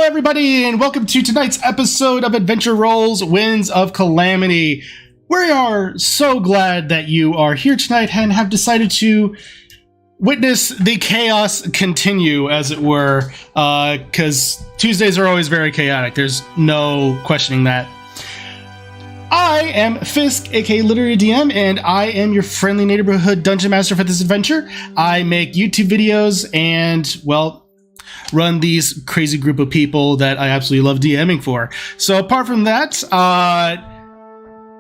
Hello, everybody, and welcome to tonight's episode of Adventure Rolls Winds of Calamity. We are so glad that you are here tonight and have decided to witness the chaos continue, as it were, because Tuesdays are always very chaotic. There's no questioning that. I am Fisk, aka Literary DM, and I am your friendly neighborhood dungeon master for this adventure. I make YouTube videos and, well, run these crazy group of people that I absolutely love DMing for. So apart from that,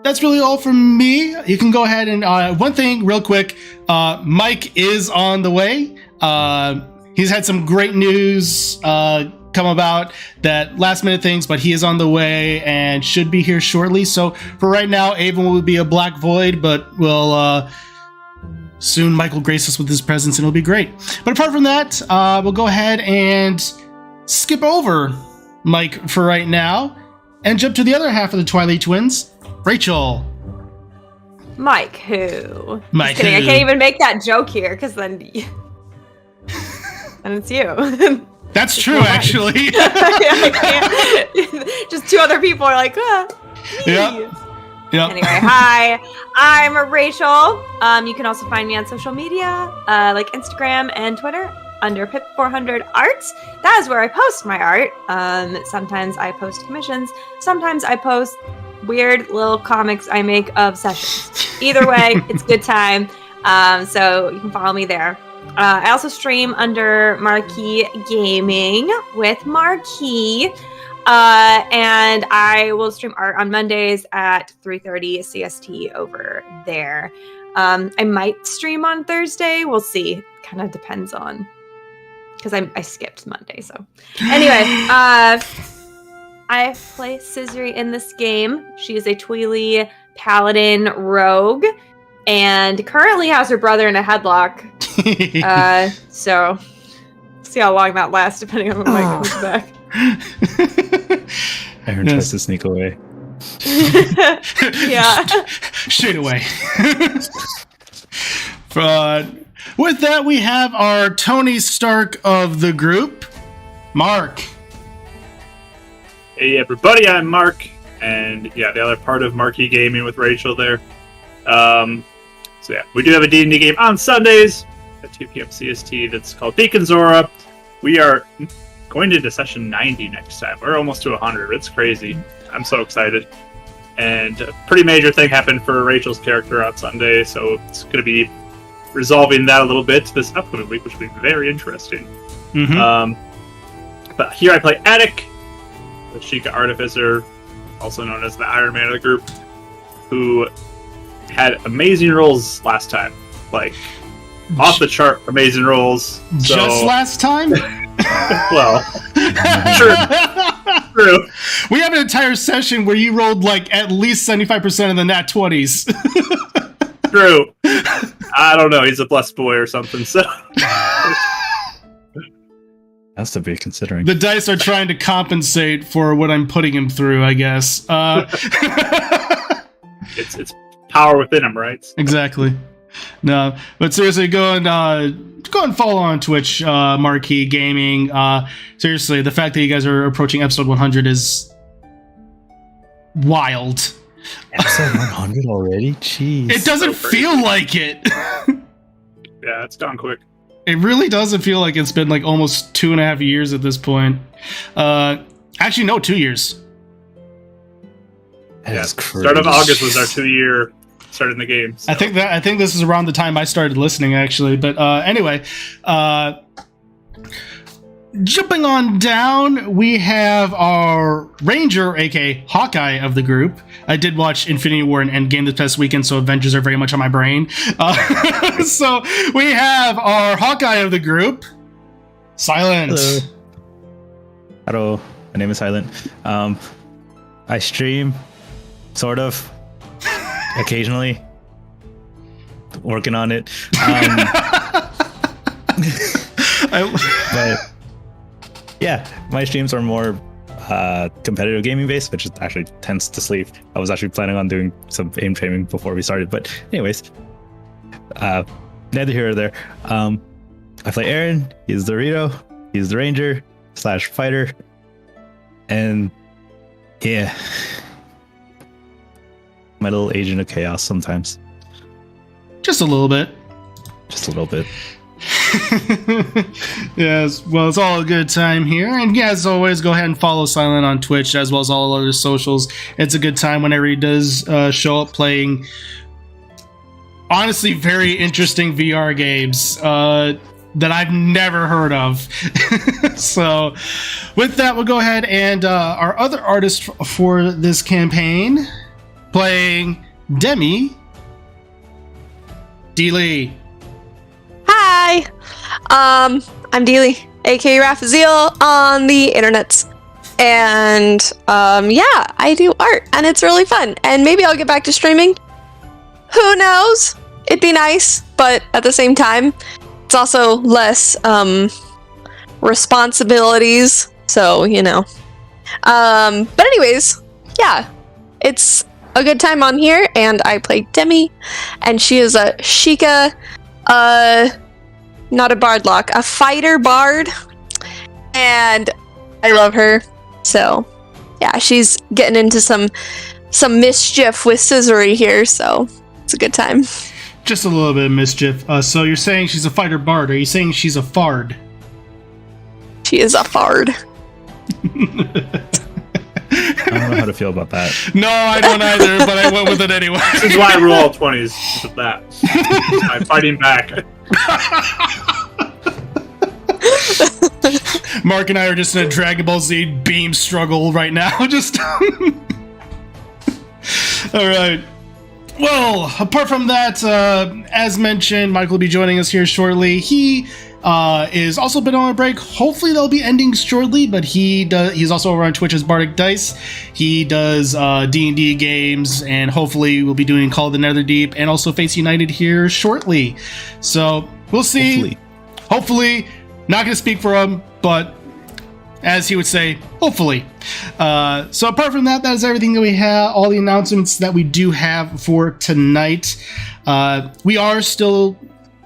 that's really all from me. You can go ahead and one thing real quick, Mike is on the way. He's had some great news come about, that last minute things, but he is on the way and should be here shortly. So for right now, Avon will be a black void, but we'll soon Mike will grace us with his presence and it'll be great. But apart from that, we'll go ahead and skip over Mike for right now and jump to the other half of the Twilight Twins, Rachel. Mike who? Mike Just kidding. who? I can't even make that joke here because then and it's you. That's true, actually. I can't. Just two other people are like, Yep. Anyway, hi, I'm Rachel. You can also find me on social media, like Instagram and Twitter under Pip400art. That is where I post my art. Sometimes I post commissions. Sometimes I post weird little comics I make of sessions. Either way, it's a good time. So you can follow me there. I also stream under Marquee Gaming with Marquee. And I will stream art on Mondays at 3:30 CST over there. I might stream on Thursday. We'll see. Kind of depends on, because I skipped Monday. So anyway, I play Scissory in this game. She is a Tweely Paladin rogue and currently has her brother in a headlock. So see how long that lasts depending on when Mike comes back. Aaron tries to sneak away. Yeah. Straight away. With that, we have our Tony Stark of the group, Mark. Hey everybody, I'm Mark, and yeah, the other part of Marquee Gaming with Rachel there. So yeah, we do have a D&D game on Sundays at 2 p.m. CST that's called Deacon Zora. We are going into session 90 next time. We're almost to 100. It's crazy. I'm so excited. And a pretty major thing happened for Rachel's character on Sunday, so it's going to be resolving that a little bit this upcoming week, which will be very interesting. Mm-hmm. But here I play Attic, the Sheikah Artificer, also known as the Iron Man of the group, who had amazing rolls last time. Like, off the chart amazing rolls. So, just last time? well, true. We have an entire session where you rolled like at least 75% of the nat 20s. True. I don't know. He's a blessed boy or something. So Has to be considering. The dice are trying to compensate for what I'm putting him through, I guess. it's power within him, right? Exactly. No, but seriously, go and follow on Twitch, Marquee Gaming. Seriously, the fact that you guys are approaching episode 100 is wild. Episode 100 already? Jeez. It doesn't feel like it. Yeah, it's gone quick. It really doesn't feel like it's been like almost 2.5 years at this point. Actually, no, 2 years. That's crazy. Start of August was our 2-year start in the game. So. I think this is around the time I started listening, actually. But anyway, jumping on down, we have our Ranger, aka Hawkeye of the group. I did watch Infinity War and Endgame this past weekend, so Avengers are very much on my brain. So we have our Hawkeye of the group, Silent. Hello, my name is Silent. I stream, sort of, occasionally, working on it. But yeah, my streams are more competitive gaming based, which actually tends to sleep. I was actually planning on doing some aim training before we started, but anyways, neither here or there. I play Aaron. He's the Rito. He's the Ranger / fighter. And yeah, my little agent of chaos sometimes. Just a little bit. Just a little bit. Yes, well, it's all a good time here. And yeah, as always, go ahead and follow Silent on Twitch as well as all other socials. It's a good time whenever he does show up playing honestly very interesting VR games that I've never heard of. So with that, we'll go ahead and our other artist for this campaign playing Demi, Daley. Hi, I'm Daley, aka Raphael on the internets, and yeah, I do art, and it's really fun. And maybe I'll get back to streaming. Who knows? It'd be nice, but at the same time, it's also less responsibilities. So you know. But anyways, yeah, it's a good time on here, and I play Demi, and she is a Sheikah. Not a bardlock, a fighter bard, and I love her. So yeah, she's getting into some mischief with Scissory here, so it's a good time. Just a little bit of mischief. So you're saying she's a fighter bard? Are you saying she's a fard? She is a fard. I don't know how to feel about that. No, I don't either, but I went with it anyway. This is why I roll all 20s with that. I'm fighting back. Mark and I are just in a Dragon Ball Z beam struggle right now. Just all right. Well, apart from that, as mentioned, Michael will be joining us here shortly. He is also been on a break. Hopefully they'll be ending shortly, but he's also over on Twitch as Bardic Dice. He does D&D games, and hopefully we'll be doing Call of the Netherdeep and also Fates United here shortly. So we'll see. Hopefully. Not going to speak for him, but as he would say, hopefully. So apart from that, that is everything that we have, all the announcements that we do have for tonight. We are still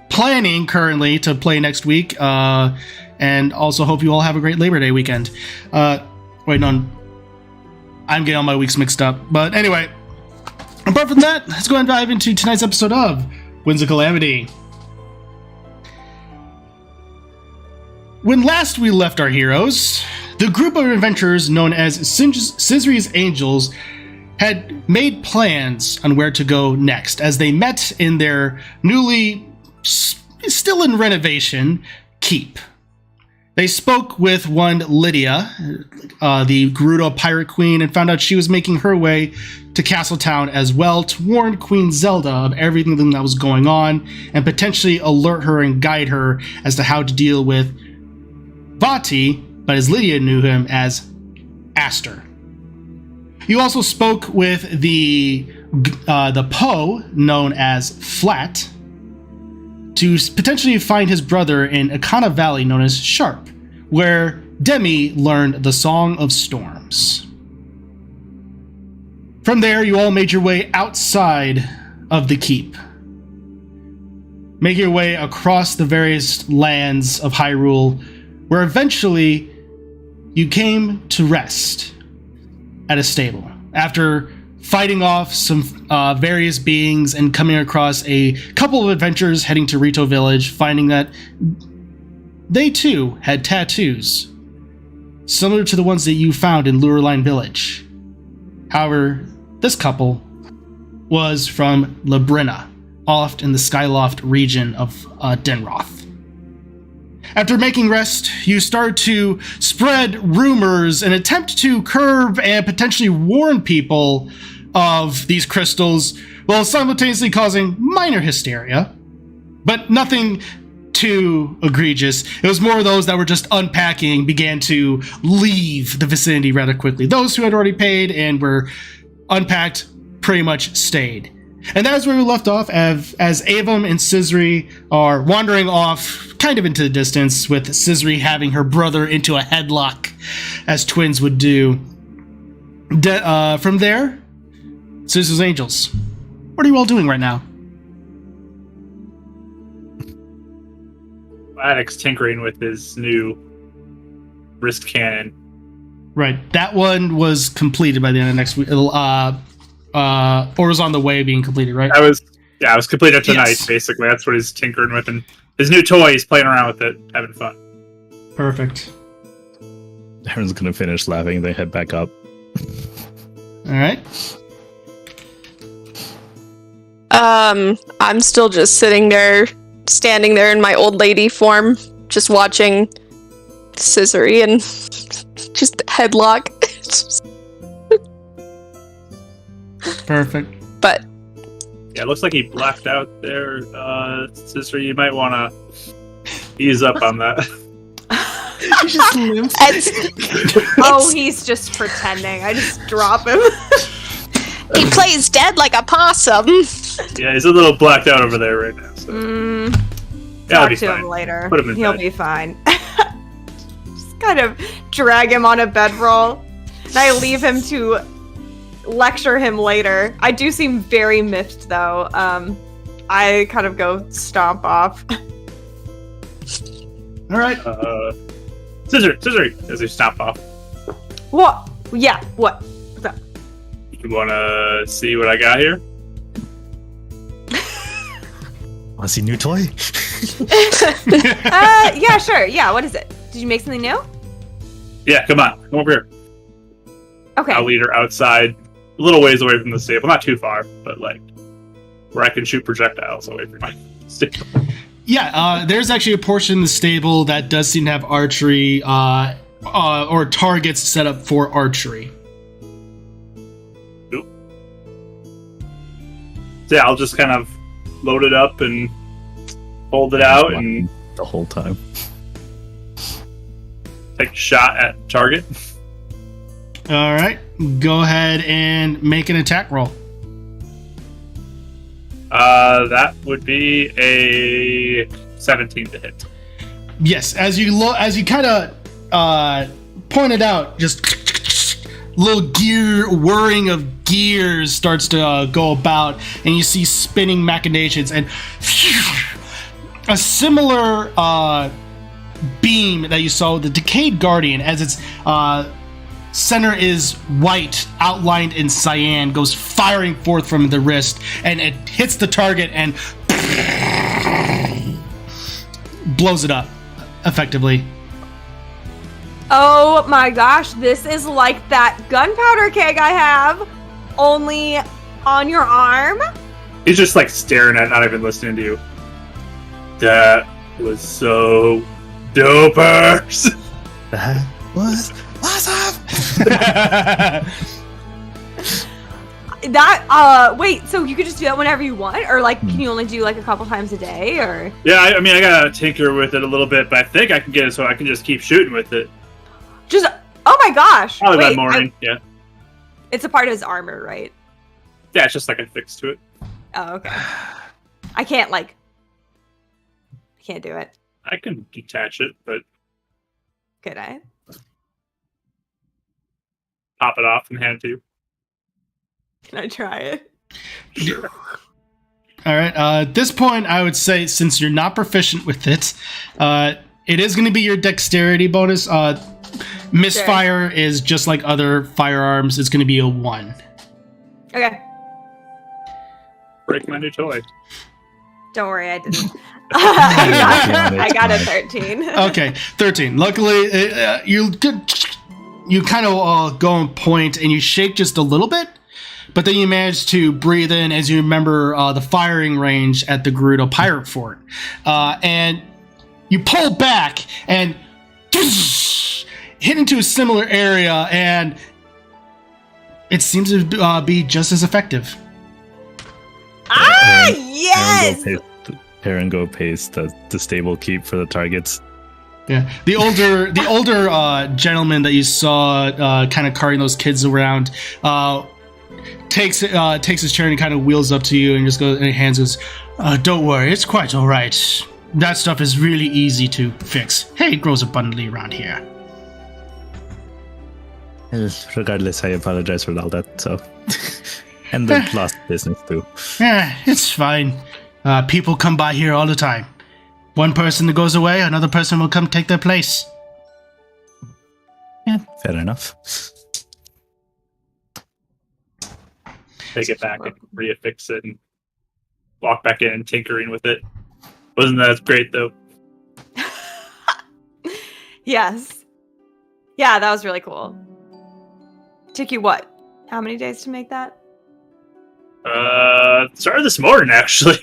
planning currently to play next week, and also hope you all have a great Labor Day weekend. Wait, no, I'm getting all my weeks mixed up. But anyway, apart from that, let's go and dive into tonight's episode of Winds of Calamity. When last we left our heroes, the group of adventurers known as Scissory's Angels had made plans on where to go next as they met in their newly, still in renovation, keep. They spoke with one Lydia, the Gerudo pirate queen, and found out she was making her way to Castletown as well to warn Queen Zelda of everything that was going on and potentially alert her and guide her as to how to deal with Vati, but as Lydia knew him as Aster. You also spoke with the Poe, known as Flat, to potentially find his brother in Akana Valley, known as Sharp, where Demi learned the Song of Storms. From there, you all made your way outside of the keep, making your way across the various lands of Hyrule, where eventually you came to rest at a stable after fighting off some various beings and coming across a couple of adventurers heading to Rito Village, finding that they too had tattoos similar to the ones that you found in Lurline Village. However, this couple was from Labrina, off in the Skyloft region of Denroth. After making rest, you start to spread rumors and attempt to curb and potentially warn people of these crystals, while simultaneously causing minor hysteria, but nothing too egregious. It was more those that were just unpacking began to leave the vicinity rather quickly. Those who had already paid and were unpacked pretty much stayed. And that is where we left off as Avum and Scissory are wandering off kind of into the distance, with Scissory having her brother into a headlock, as twins would do. From there, Scissor's Angels. What are you all doing right now? Attic's tinkering with his new wrist cannon. Right. That one was completed by the end of next week. Or was on the way of being completed, right? I was completed tonight, Yes. basically. That's what he's tinkering with. And his new toy, he's playing around with it, having fun. Perfect. Aaron's gonna finish laughing, then head back up. All right. I'm still just standing there in my old lady form, just watching Scissory and just headlock. Perfect. But Yeah, it looks like he blacked out there. Sister, you might want to ease up on that. He just limps. Oh, he's just pretending. I just drop him. he plays dead like a possum. Yeah, he's a little blacked out over there right now. So. Yeah, Talk be to fine. him later. Put him in He'll bed. be fine. Just kind of drag him on a bedroll. And I leave him to lecture him later. I do seem very miffed, though. I kind of go stomp off. All right. Scissor, as he stopped off. What? Yeah, what? What's up? You want to see what I got here? Want to see new toy? Yeah, sure. Yeah, what is it? Did you make something new? Yeah, come on. Come over here. Okay. I'll lead her outside, a little ways away from the stable. Not too far, but like where I can shoot projectiles away from my stable. Yeah, there's actually a portion of the stable that does seem to have archery or targets set up for archery. So yeah, I'll just kind of load it up and hold it out and the whole time. take a shot at target. All right. Go ahead and make an attack roll. That would be a 17 to hit. Yes, as you kind of pointed out, just little whirring of gears starts to go about, and you see spinning machinations, and a similar beam that you saw with the Decayed Guardian, as its center is white, outlined in cyan, goes firing forth from the wrist, and it hits the target and blows it up effectively. Oh my gosh, this is like that gunpowder keg I have, only on your arm. He's just like staring at, not even listening to you. That was so dopers. That was awesome. That wait, so you could just do that whenever you want, or like can you only do like a couple times a day, or? Yeah, I mean, I gotta tinker with it a little bit, but I think I can get it so I can just keep shooting with it. Just oh my gosh! Probably by Wait, morning, yeah. it's a part of his armor, right? Yeah, it's just like a fix to it. Oh, okay. I can't do it. I can detach it, but Could I? pop it off and hand it to you. Can I try it? Sure. All right. At this point, I would say, since you're not proficient with it, it is going to be your dexterity bonus. Misfire is just like other firearms. It's going to be a 1. Okay. Break my new toy. Don't worry, I didn't. I got a 13. Okay, 13. Luckily, you kind of go and point, and you shake just a little bit, but then you manage to breathe in as you remember the firing range at the Gerudo Pirate Fort. And you pull back and hit into a similar area, and it seems to be just as effective. Ah, yes! Aaron go pays the stable keep for the targets. Yeah, the older gentleman that you saw kind of carrying those kids around takes his chair and kind of wheels up to you and just goes and hands goes, "Don't worry, it's quite all right. That stuff is really easy to fix. Hey, it grows abundantly around here." Regardless, I apologize for all that. So, and the lost business too. Yeah, it's fine. People come by here all the time. One person that goes away, another person will come take their place. Yeah, fair enough. Take it back and reaffix it and walk back in and tinkering with it. Wasn't that great though? Yes. Yeah, that was really cool. Took you what? How many days to make that? Started this morning actually.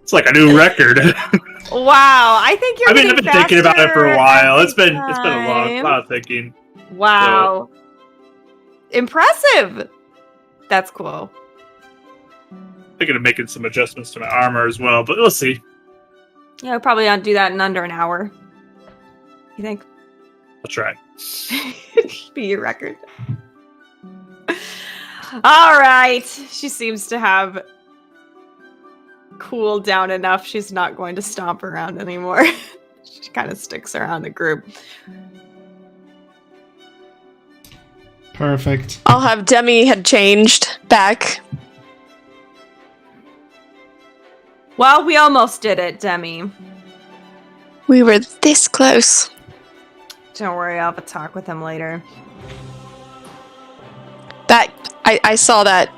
It's like a new record. Wow, I think you're. I've been thinking about it for a while. It's been a lot of thinking. Wow. So. Impressive. That's cool. Thinking of making some adjustments to my armor as well, but we'll see. Yeah, we'll probably not do that in under an hour. You think? I'll try. Be your record. All right. She seems to have cooled down enough. She's not going to stomp around anymore. She kind of sticks around the group. Perfect. I'll have Demi had changed back. Well, we almost did it, Demi. We were this close. Don't worry, I'll have a talk with him later. That I saw that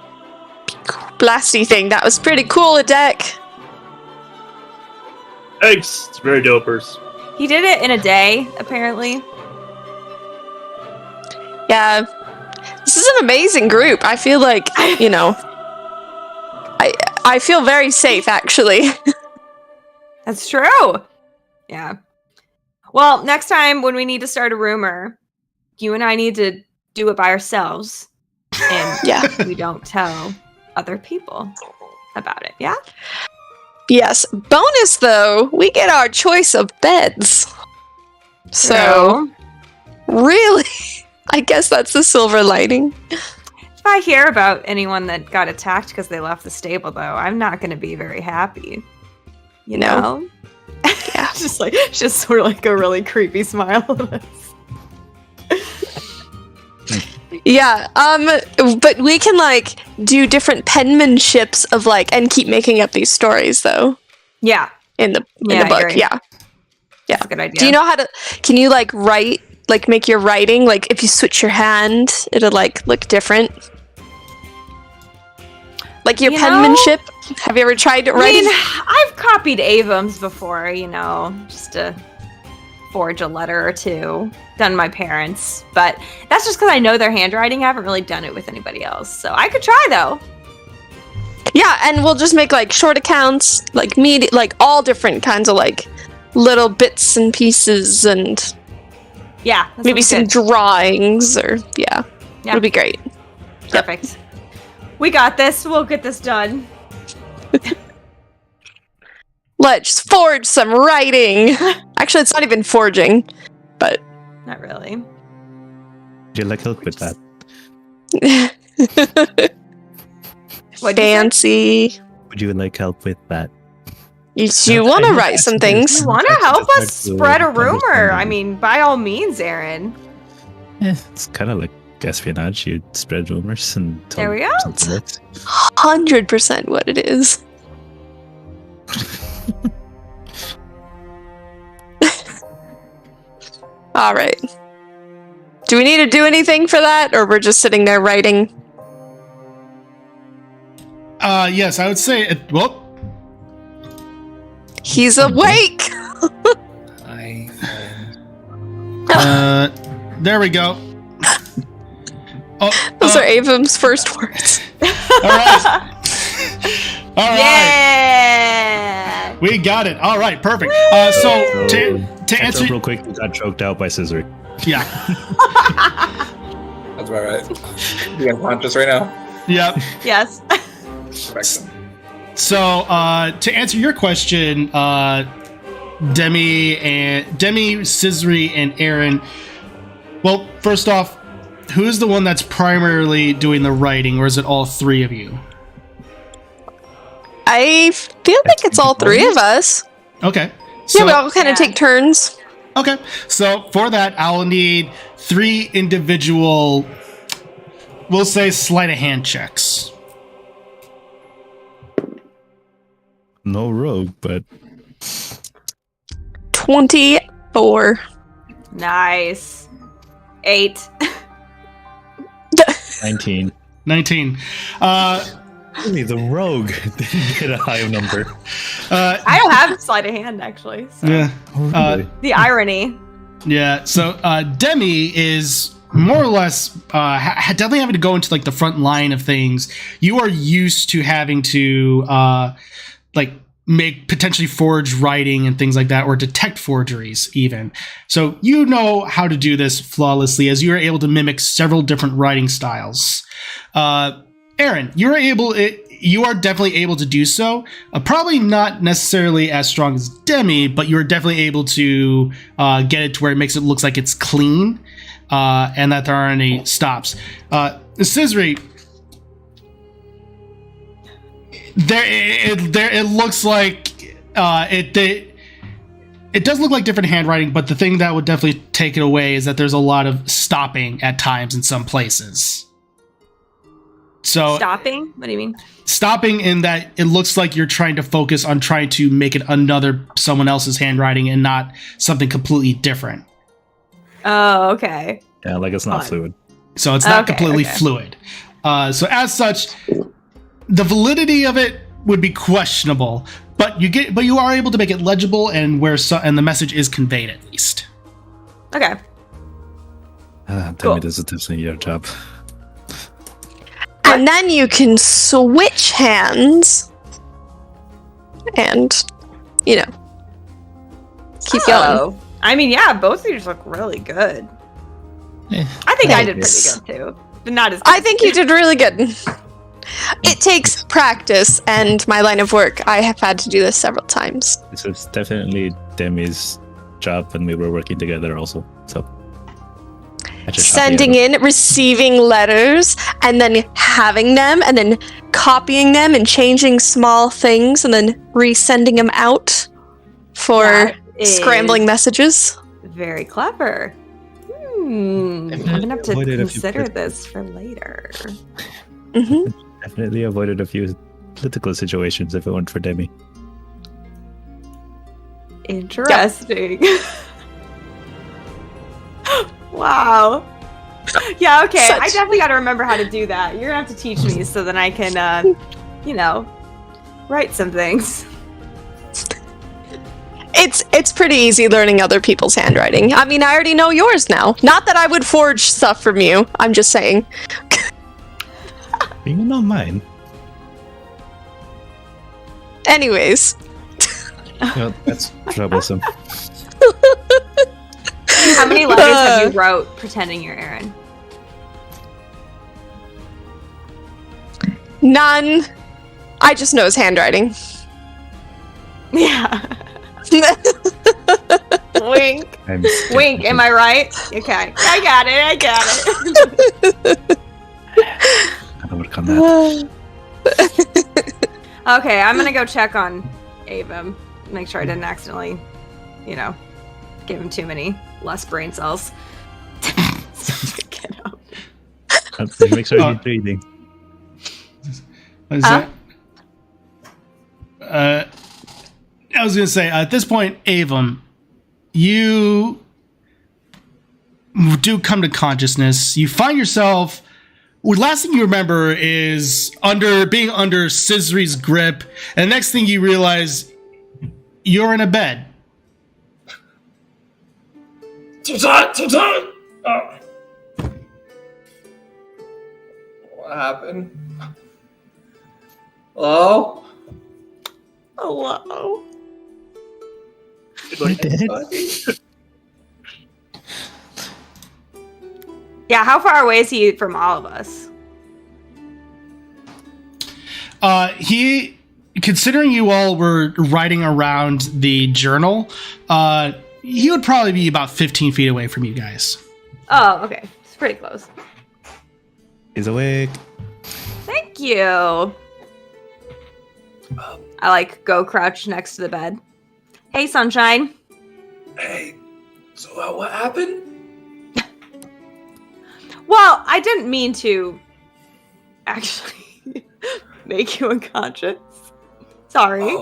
blasty thing. That was pretty cool, a deck. Thanks. It's very dopers. He did it in a day, apparently. Yeah. This is an amazing group. I feel like, you know, I feel very safe, actually. That's true. Yeah. Well, next time when we need to start a rumor, you and I need to do it by ourselves. And yeah. we don't tell other people about it. Yeah? Yes. Bonus, though, we get our choice of beds. So, really, I guess that's the silver lining. If I hear about anyone that got attacked because they left the stable, though, I'm not going to be very happy. You know? Yeah. just sort of like a really creepy smile. Yeah, but we can, like, do different penmanships of, like, and keep making up these stories, though. Yeah. In the book, yeah. That's a good idea. Do you know how to, can you, like, write, like, make your writing, like, if you switch your hand, it'll, like, look different? Like, your penmanship? Have you ever tried writing? I mean, I've copied Avums before, you know, just to forge a letter or two. Done my parents, but that's just because I know their handwriting. I haven't really done it with anybody else, so I could try though. Yeah, and we'll just make like short accounts, like like all different kinds of like little bits and pieces, and maybe some drawings or yeah, it'll be great. Perfect. We got this. We'll get this done. Let's forge some writing. Actually, it's not even forging, but not really. Would you like help with that? Fancy. Would you like help with that? You want to write some things? You want to help us spread a rumor? I mean, by all means, Aaron. Yeah, it's kind of like espionage. You spread rumors and tell there we go. 100% what it is. All right. Do we need to do anything for that, or we're just sitting there writing? Yes, I would say. He's awake. There we go. Those are Avum's first words. All right. All right. Yeah. We got it. All right. Perfect. So to answer real quick, you got choked out by Scissory. Yeah. That's about right. You unconscious right now? Yep. Yes. Perfect. So to answer your question, Demi, Scissory, and Aaron. Well, first off, who's the one that's primarily doing the writing, or is it all three of you? I feel like it's all three of us. Okay. Yeah, we all kind of take turns. Okay. So for that, I'll need 3 individual, we'll say sleight of hand checks. No rogue, but 20 4. Nice. 8. 19. 19. Really, the rogue didn't get a high number. I don't have sleight of hand, actually. So. Yeah. The irony. Yeah. So Demi is more or less definitely having to go into like the front line of things. You are used to having to like make potentially forge writing and things like that, or detect forgeries even. So you know how to do this flawlessly, as you are able to mimic several different writing styles. Aaron, you are definitely able to do so. Probably not necessarily as strong as Demi, but you are definitely able to get it to where it makes it look like it's clean, and that there aren't any stops. Scissory, it looks like it does look like different handwriting, but the thing that would definitely take it away is that there's a lot of stopping at times in some places. So Stopping? What do you mean? Stopping in that it looks like you're trying to focus on trying to make it someone else's handwriting and not something completely different. Oh, okay. Yeah, like it's not fluid. So it's not completely fluid. So as such, the validity of it would be questionable, but you are able to make it legible and and the message is conveyed at least. Okay. Tell me this is definitely your job. And then you can switch hands and, keep going. I mean, yeah, both of you look really good. I think I did pretty good too, but not as good. I think you did really good. It takes practice, and my line of work, I have had to do this several times. This is definitely Demi's job when we were working together also, so... Sending in, receiving letters, and then having them, and then copying them and changing small things, and then resending them out for scrambling messages. Very clever. I'm gonna have to consider this for later. Definitely avoided a few political situations if it weren't for Demi. Interesting. Wow. Yeah, okay. I definitely got to remember how to do that. You're going to have to teach me so that I can, write some things. It's pretty easy learning other people's handwriting. I mean, I already know yours now. Not that I would forge stuff from you. I'm just saying. You know mine. Anyways. That's troublesome. How many letters have you wrote pretending you're Aaron? None. I just know his handwriting. Yeah. Wink. Wink, am I right? Okay. I got it. I'll work on that. Okay, I'm gonna go check on Ava. Make sure I didn't accidentally, give him too many less brain cells. Get out. Make sure he's breathing. Is that? I was going to say, at this point, Avum, you do come to consciousness. You find yourself... The last thing you remember is being under Scissory's grip, and the next thing you realize, you're in a bed. What happened? Hello? Hello? Yeah, how far away is he from all of us? He, considering you all were riding around the journal, he would probably be about 15 feet away from you guys. Oh, okay. It's pretty close. He's awake. Thank you. I go crouch next to the bed. Hey, Sunshine. Hey, so what happened? Well, I didn't mean to actually make you unconscious. Sorry.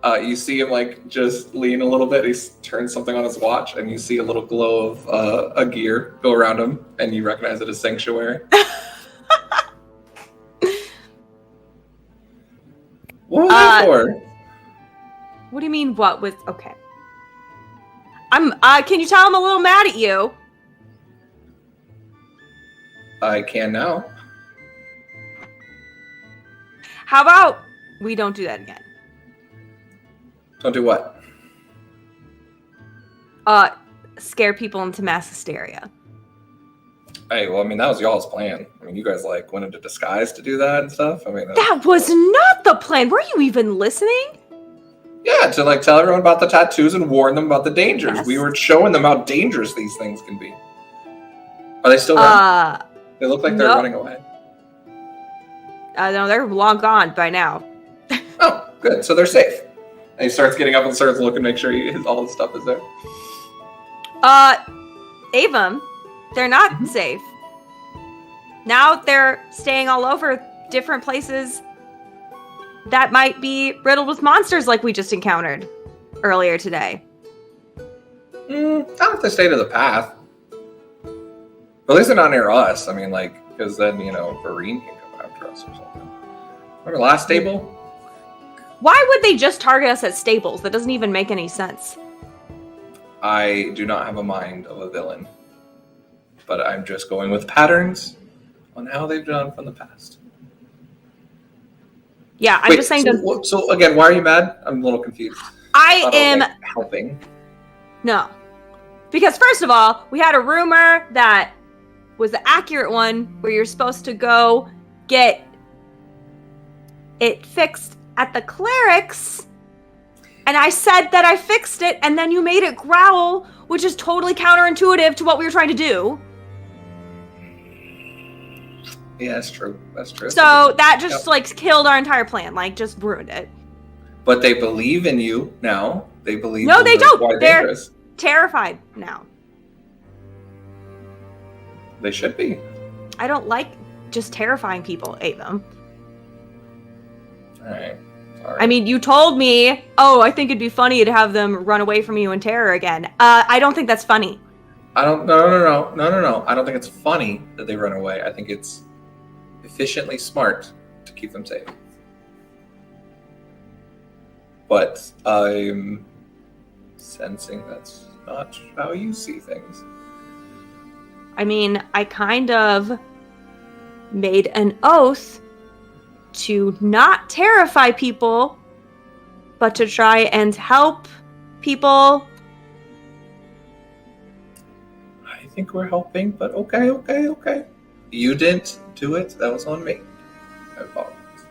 You see him like just lean a little bit. He turns something on his watch, and you see a little glow of a gear go around him, and you recognize it as Sanctuary. What was that for? What do you mean? What was okay? I'm. Can you tell I'm a little mad at you? I can now. How about we don't do that again? Don't do what? Scare people into mass hysteria. Hey, well, I mean, that was y'all's plan. I mean, you guys like went into disguise to do that and stuff. I mean, That was not the plan. Were you even listening? yeah, to like tell everyone about the tattoos and warn them about the dangers. Yes. We were showing them how dangerous these things can be. Are they still running? They look like they're no. running away. No, they're long gone by now. Oh, good. So they're safe. And he starts getting up and starts looking, make sure all his stuff is there. Avum, they're not safe. Now they're staying all over different places that might be riddled with monsters like we just encountered earlier today. Not if they stay to the path. But at least they're not near us. I mean, like, because then, Vareen can come after us or something. Remember last stable? Why would they just target us at stables? That doesn't even make any sense. I do not have a mind of a villain. But I'm just going with patterns on how they've done from the past. Yeah, I'm Wait, just saying. So again, why are you mad? I'm a little confused. I am helping. No. Because first of all, we had a rumor that was the accurate one where you're supposed to go get it fixed at the cleric's. And I said that I fixed it, and then you made it growl, which is totally counterintuitive to what we were trying to do. Yeah, that's true. That's true. So that just killed our entire plan, just ruined it. But they believe in you now. They believe. No, they don't. They're dangerous. terrified now. They should be. I don't like just terrifying people, Avum. All right. Sorry. I mean, you told me, I think it'd be funny to have them run away from you in terror again. I don't think that's funny. No. I don't think it's funny that they run away. I think it's efficiently smart to keep them safe. But I'm sensing that's not how you see things. I mean, I kind of made an oath to not terrify people, but to try and help people. I think we're helping, but okay. You didn't do it. That was on me. I apologize.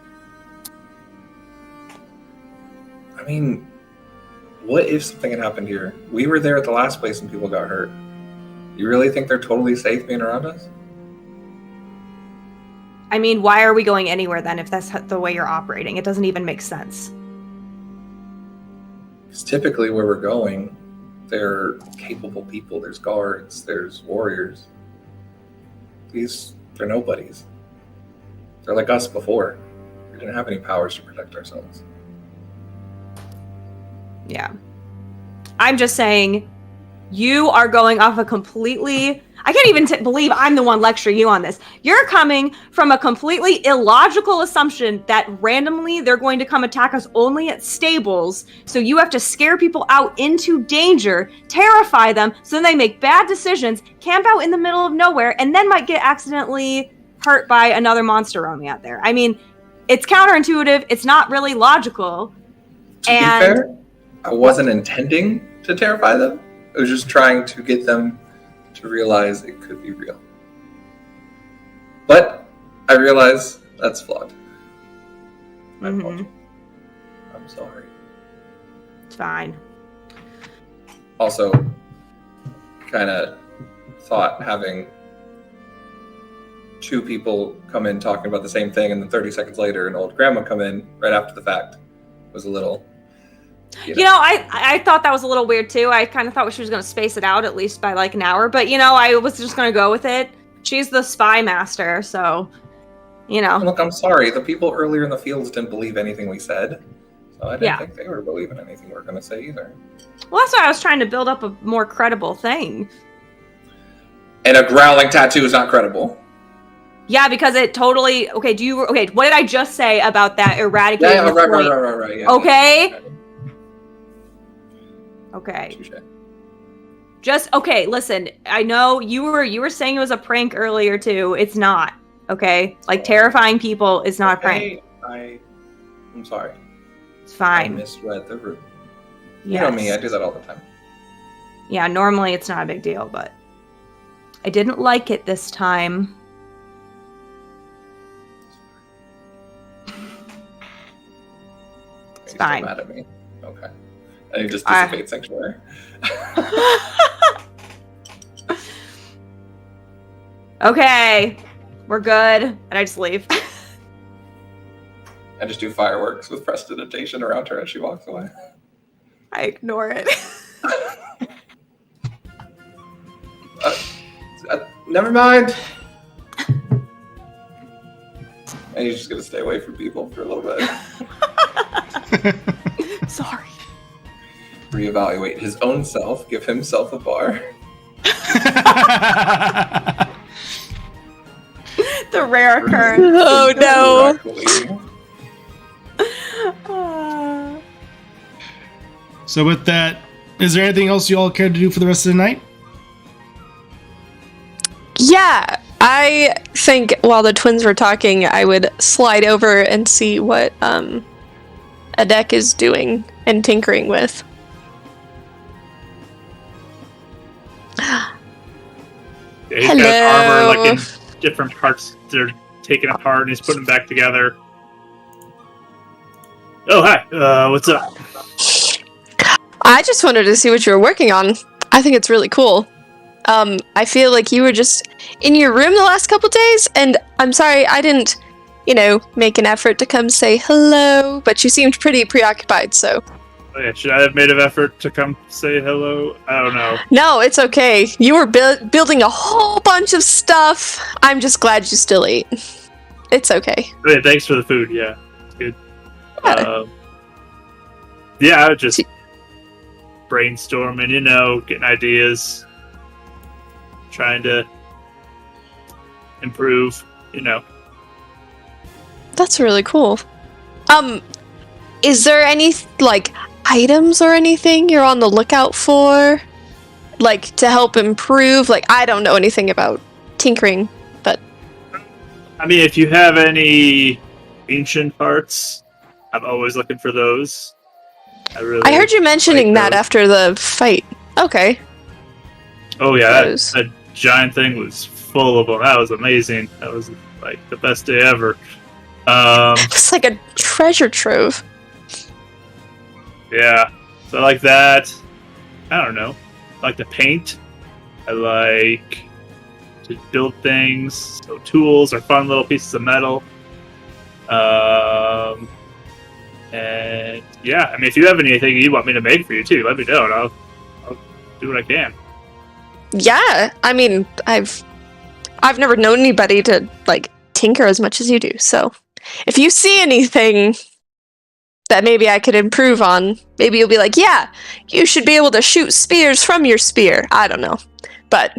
I mean, what if something had happened here? We were there at the last place and people got hurt. You really think they're totally safe being around us? I mean, why are we going anywhere then if that's the way you're operating? It doesn't even make sense. Because typically where we're going, they're capable people. There's guards, there's warriors. They're nobodies. They're like us before. We didn't have any powers to protect ourselves. Yeah. I'm just saying, you are going off a completely... I can't even believe I'm the one lecturing you on this. You're coming from a completely illogical assumption that randomly they're going to come attack us only at stables, so you have to scare people out into danger, terrify them, so then they make bad decisions, camp out in the middle of nowhere, and then might get accidentally hurt by another monster roaming out there. I mean, it's counterintuitive, it's not really logical. To be fair, I wasn't intending to terrify them. I was just trying to get them to realize it could be real. But I realize that's flawed. I'm sorry. It's fine. Also, kind of thought having two people come in talking about the same thing and then 30 seconds later an old grandma come in right after the fact was a little... I thought that was a little weird too. I kind of thought she was going to space it out at least by an hour, but I was just going to go with it. She's the spy master, so, Look, I'm sorry. The people earlier in the fields didn't believe anything we said. So Oh, I didn't think they were believing anything we were going to say either. Well, that's why I was trying to build up a more credible thing. And a growling tattoo is not credible. Yeah, because it totally... Okay, what did I just say about that eradicating Yeah, the point? right. Yeah, okay? Okay. Touché. Okay, listen. I know you were saying it was a prank earlier, too. It's not. Okay? Like, terrifying people is not a prank. I'm sorry. It's fine. I misread the room. Yes. You know me, I do that all the time. Yeah, normally it's not a big deal, but I didn't like it this time. It's fine. Still mad at me. Okay. And you just dissipate sanctuary. Okay. We're good. And I just leave. I just do fireworks with prestidigitation around her as she walks away. I ignore it. Never mind. And he's just gonna stay away from people for a little bit. Sorry. Reevaluate his own self. Give himself a bar. The rare occurrence. Oh no. So with that, is there anything else you all care to do for the rest of the night? Yeah, I think while the twins were talking, I would slide over and see what Adek is doing and tinkering with. Yeah, he's Hello. got armor like in different parts. They're taken apart and he's putting them back together. Oh, hi. What's up? I just wanted to see what you were working on. I think it's really cool. I feel like you were just in your room the last couple days, and I'm sorry I didn't, make an effort to come say hello, but you seemed pretty preoccupied, so. Oh, yeah, should I have made an effort to come say hello? I don't know. No, it's okay. You were building a whole bunch of stuff. I'm just glad you still ate. It's okay. Oh, yeah, thanks for the food. Yeah, it's good. Yeah. I was just brainstorming, getting ideas, trying to improve, That's really cool. Is there any, items or anything you're on the lookout for? To help improve? I don't know anything about tinkering, but... I mean, if you have any ancient parts, I'm always looking for those. I heard you mentioning that after the fight. Okay. Oh yeah, that giant thing was full of them. That was amazing. That was the best day ever. It's like a treasure trove. Yeah, so I like that. I don't know. I like to paint. I like to build things. So tools are fun little pieces of metal. And yeah, I mean, if you have anything you want me to make for you too, let me know, and I'll do what I can. Yeah, I mean, I've never known anybody to tinker as much as you do. So, if you see anything that maybe I could improve on, maybe you'll be like, yeah, you should be able to shoot spears from your spear. I don't know, but.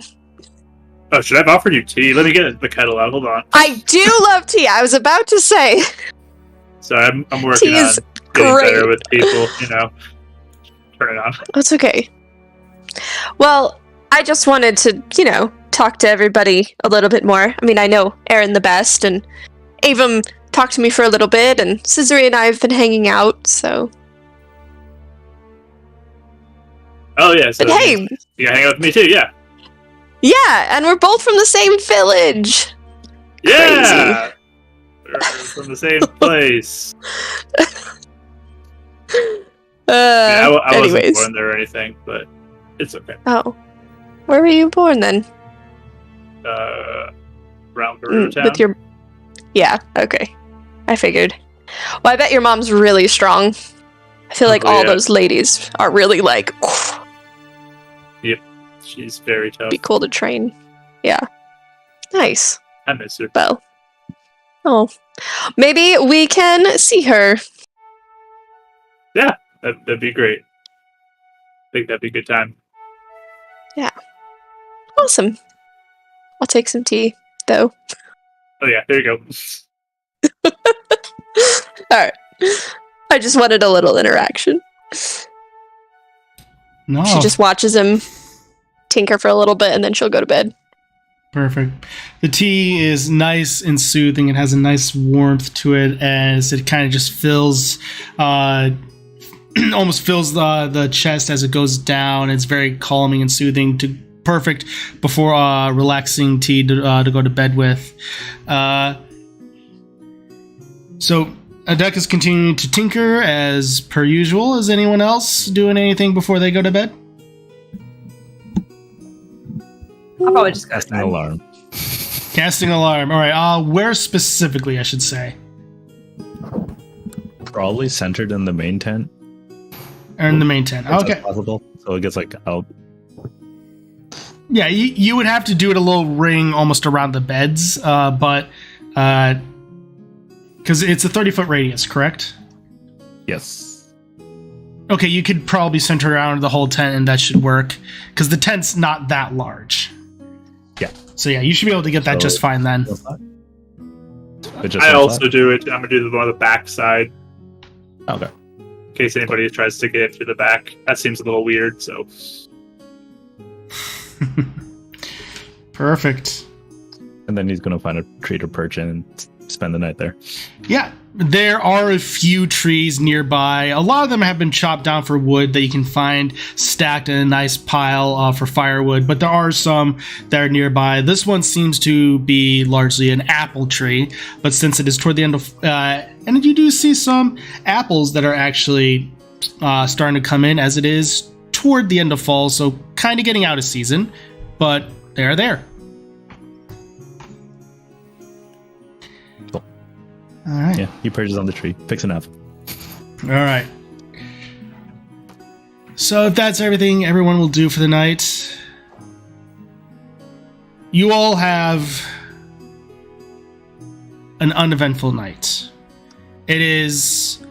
Oh, should I have offered you tea? Let me get the kettle out. Hold on. I do love tea. I was about to say. So I'm working tea is on getting great. better with people. Turn it on. That's okay. Well, I just wanted to, talk to everybody a little bit more. I mean, I know Aaron the best, and Avum talked to me for a little bit, and Scissory and I have been hanging out, so... Oh, yeah, so but hey! You gotta hang out with me too, yeah. Yeah, and we're both from the same village! Yeah! We're from the same place. I wasn't anyways. born there or anything, but it's okay. Oh. Where were you born then? Around Peru Town. With your... Yeah, okay. I figured. Well, I bet your mom's really strong. I feel like all those ladies are really Yep, she's very tough. be cool to train. Yeah. Nice. I miss her. Well. Oh. Maybe we can see her. Yeah, that'd be great. I think that'd be a good time. Awesome. I'll take some tea, though. Oh yeah, there you go. Alright. I just wanted a little interaction. No. She just watches him tinker for a little bit and then she'll go to bed. Perfect. The tea is nice and soothing. It has a nice warmth to it as it kind of just fills, almost fills the chest as it goes down. It's very calming and soothing. Perfect before relaxing tea to go to bed with. So Adek is continuing to tinker as per usual. Is anyone else doing anything before they go to bed? I'll probably just go to Casting bed. alarm. Casting alarm. All right. Where specifically, I should say? Probably centered in the main tent. Or in the main tent. If Okay. that's possible. So it gets like out. Yeah, you would have to do it a little ring almost around the beds, but because it's a 30-foot radius, correct? Yes. Okay, you could probably center around the whole tent, and that should work because the tent's not that large. Yeah. So yeah, you should be able to get that So- just fine then. I also do it. I'm gonna do the one on the back side Okay. in case anybody tries to get it through the back. That seems a little weird. So Perfect. And then he's gonna find a tree to perch in and spend the night there. Yeah, there are a few trees nearby. A lot of them have been chopped down for wood that you can find stacked in a nice pile for firewood, but there are some that are nearby. This one seems to be largely an apple tree, but since it is toward the end of... and you do see some apples that are actually starting to come in as it is toward the end of fall, so kind of getting out of season, but they're there. All right. Yeah, he perches on the tree, picks an apple. All right. So if that's everything everyone will do for the night, you all have an uneventful night. It is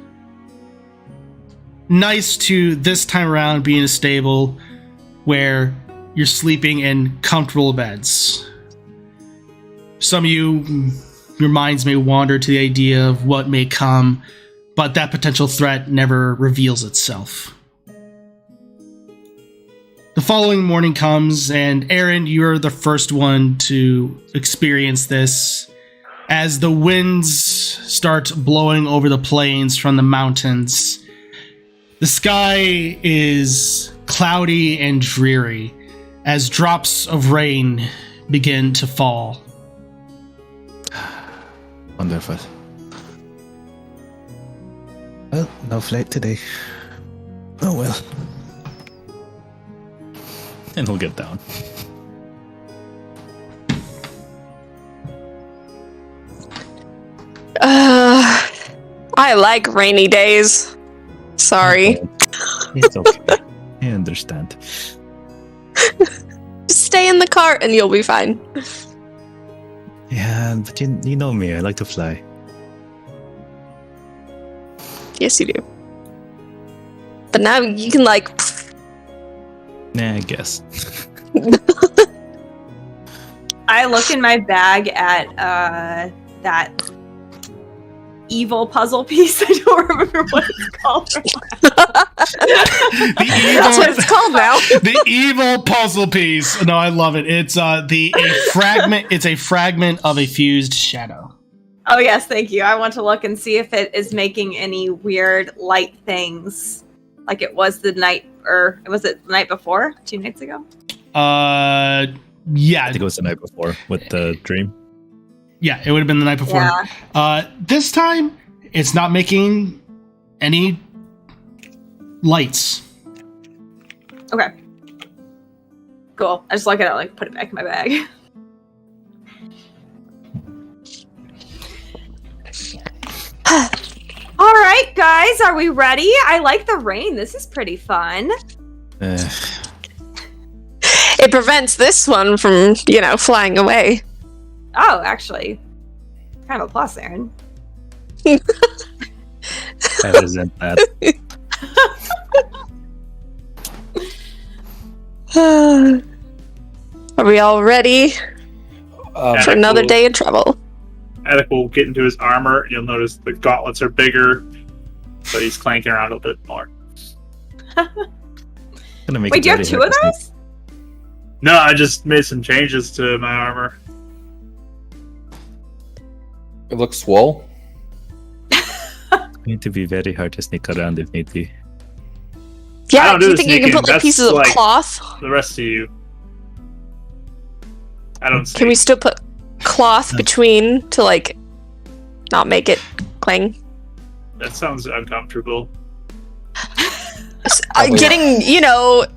nice to this time around be in a stable where you're sleeping in comfortable beds. Some of you, your minds may wander to the idea of what may come, but that potential threat never reveals itself. The following morning comes, and Aaron, you're the first one to experience this as the winds start blowing over the plains from the mountains. The sky is cloudy and dreary as drops of rain begin to fall. Wonderful. Well, no flight today. Oh well. And he'll get down. I like rainy days. Sorry. It's okay. I understand. Just stay in the cart and you'll be fine. Yeah, but you know me. I like to fly. Yes, you do. But now you can, like... Nah, I guess. I look in my bag at that evil puzzle piece. I don't remember what it's called. That's what it's called now. The evil puzzle piece. No, I love it. It's a fragment. It's a fragment of a fused shadow. Oh yes, thank you. I want to look and see if it is making any weird light things, like it was the night, or was it the night before? 2 nights ago? I Yeah, think it was the night before with the dream. yeah. It would have been the night before. Yeah. This time, it's not making any lights. Okay. Cool. I just look at it, like put it back in my bag. All right, guys, are we ready? I like the rain. This is pretty fun. It prevents this one from, flying away. Oh, actually, kind of a plus, Aaron. I resent that. Are we all ready for another day of travel? Attic will get into his armor, and you'll notice the gauntlets are bigger, but he's clanking around a bit more. Wait, do you have two of those? No, I just made some changes to my armor. It looks swole. Going to be very hard to sneak around if need be. I Yeah, don't do do you the think you can sneaking. put like That's, pieces of like, cloth? The rest of you, I don't see. Can we still put cloth between to like not make it clang? That sounds uncomfortable. Getting,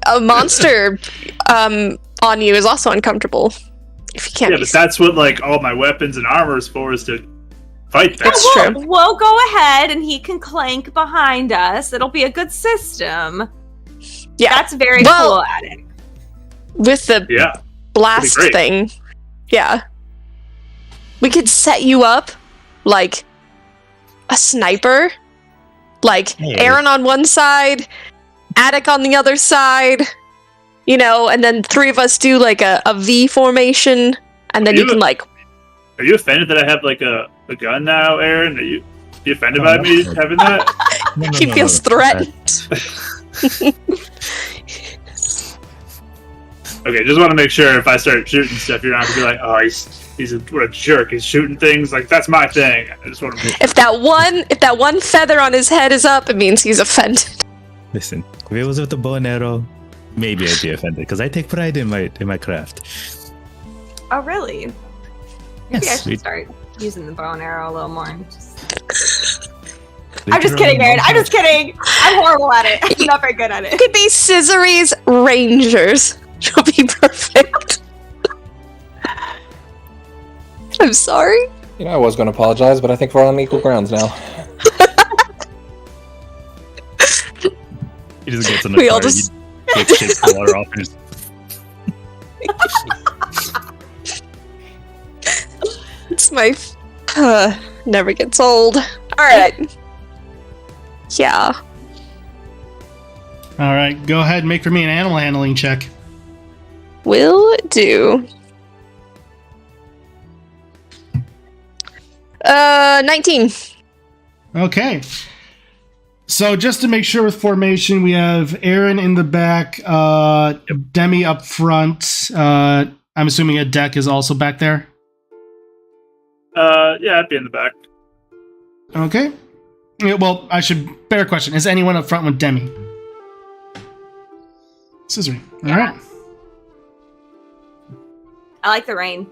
a monster on you is also uncomfortable. If you can't Yeah, be but that's what like all my weapons and armor is for, is to fight that. That's true. We'll go ahead and he can clank behind us. It'll be a good system. Yeah. That's very Well, cool at it. with the Yeah. blast Pretty great. thing. Yeah. We could set you up like a sniper. Like Hey. Aaron on one side, Attic on the other side, and then three of us do like a V formation, and then you can like. Are you offended that I have like a gun now, Aaron? Are you offended by me having that? He feels threatened. Okay, just want to make sure if I start shooting stuff, you're not gonna be like, oh, he's what a jerk. He's shooting things like that's my thing. I just want to. If that one feather on his head is up, it means he's offended. Listen, if it was with the bow and arrow, maybe I'd be offended because I take pride in my craft. Oh, really? Maybe I Yes. should start using the bow and arrow a little more. I'm just kidding, Aaron. I'm just kidding. I'm horrible at it. I'm not very good at It it. could be Scissory's Rangers. She'll be perfect. I'm sorry. I was going to apologize, but I think we're on equal grounds now. He just gets in the We car. all just- He shakes the water off. And just, It's my never gets old. All right. Yeah. All right, go ahead and make for me an animal handling check. Will do. 19. Okay. So just to make sure with formation, we have Aaron in the back, Demi up front. I'm assuming a deck is also back there. Yeah, I'd be in the back. Okay. Yeah, well, better question. Is anyone up front with Demi? Scissory. All right. I like the rain.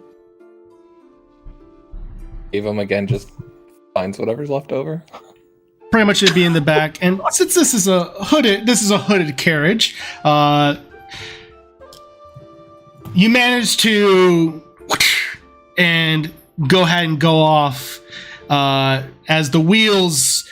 Eve him again, just finds whatever's left over. Pretty much it'd be in the back. And since this is a hooded carriage, you manage to and go ahead and go off as the wheels,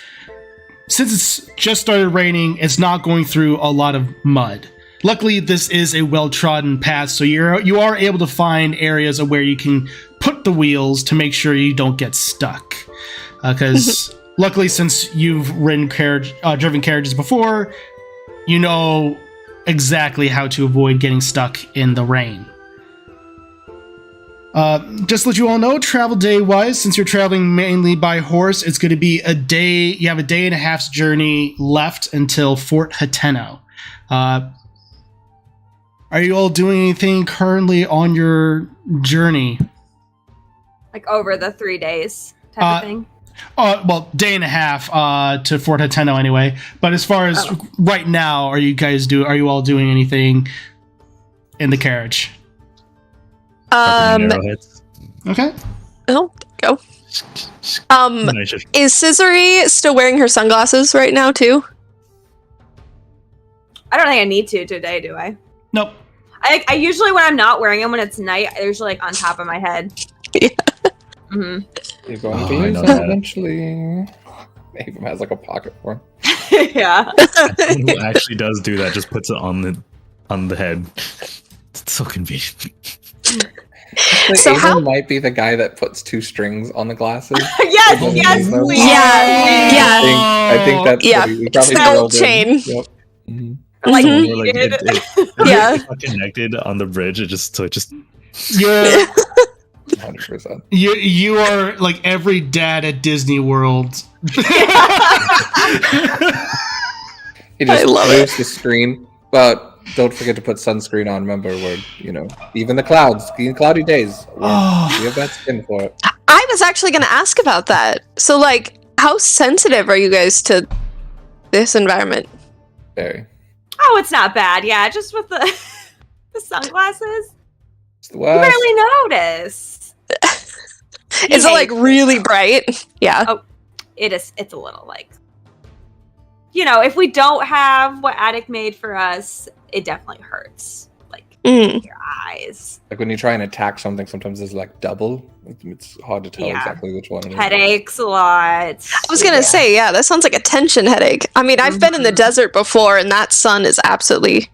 since it's just started raining, it's not going through a lot of mud. Luckily, this is a well-trodden path, so you are able to find areas of where you can put the wheels to make sure you don't get stuck. Because luckily, since you've driven carriages before, you know exactly how to avoid getting stuck in the rain. Just to let you all know, travel day-wise, since you're traveling mainly by horse, it's going to be a day. You have a day and a half's journey left until Fort Hateno. Are you all doing anything currently on your journey? Like over the 3 days type of thing. Well, day and a half to Fort Hateno anyway. But as far as right now, are you all doing anything in the carriage? arrowheads. Okay. Oh, go. Is Scissory still wearing her sunglasses right now too? I don't think I need to today, do I? Nope. I usually, when I'm not wearing them, when it's night, they're usually like on top of my head. Yeah. Mm-hmm. You're going to I use know them that. eventually. Eve has like a pocket for him. Yeah. Who actually does do that? Just puts it on the head. It's so convenient. Actually, So Ava how- might be the guy that puts 2 strings on the glasses. Yes, No. please. Yeah. I think that's Yeah. what we probably Spell drilled in. chain. Yep. Like, Mhm. More like Yeah. it's not connected on the bridge. It just Yeah, 100%. you are like every dad at Disney World. He just I love moves the screen, but don't forget to put sunscreen on. Remember, even the clouds, in cloudy days, we have that skin for it. I was actually going to ask about that. So, like, how sensitive are you guys to this environment? Very. oh, it's not bad. Yeah, just with the the sunglasses, It's the you West. barely notice. Is it like really bright? Yeah. Oh, it's a little like, if we don't have what Attic made for us, it definitely hurts. Like Mm. your eyes, Like when you try and attack something, sometimes it's like double. It's hard to tell Yeah. exactly which one it is. headaches a lot. I was going to say, yeah, that sounds like a tension headache. I mean, I've been in the Mhm. desert before, and that sun is absolutely,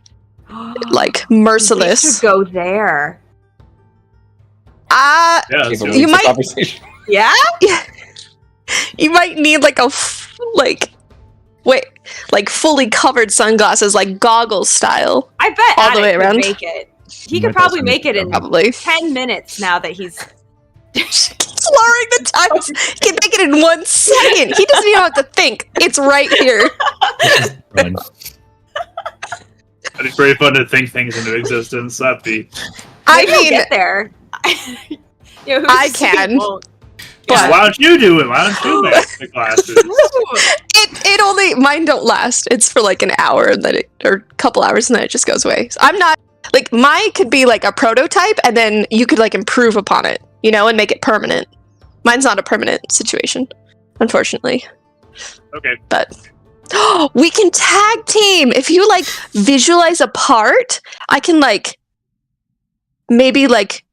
like, We merciless. should go there. Keep Ah, it You with the might- conversation. Yeah. you might need, like, fully covered sunglasses, like goggles style. I bet All the Attic way could around. make it. He You could might probably also make need it to in Probably. 10 minutes now that he's. She keeps lowering the times. He can make it in 1 second. He doesn't even have to think. It's right here. run. It's very fun to think things into existence. That'd be. I Maybe he'll mean, get there. Who's I to say can. he won't? But- Why don't you do it? Why don't you make the glasses? it only, mine don't last. It's for like an hour and then or a couple hours and then it just goes away. So I'm not, like, mine could be like a prototype and then you could like improve upon it, and make it permanent. Mine's not a permanent situation, unfortunately. Okay. But we can tag team. If you like visualize a part, I can like maybe like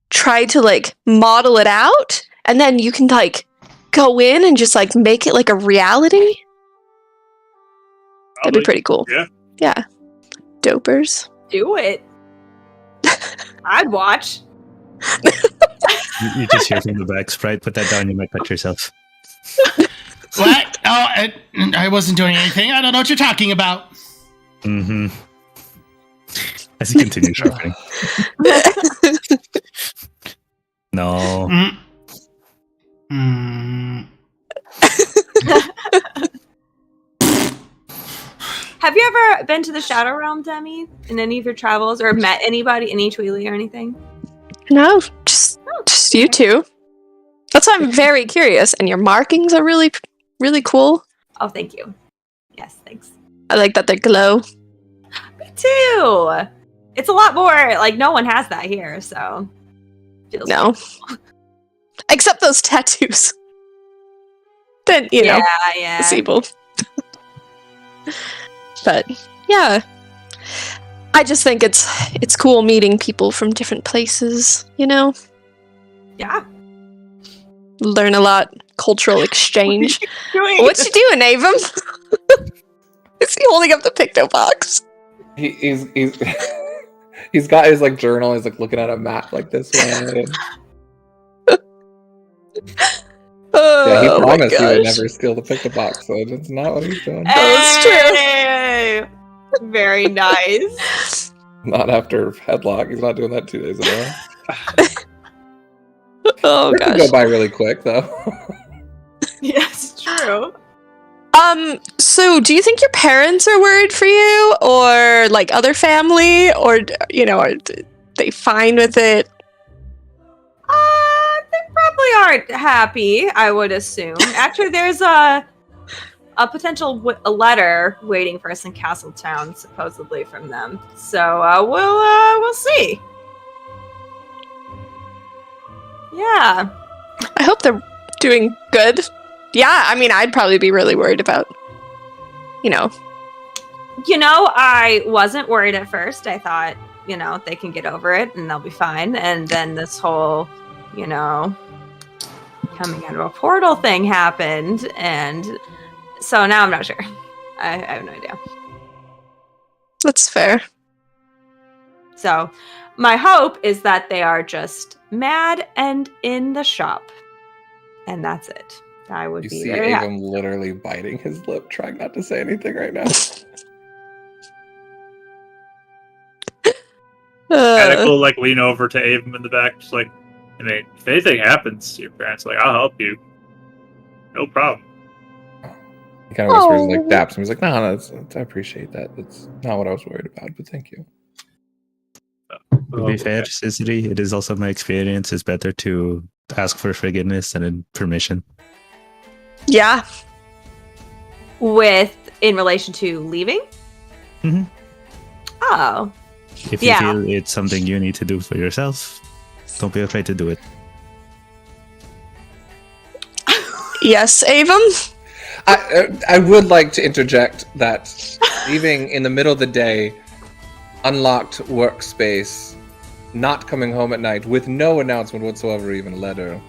try to like model it out and then you can like go in and just like make it like a reality. That'd be pretty cool. Yeah. Yeah. Dopers. Do it. I'd watch. You just hear from the back, Sprite. Put that down. You might cut yourself. What? Oh, I wasn't doing anything. I don't know what you're talking about. Mm-hmm. As he continues sharpening. No. Mm. Mm. Have you ever been to the Shadow Realm, Demi, in any of your travels, or met anybody in Eachweely or anything? No, just you two. That's why I'm very curious. And your markings are really, really cool. Oh, thank you. Yes, thanks. I like that they glow. Me too. It's a lot more like no one has that here, so feels No. Except those tattoos. Then, you know, yeah. disabled. But yeah, I just think it's cool meeting people from different places. Yeah. Learn a lot, cultural exchange. Doing What you doing, Avum? Is he holding up the picto box? He's he's got his like journal. He's like looking at a map like this way. Yeah, he Oh my promised he would gosh. never steal the pick the box, so that's not what he's doing. That's true. Hey! Very nice. Not after Headlock. He's not doing that 2 days in a row. Oh It can gosh. go by really quick though. Yes, true. So do you think your parents are worried for you, or like other family, or are they fine with it? They probably aren't happy, I would assume. Actually, there's a potential a letter waiting for us in Castletown, supposedly from them. So we'll see. Yeah. I hope they're doing good. Yeah, I mean, I'd probably be really worried about, I wasn't worried at first. I thought, they can get over it and they'll be fine. And then this whole, coming out of a portal thing happened. And so now I'm not sure. I have no idea. That's fair. So my hope is that they are just mad and in the shop. And that's it. I would You be see very happy. Avon literally biting his lip, trying not to say anything right now. Medical like lean over to Avon in the back, just like, I mean, if anything happens to your parents, like I'll help you. No problem. He kind of whispers, like daps him. He's like, no, I appreciate that. That's not what I was worried about, but thank you. To be fair, Cicely, it is also my experience. It's better to ask for forgiveness and permission. Yeah. In relation to leaving? Mm-hmm. Oh. If you feel it's something you need to do for yourself, don't be afraid to do it. Yes, Avon? I would like to interject that leaving in the middle of the day, unlocked workspace, not coming home at night with no announcement whatsoever, even a letter,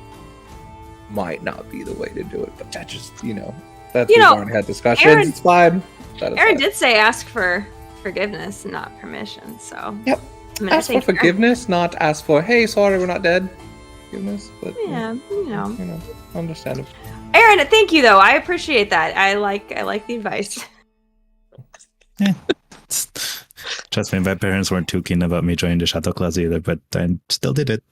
might not be the way to do it. But that just, we've already had discussions. It's fine. Aaron did say ask for forgiveness, not permission. So yep, ask for forgiveness, not ask for hey, sorry, we're not dead. Forgiveness, but understandable. Aaron, thank you though. I appreciate that. I like the advice. Yeah. Trust me, my parents weren't too keen about me joining the Chateau class either, but I still did it.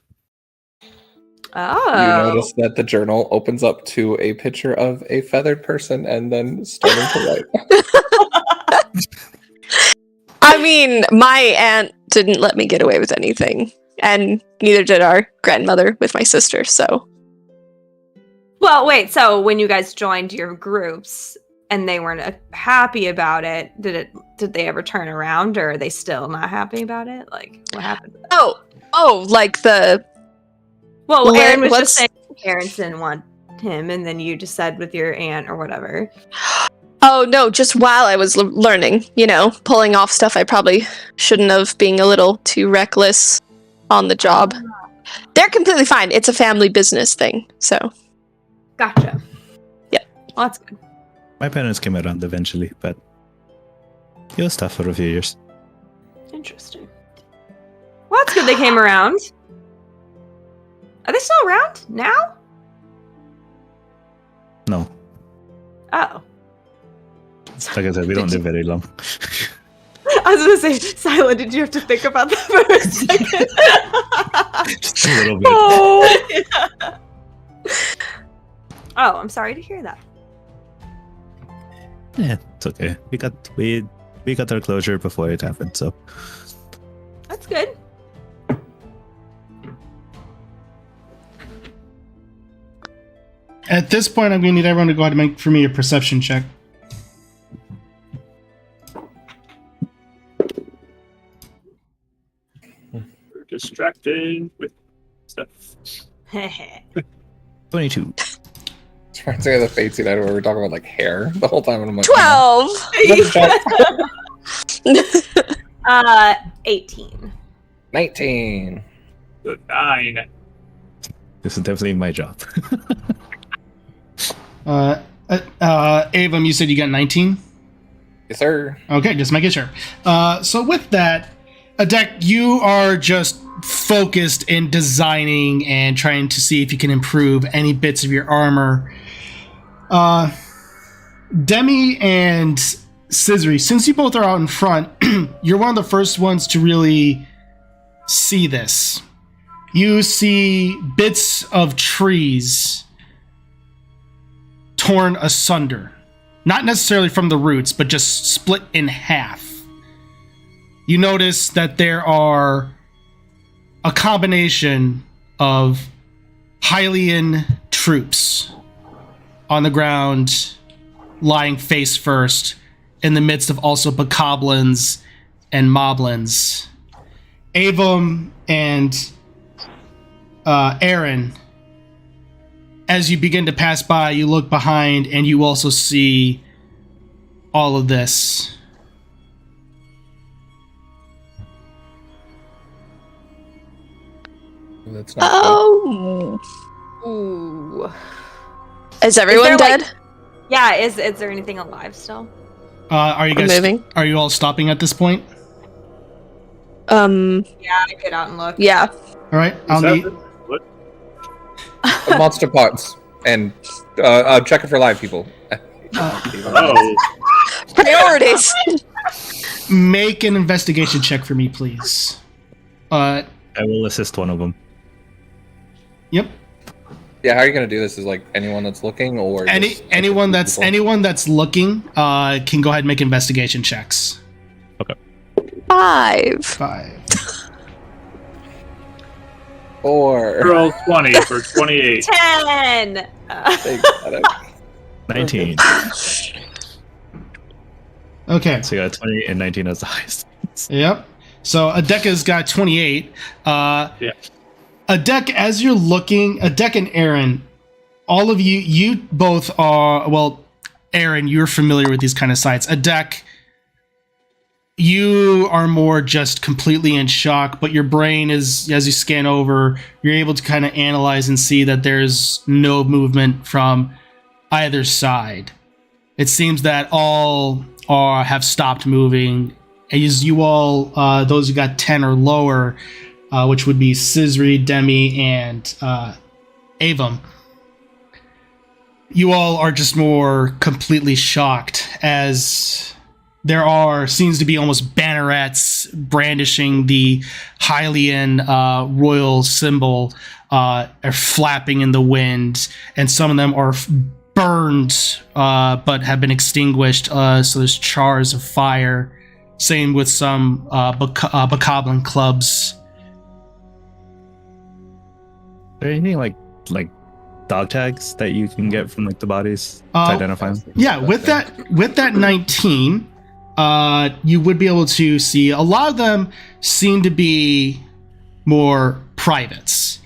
Oh. You notice that the journal opens up to a picture of a feathered person and then starting to write. I mean, my aunt didn't let me get away with anything, and neither did our grandmother with my sister, so. Well, wait, so when you guys joined your groups and they weren't happy about it, did they ever turn around, or are they still not happy about it? Like, what happened? Oh, like the... Well, Aaron was just saying parents didn't want him, and then you just said with your aunt or whatever. Oh, no, just while I was learning, pulling off stuff I probably shouldn't have, being a little too reckless on the job. They're completely fine. It's a family business thing, so... Gotcha. Yeah. Well, that's good. My parents came around eventually, but it was tough for a few years. Interesting. Well, that's good they came around. Are they still around now? No. Oh. Like I said, we don't live very long. I was going to say, Silent, did you have to think about that for a second? Just a little bit. Oh. Yeah. Oh, I'm sorry to hear that. Yeah, it's okay. We got our closure before it happened, so that's good. At this point, I'm going to need everyone to go ahead and make for me a perception check. We're distracted with stuff. 22. Trying to say the fate scene where we're talking about like hair the whole time, and I'm like 12. 18. 19. Good 9. This is definitely my job. Avon, you said you got 19? Yes, sir. Okay, just making sure. So with that, Adek, you are just focused in designing and trying to see if you can improve any bits of your armor. Demi and Scissory, since you both are out in front, you're one of the first ones to really see this. You see bits of trees torn asunder. Not necessarily from the roots, but just split in half. You notice that there are a combination of Hylian troops on the ground, lying face first, in the midst of also bokoblins and moblins. Avon and Aaron, as you begin to pass by, you look behind and you also see all of this. That's not Oh. Ooh. Is everyone dead? Yeah, is there anything alive still? Are you guys moving? Are you all stopping at this point? Yeah, I get out and look. Yeah. All right, I'll need. What? monster parts and checking for live people. Oh. Priorities. Make an investigation check for me, please. I will assist one of them. Yep. Yeah, how are you going to do this? Is like anyone that's looking, or anyone that's looking can go ahead and make investigation checks. Okay. 5. 4. Roll 20 for 28. 10. 19. Okay. So you got 20 and 19 as the highest. Yep. So Adeka's got 28. Yeah. Adek, as you're looking, Adek and Aaron, all of you both are, well, Aaron, you're familiar with these kind of sites. Adek, you are more just completely in shock, but your brain is, as you scan over, you're able to kind of analyze and see that there's no movement from either side. It seems that all have stopped moving. As you all, those who got 10 or lower, which would be Scisri, Demi, and Avum, you all are just more completely shocked as there seems to be almost bannerets brandishing the Hylian royal symbol, are flapping in the wind, and some of them are burned but have been extinguished, so there's chars of fire. Same with some Bokoblin clubs. Is there anything like dog tags that you can get from like the bodies to identify them? Yeah, with that 19, you would be able to see a lot of them seem to be more privates.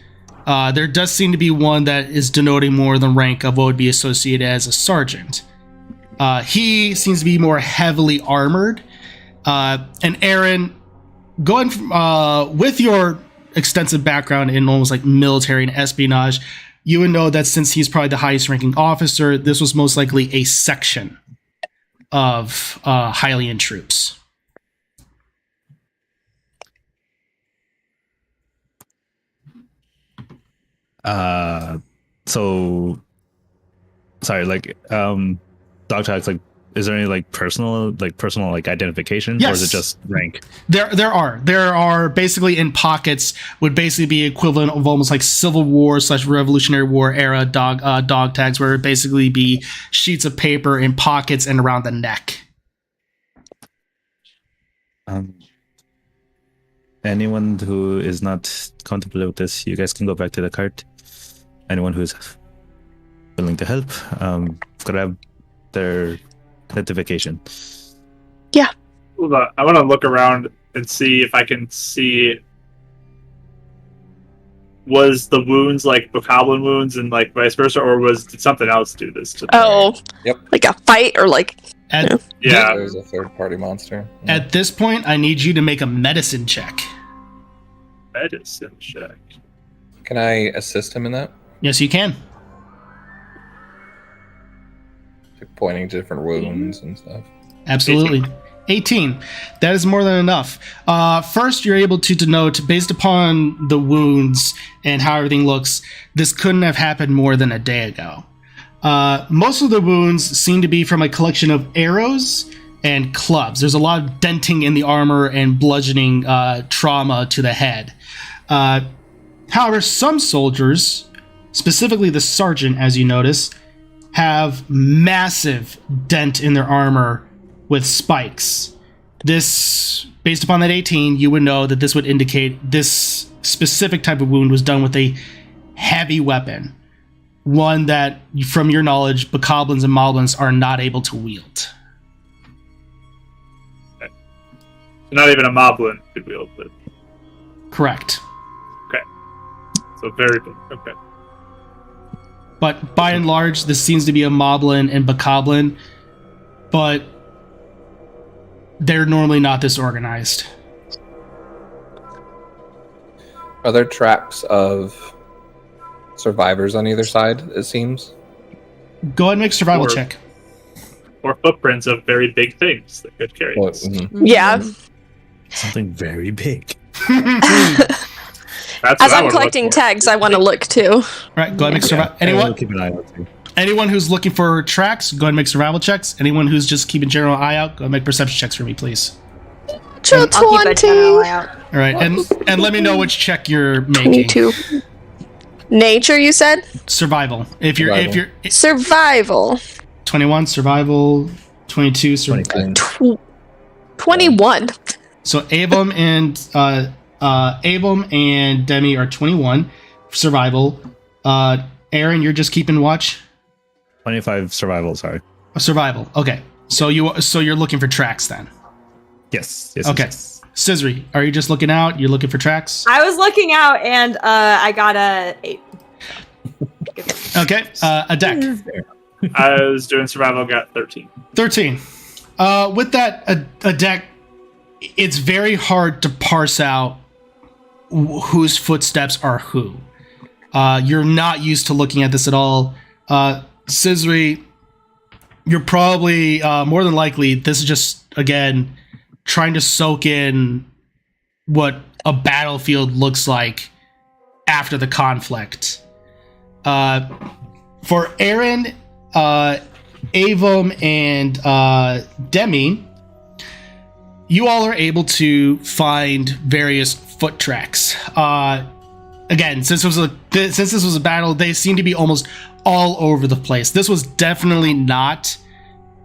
There does seem to be one that is denoting more the rank of what would be associated as a sergeant. He seems to be more heavily armored. And Aaron, going with your extensive background in almost like military and espionage, you would know that since he's probably the highest ranking officer, this was most likely a section of Hylian troops. So sorry, dog tags, is there any personal identification? Yes. Or is it just rank? There are basically in pockets would basically be equivalent of almost like Civil War / Revolutionary War era dog tags, where it basically be sheets of paper in pockets and around the neck. Anyone who is not comfortable with this, you guys can go back to the cart. Anyone who's willing to help, grab their identification. Yeah. Hold on. I want to look around and see if I can see. Was the wounds like Bokoblin wounds and vice versa, or did something else do this to them? Oh. Yep. Like a fight or Yeah. There's a third-party monster. At this point, I need you to make a medicine check. Medicine check. Can I assist him in that? Yes, you can. Like pointing to different wounds and stuff. Absolutely. 18. That is more than enough. First, you're able to denote, based upon the wounds and how everything looks, this couldn't have happened more than a day ago. Most of the wounds seem to be from a collection of arrows and clubs. There's a lot of denting in the armor and bludgeoning trauma to the head. However, some soldiers, specifically the sergeant, as you notice, have massive dent in their armor with spikes. This, based upon that 18, you would know that this would indicate this specific type of wound was done with a heavy weapon. One that, from your knowledge, Bokoblins and Moblins are not able to wield. Okay. So not even a Moblin could wield it. Correct. Okay. So very good. Okay. But by and large, this seems to be a Moblin and Bokoblin, but they're normally not this organized. Are there tracks of survivors on either side, it seems? Go ahead and make a survival check. Or footprints of very big things that could carry us. Yeah. Something very big. That's As what I I'm wanna collecting look for. tags, I want to look too. Right, go ahead and make survival. We'll keep an eye out too. Anyone who's looking for tracks, go ahead and make survival checks. Anyone who's just keeping general eye out, go ahead and make perception checks for me, please. Natural I'll keep a general 20. eye out. All right, and let me know which check you're making. 22. Nature, you said? Survival. If you're Survival. 21 survival, 22 survival. 21. So Avum and Demi are 21 survival. Aaron, you're just keeping watch. 25 survival. Sorry. Survival. Okay. So you're looking for tracks then. Yes. Okay. Scissory, are you just looking out? You're looking for tracks? I was looking out and I got a 8. Okay. A deck. I was doing survival, got 13. 13. With that, a deck, it's very hard to parse out whose footsteps are who. You're not used to looking at this at all. Scissory, you're probably, more than likely, this is just, again, trying to soak in what a battlefield looks like after the conflict. For Aaron, Avum, and Demi, you all are able to find various foot tracks. Again, since this was a battle, they seem to be almost all over the place. This was definitely not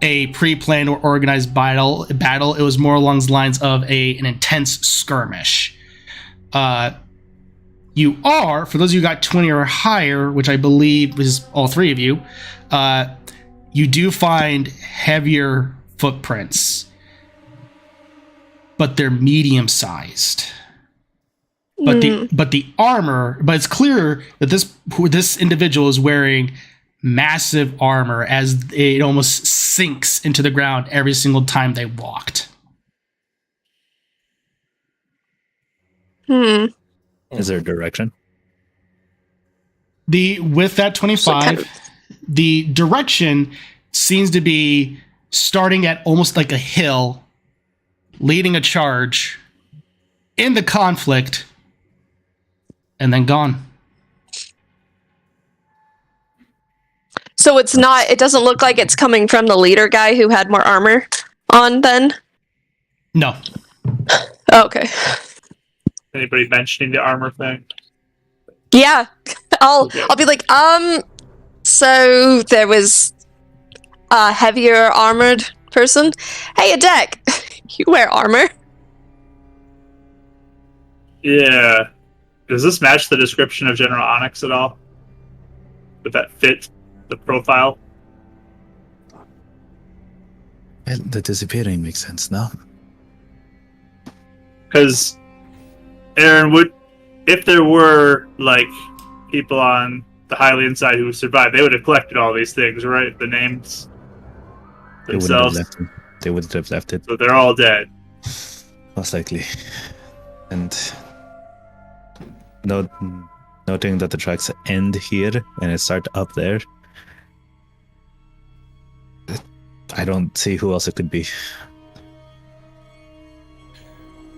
a pre-planned or organized battle. It was more along the lines of an intense skirmish. You are, for those of you who got 20 or higher, which I believe is all three of you, you do find heavier footprints, but they're medium-sized. But the armor, but it's clear that this individual is wearing massive armor as it almost sinks into the ground every single time they walked. Is there a direction? With that 25, the direction seems to be starting at almost like a hill, leading a charge in the conflict, and then gone. So it doesn't look like it's coming from the leader guy who had more armor on then? No. Okay. Anybody mentioning the armor thing? Yeah. I'll be like, so there was a heavier armored person. Hey, a deck. You wear armor. Yeah. Does this match the description of General Onyx at all? Would that fit the profile? Well, the disappearing makes sense now. Because, Aaron, if there were, like, people on the Hylian side who survived, they would have collected all these things, right? The names themselves. They wouldn't have left it. So they're all dead. Most likely. And noting that the tracks end here and it start up there, I don't see who else it could be.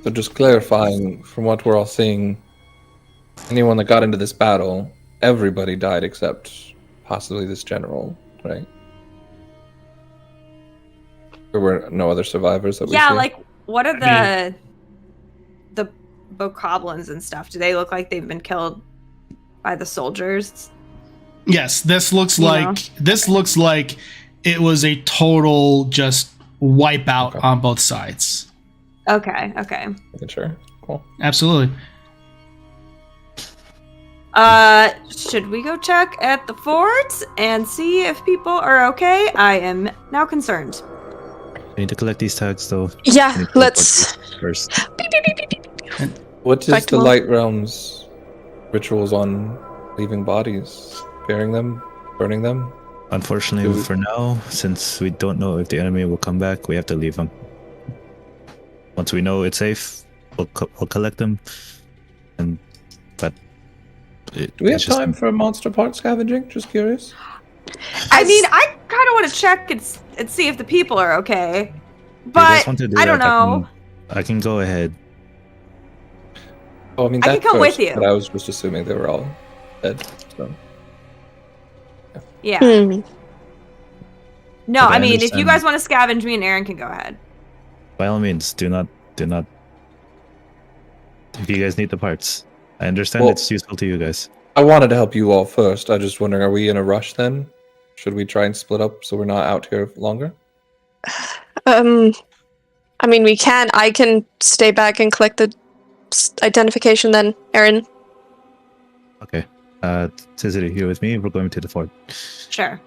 So just clarifying, from what we're all seeing, anyone that got into this battle, everybody died except possibly this general, right? There were no other survivors that we see? like, what are the bokoblins and stuff? Do they look like they've been killed by the soldiers? Yes, this looks like it was a total just wipeout on both sides. Okay. Making sure. Cool. Absolutely. Should we go check at the fort and see if people are okay? I am now concerned. We need to collect these tags, though. Yeah, let's... First. What Back is to the mom. Light Realm's rituals on leaving bodies? Burying them? Burning them? Unfortunately, for now, since we don't know if the enemy will come back, we have to leave them. Once we know it's safe, we'll collect them. Do we have time for monster part scavenging? Just curious. I mean, I kind of want to check and see if the people are okay. But I don't know. I can go ahead. Oh, I mean, I can come with you. But I was just assuming they were all dead. So. Yeah. Hmm. No, But I I mean, if you understand. guys want to scavenge, me and Aaron can go ahead. By all means, do not if you guys need the parts. I understand Well- it's useful to you guys. I wanted to help you all first. I just wondering, are we in a rush then? Should we try and split up so we're not out here longer? I mean, we can. I can stay back and collect the identification then, Aaron. Okay. Cicely, you with me? We're going to the fort. Sure.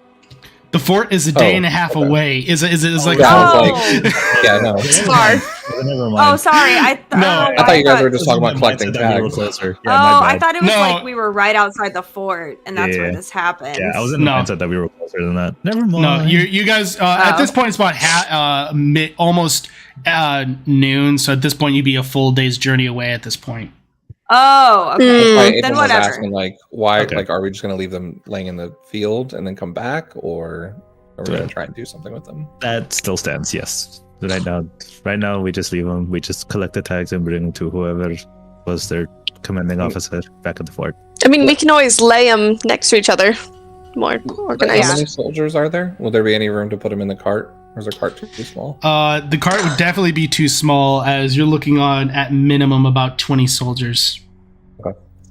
The fort is a day and a half okay. away. Is like Yeah, I Oh. was like, yeah, no. It's far. Never mind. Oh, sorry. No, I thought you guys were just talking My about mind collecting said that we were tags. closer. Oh, Yeah, my I bad. thought it was No. like we were right outside the fort, and that's where Yeah. this happened. Yeah, I was in the No. mindset that we were closer than that. Never mind. No, you guys. At Oh. this point, it's about almost noon. So at this point, you'd be a full day's journey away. At this point. Oh, okay. Why Then Abel was whatever. asking, like, why? Okay. Like, are we just gonna leave them laying in the field and then come back, or are we Yeah. gonna try and do something with them? That still stands, yes. Right now, we just leave them. We just collect the tags and bring them to whoever was their commanding officer back at the fort. I mean, we can always lay them next to each other. More How organized. many soldiers are there? Will there be any room to put them in the cart, or is the cart too small? The cart would definitely be too small, as you're looking on at minimum about 20 soldiers.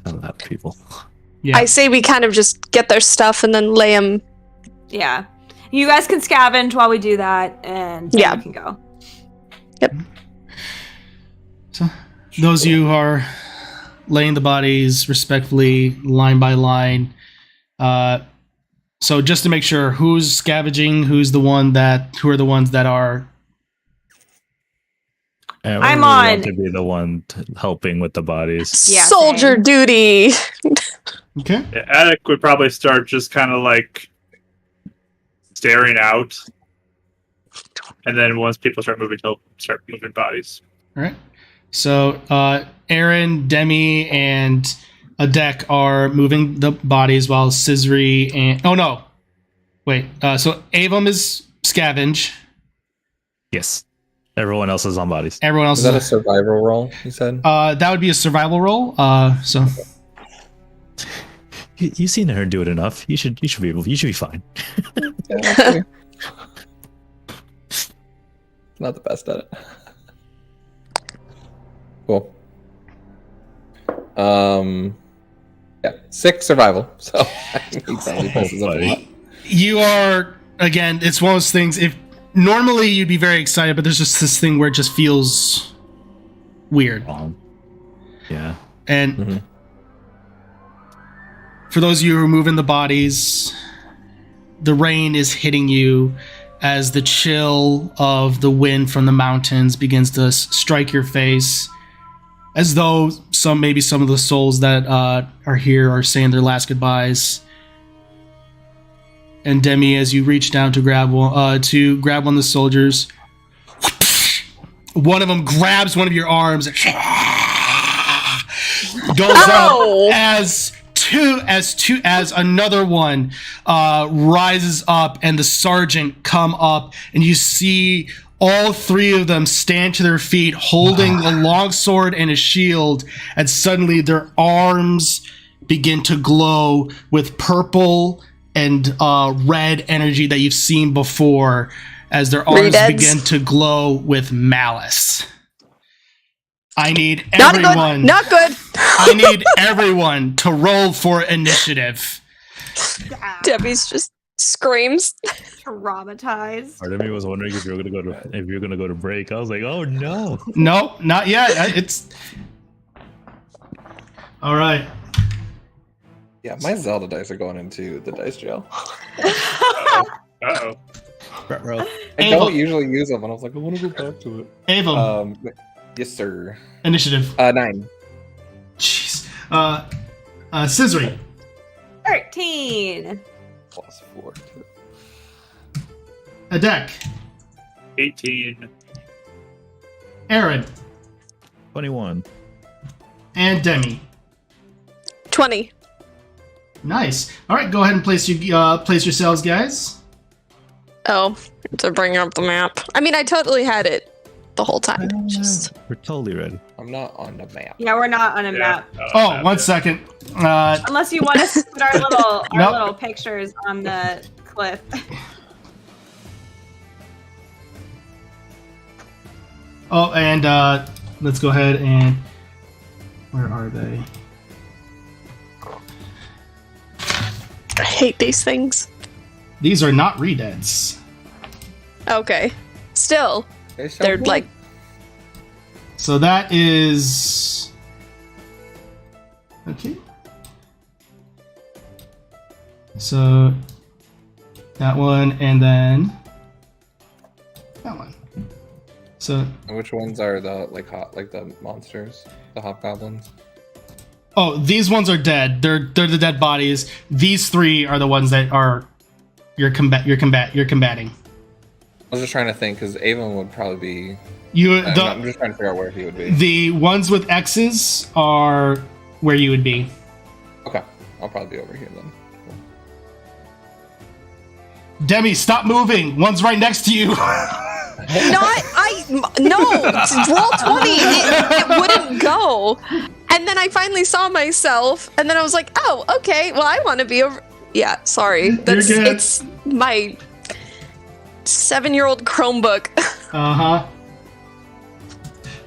A lot of people. Yeah. I say we kind of just get their stuff and then lay them. Yeah. You guys can scavenge while we do that, and then Yeah. we can go. So, those of you who are laying the bodies respectfully, line by line. So just to make sure, who's scavenging? Who are the ones that are? And I'm we want on- to be the one helping with the bodies. Yeah, Soldier same. duty. Okay. Yeah, Attic would probably start just kind of like staring out, and then once people start moving, he'll start moving bodies. All right. So Aaron, Demi, and Adek are moving the bodies while Cizri and so Avum is scavenge. Yes. Everyone else is on bodies. Everyone else Is that a survival roll? You said. that would be a survival roll. So You've seen her do it enough. You should be fine. Yeah, okay. Not the best at it. Cool. Yeah, 6 survival. So I think he probably passes up a lot. you are, again, it's one of those things. If normally you'd be very excited, but there's just this thing where it just feels weird. Yeah. And Mhm. for those of you who are moving the bodies, the rain is hitting you as the chill of the wind from the mountains begins to strike your face, as though some of the souls that are here are saying their last goodbyes. And Demi, as you reach down to grab one of the soldiers, one of them grabs one of your arms and goes Oh. up as another one rises up, and the sergeant come up, and you see all 3 of them stand to their feet holding a long sword and a shield, and suddenly their arms begin to glow with purple and red energy that you've seen before, as their arms Redeads. begin to glow with malice. I need Not everyone. good. Not good. I need everyone to roll for initiative. Debbie's just screams. Traumatized. Part of me was wondering if you were gonna go to break. I was like, oh no. No, not yet. It's all right. Yeah, my Zelda dice are going into the dice jail. Uh-oh. I Ava. don't usually use them, and I was like, I want to go back to it. Ava, Yes, sir. initiative. 9. Jeez. Cizri. 13. Plus 4. Adek. 18. Aaron. 21. And Demi. 20. Nice. All right, go ahead and place yourselves, guys. Oh, to bring up the map. I mean, I totally had it the whole time. Just We're totally ready. I'm not on the map. Yeah, we're not on a Yeah. map. Oh, one second. Unless you want us to put our Nope. little pictures on the cliff. Oh, and let's go ahead and Where are they? I hate these things. These are not redeads. Okay. Still, they're like... So that is... Okay. So that one, and then that one. So which ones are the the monsters, the hobgoblins? oh, these ones are dead. They're the dead bodies. These three are the ones that are you're combating. I was just trying to think because Avon would probably be. I'm just trying to figure out where he would be. The ones with X's are where you would be. Okay, I'll probably be over here then. Demi, stop moving. One's right next to you. No, roll 20. It wouldn't go. And then I finally saw myself, and then I was like, oh, okay, well, I want to be over. Yeah, sorry. It's my 7-year-old Chromebook. Uh-huh.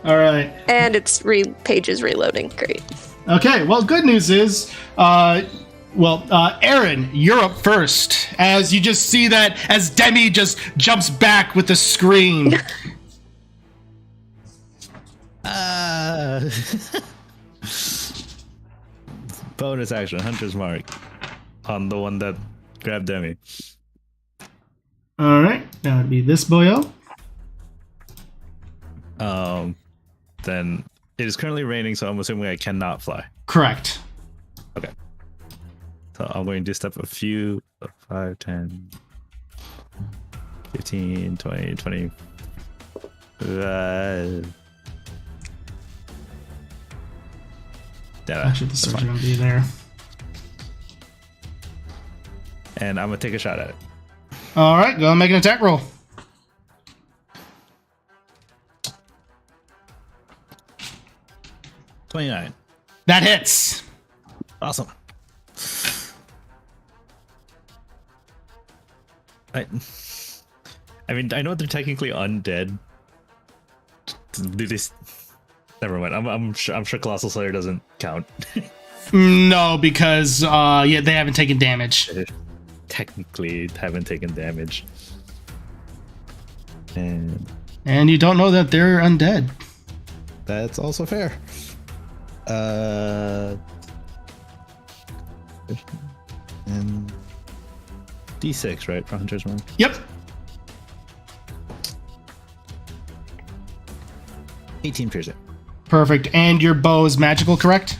All right. And it's pages reloading. Great. Okay, well, good news is, Aaron, you're up first, as you just see that as Demi just jumps back with a scream. Bonus action, Hunter's Mark, on the one that grabbed Demi. All right, that would be this boyo. Then it is currently raining, so I'm assuming I cannot fly. Correct. Okay. So I'm going to step a few, 5, 10, 15, 20, 20. Actually, the surgeon will be there. And I'm going to take a shot at it. All right, go and make an attack roll. $29. That hits. Awesome. I mean, I know they're technically undead. Do this? Never mind. I'm sure Colossal Slayer doesn't count. No, because they haven't taken damage. They technically haven't taken damage. And you don't know that they're undead. that's also fair. And D6, right, for Hunter's Mark? Yep. 18 piercing. Perfect. And your bow is magical, correct?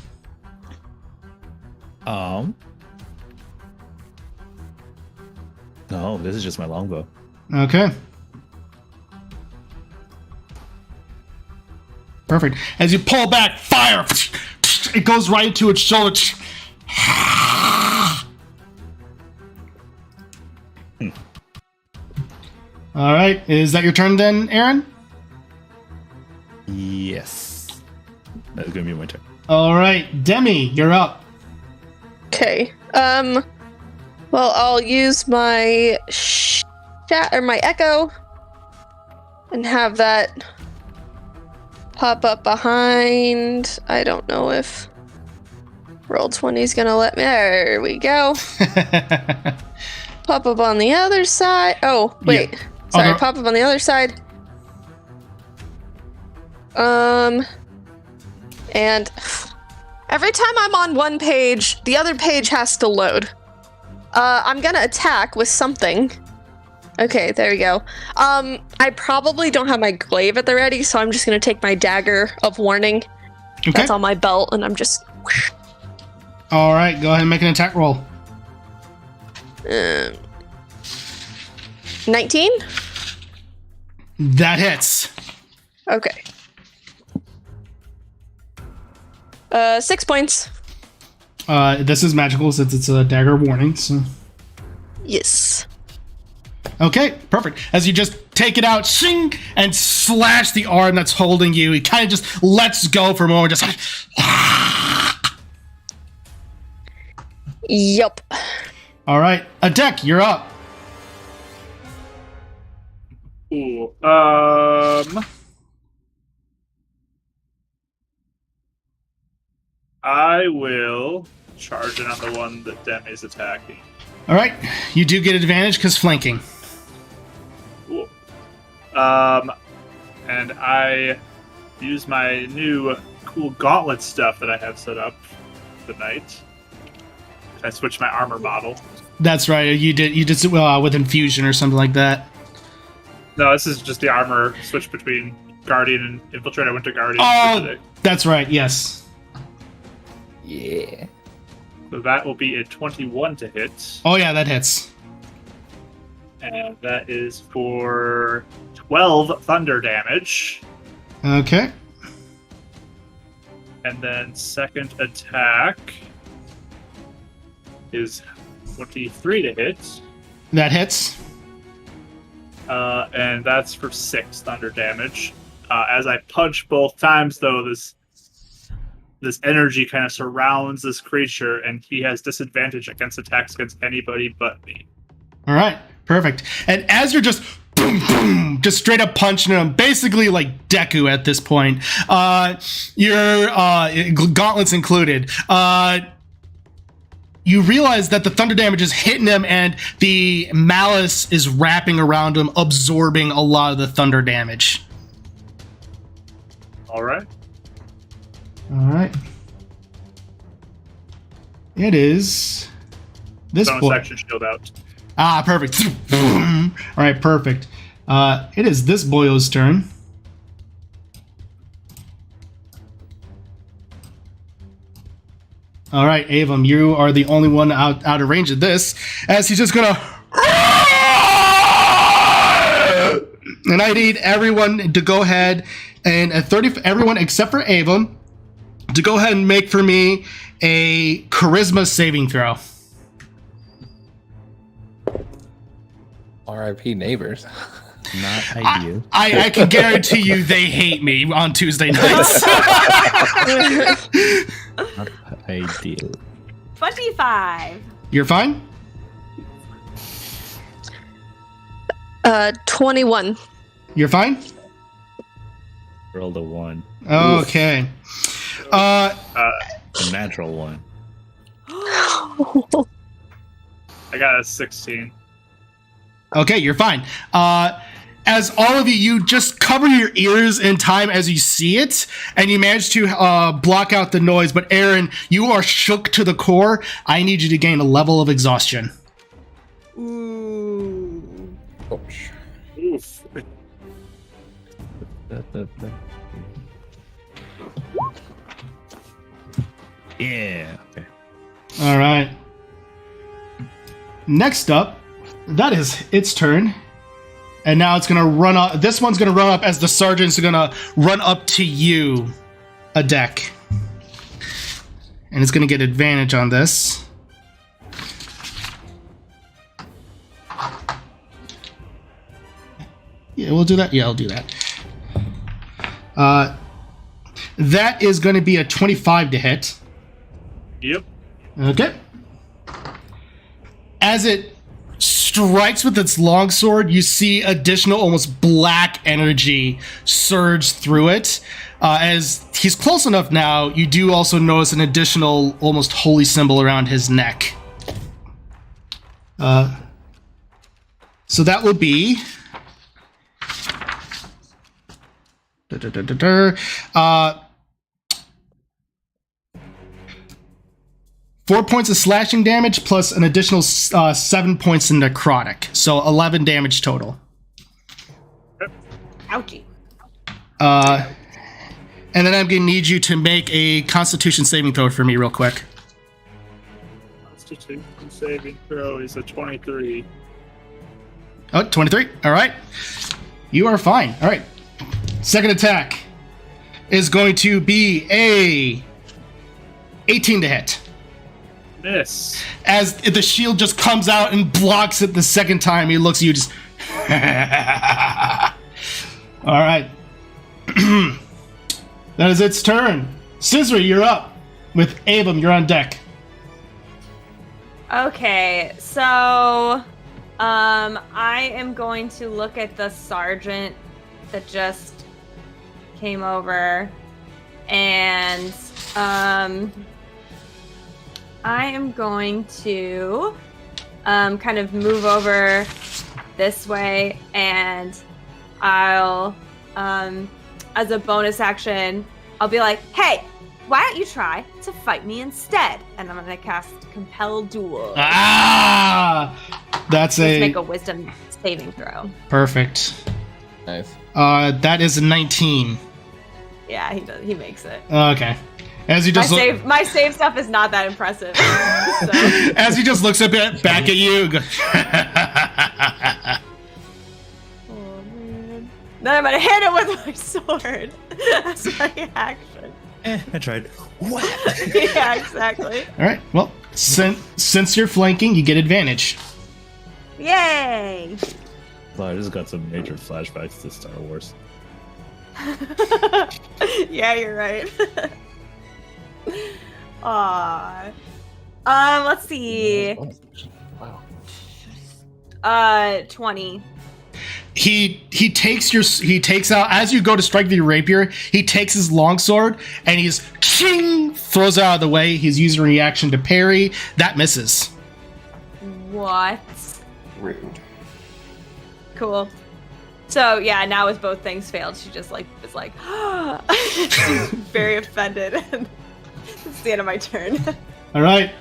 No, this is just my longbow. Okay. Perfect. As you pull back, fire! It goes right into its shoulder. All right. Is that your turn then, Aaron? Yes. That's going to be my turn. All right. Demi, you're up. Okay. Well, I'll use my my echo and have that pop up behind. I don't know if Roll20 is gonna let me. There we go. Pop up on the other side. Oh, wait. Yeah. Sorry, no. pop up on the other side. And every time I'm on one page, the other page has to load. I'm gonna attack with something. Okay, there we go. I probably don't have my glaive at the ready, so I'm just gonna take my dagger of warning. Okay. That's on my belt, and I'm just... All right. Go ahead and make an attack roll. 19? That hits. Okay. 6 points. This is magical since it's a dagger warning. So. Yes. Okay, perfect. As you just take it out, shing, and slash the arm that's holding you, he kind of just lets go for a moment, just like, Yup. all right, Adek, you're up. Ooh. I will charge in on the one that Demi is attacking. All right, you do get advantage because flanking. Cool. And I use my new cool gauntlet stuff that I have set up tonight. I switched my armor model. That's right. You did with infusion or something like that. No, this is just the armor switch between Guardian and Infiltrator. I went to Guardian for today. That's right. Yes. Yeah. So that will be a 21 to hit. Oh yeah, that hits. And that is for 12 thunder damage. Okay. And then second attack is 23 to hit. That hits. And that's for 6 thunder damage. As I punch both times, though, this energy kind of surrounds this creature, and he has disadvantage against attacks against anybody but me. All right, perfect. And as you're just boom, boom, just straight up punching him, basically like Deku at this point, your gauntlets included, you realize that the thunder damage is hitting him, and the malice is wrapping around him, absorbing a lot of the thunder damage. All right. All right. It is this Bonus boy. action shield out. Ah, perfect. All right, perfect. It is this boyo's turn. All right, Avum, you are the only one out of range of this, as he's just gonna. And I need everyone to go ahead and everyone except for Avum to go ahead and make for me a charisma saving throw. R.I.P. neighbors. Not ideal. I can guarantee you they hate me on Tuesday nights. Not ideal. 25. You're fine? 21. You're fine? Rolled a 1. Okay. A natural 1. I got a 16. Okay, you're fine. As all of you just cover your ears in time as you see it, and you manage to block out the noise. But Aaron, you are shook to the core. I need you to gain a level of exhaustion. Ooh. Ouch. Oof. Yeah. Okay. All right. Next up, that is its turn. And now it's going to run up. This one's going to run up as the sergeant's going to run up to you, a deck. And it's going to get advantage on this. Yeah, we'll do that. Yeah, I'll do that. That is going to be a 25 to hit. Yep. Okay. As it strikes with its longsword, you see additional, almost black energy surge through it. As he's close enough now, you do also notice an additional, almost holy symbol around his neck. So that will be 4 points of slashing damage plus an additional 7 points in necrotic. So 11 damage total. Ouchie. And then I'm going to need you to make a Constitution saving throw for me real quick. Constitution saving throw is a 23. Oh, 23. All right. You are fine. All right. Second attack is going to be a 18 to hit. Miss. As the shield just comes out and blocks it the second time, he looks at you just... All right. That is its turn. Scissory, you're up. With Avum, you're on deck. Okay, so I am going to look at the sergeant that just came over, and I am going to kind of move over this way, and I'll, as a bonus action, I'll be like, hey, why don't you try to fight me instead? And I'm going to cast Compel Duel. That's Just make a wisdom saving throw. Perfect. Nice. That is a 19. Yeah, he does. He makes it. Okay. As he just my save stuff is not that impressive. So. As he just looks a bit back at you. Oh man! Then I'm gonna hit it with my sword. That's my action. I tried. What? Yeah, exactly. All right. Well, since you're flanking, you get advantage. Yay! Well, I just got some major flashbacks to Star Wars. Yeah, you're right. Aww. Let's see. Wow. 20. He takes out, as you go to strike the rapier, he takes his longsword and he's ching, throws it out of the way. He's using reaction to parry. That misses. What? Rude. Cool. So yeah, now as both things failed, she just is like she's very offended. And it's the end of my turn. All right.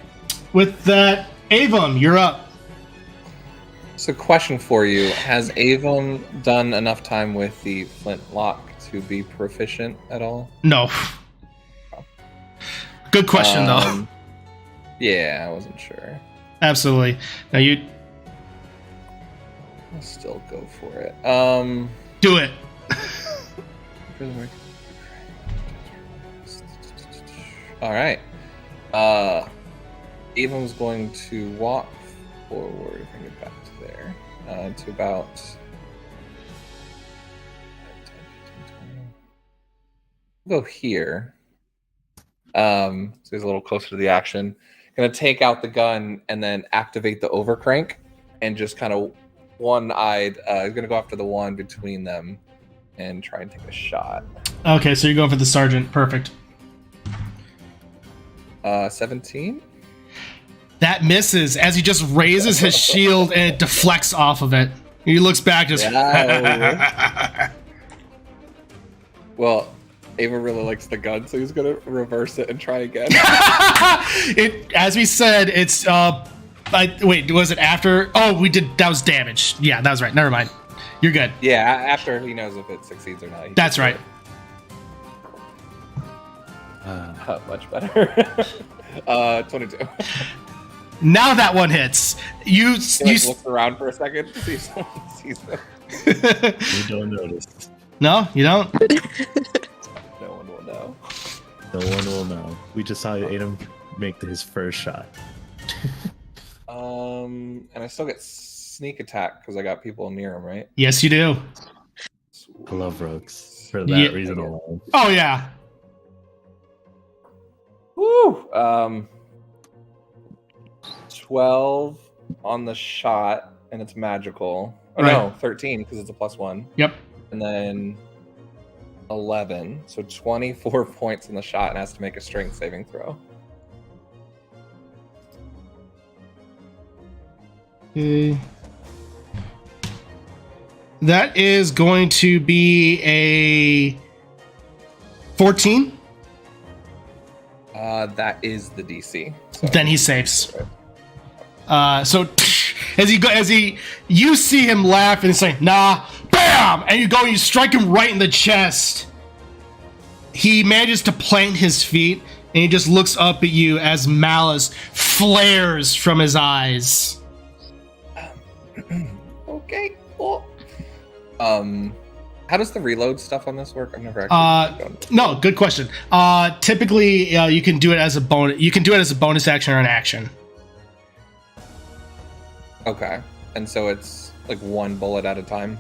With that, Avon, you're up. So, question for you: has Avon done enough time with the flintlock to be proficient at all? No. Good question, though. Yeah, I wasn't sure. Absolutely. Now you I'll still go for it. do it. All right. Avon's going to walk forward. If I get back to there, to about 10, 15, 20. Go here. So he's a little closer to the action. Gonna take out the gun and then activate the overcrank, and just kind of one-eyed. He's gonna go after the one between them and try and take a shot. Okay, so you're going for the sergeant. Perfect. 17. That misses as he just raises his shield and it deflects off of it. He looks back, just. Yeah. Well, Ava really likes the gun, so he's gonna reverse it and try again. As we said, it's wait, was it after? Oh, we did. That was damage. Yeah, that was right. Never mind. You're good. Yeah, after he knows if it succeeds or not. That's right. Much better. 22. Now that one hits. You Looks around for a second, see if someone sees him. You don't notice. No, you don't. No one will know. No one will know. We just saw Adam make his first shot. And I still get sneak attack because I got people near him, right? Yes, you do. I love rogues for that Yeah. reason alone. Oh yeah. Woo! 12 on the shot, and it's magical. Oh Right. no, 13 because it's a +1. Yep. And then 11, so 24 points on the shot, and has to make a strength saving throw. Okay. That is going to be a 14. That is the DC. So. Then he saves. So you see him laugh and say, "Nah, bam!" And you go and you strike him right in the chest. He manages to plant his feet, and he just looks up at you as malice flares from his eyes. Okay, cool. How does the reload stuff on this work? I've never actually done it. No, good question. Typically, you can do it as a bonus. You can do it as a bonus action or an action. Okay, and so it's like one bullet at a time.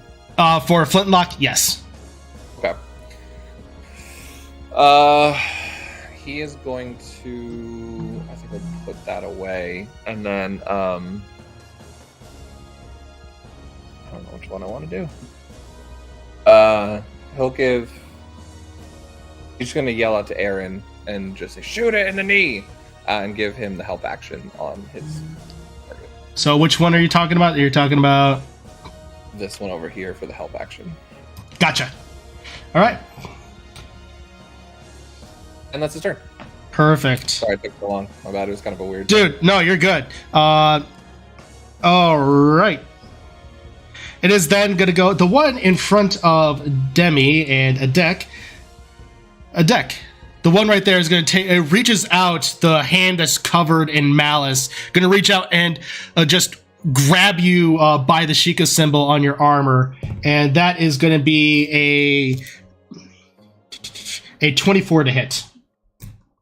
For a flintlock, yes. Okay. He is going to. I think I'll put that away, and then I don't know which one I want to do. He'll give. He's just gonna yell out to Aaron and just say, "Shoot it in the knee," and give him the help action on his target. So which one are you talking about? You're talking about This one over here for the help action. Gotcha. All right. And that's his turn. Perfect. Sorry it took so long. My bad. It was kind of a weird. Dude, no, you're good. All right. It is then going to go the one in front of Demi and a deck. The one right there is going to take. It reaches out. The hand that's covered in malice. Going to reach out and just grab you by the Sheikah symbol on your armor, and that is going to be a 24 to hit.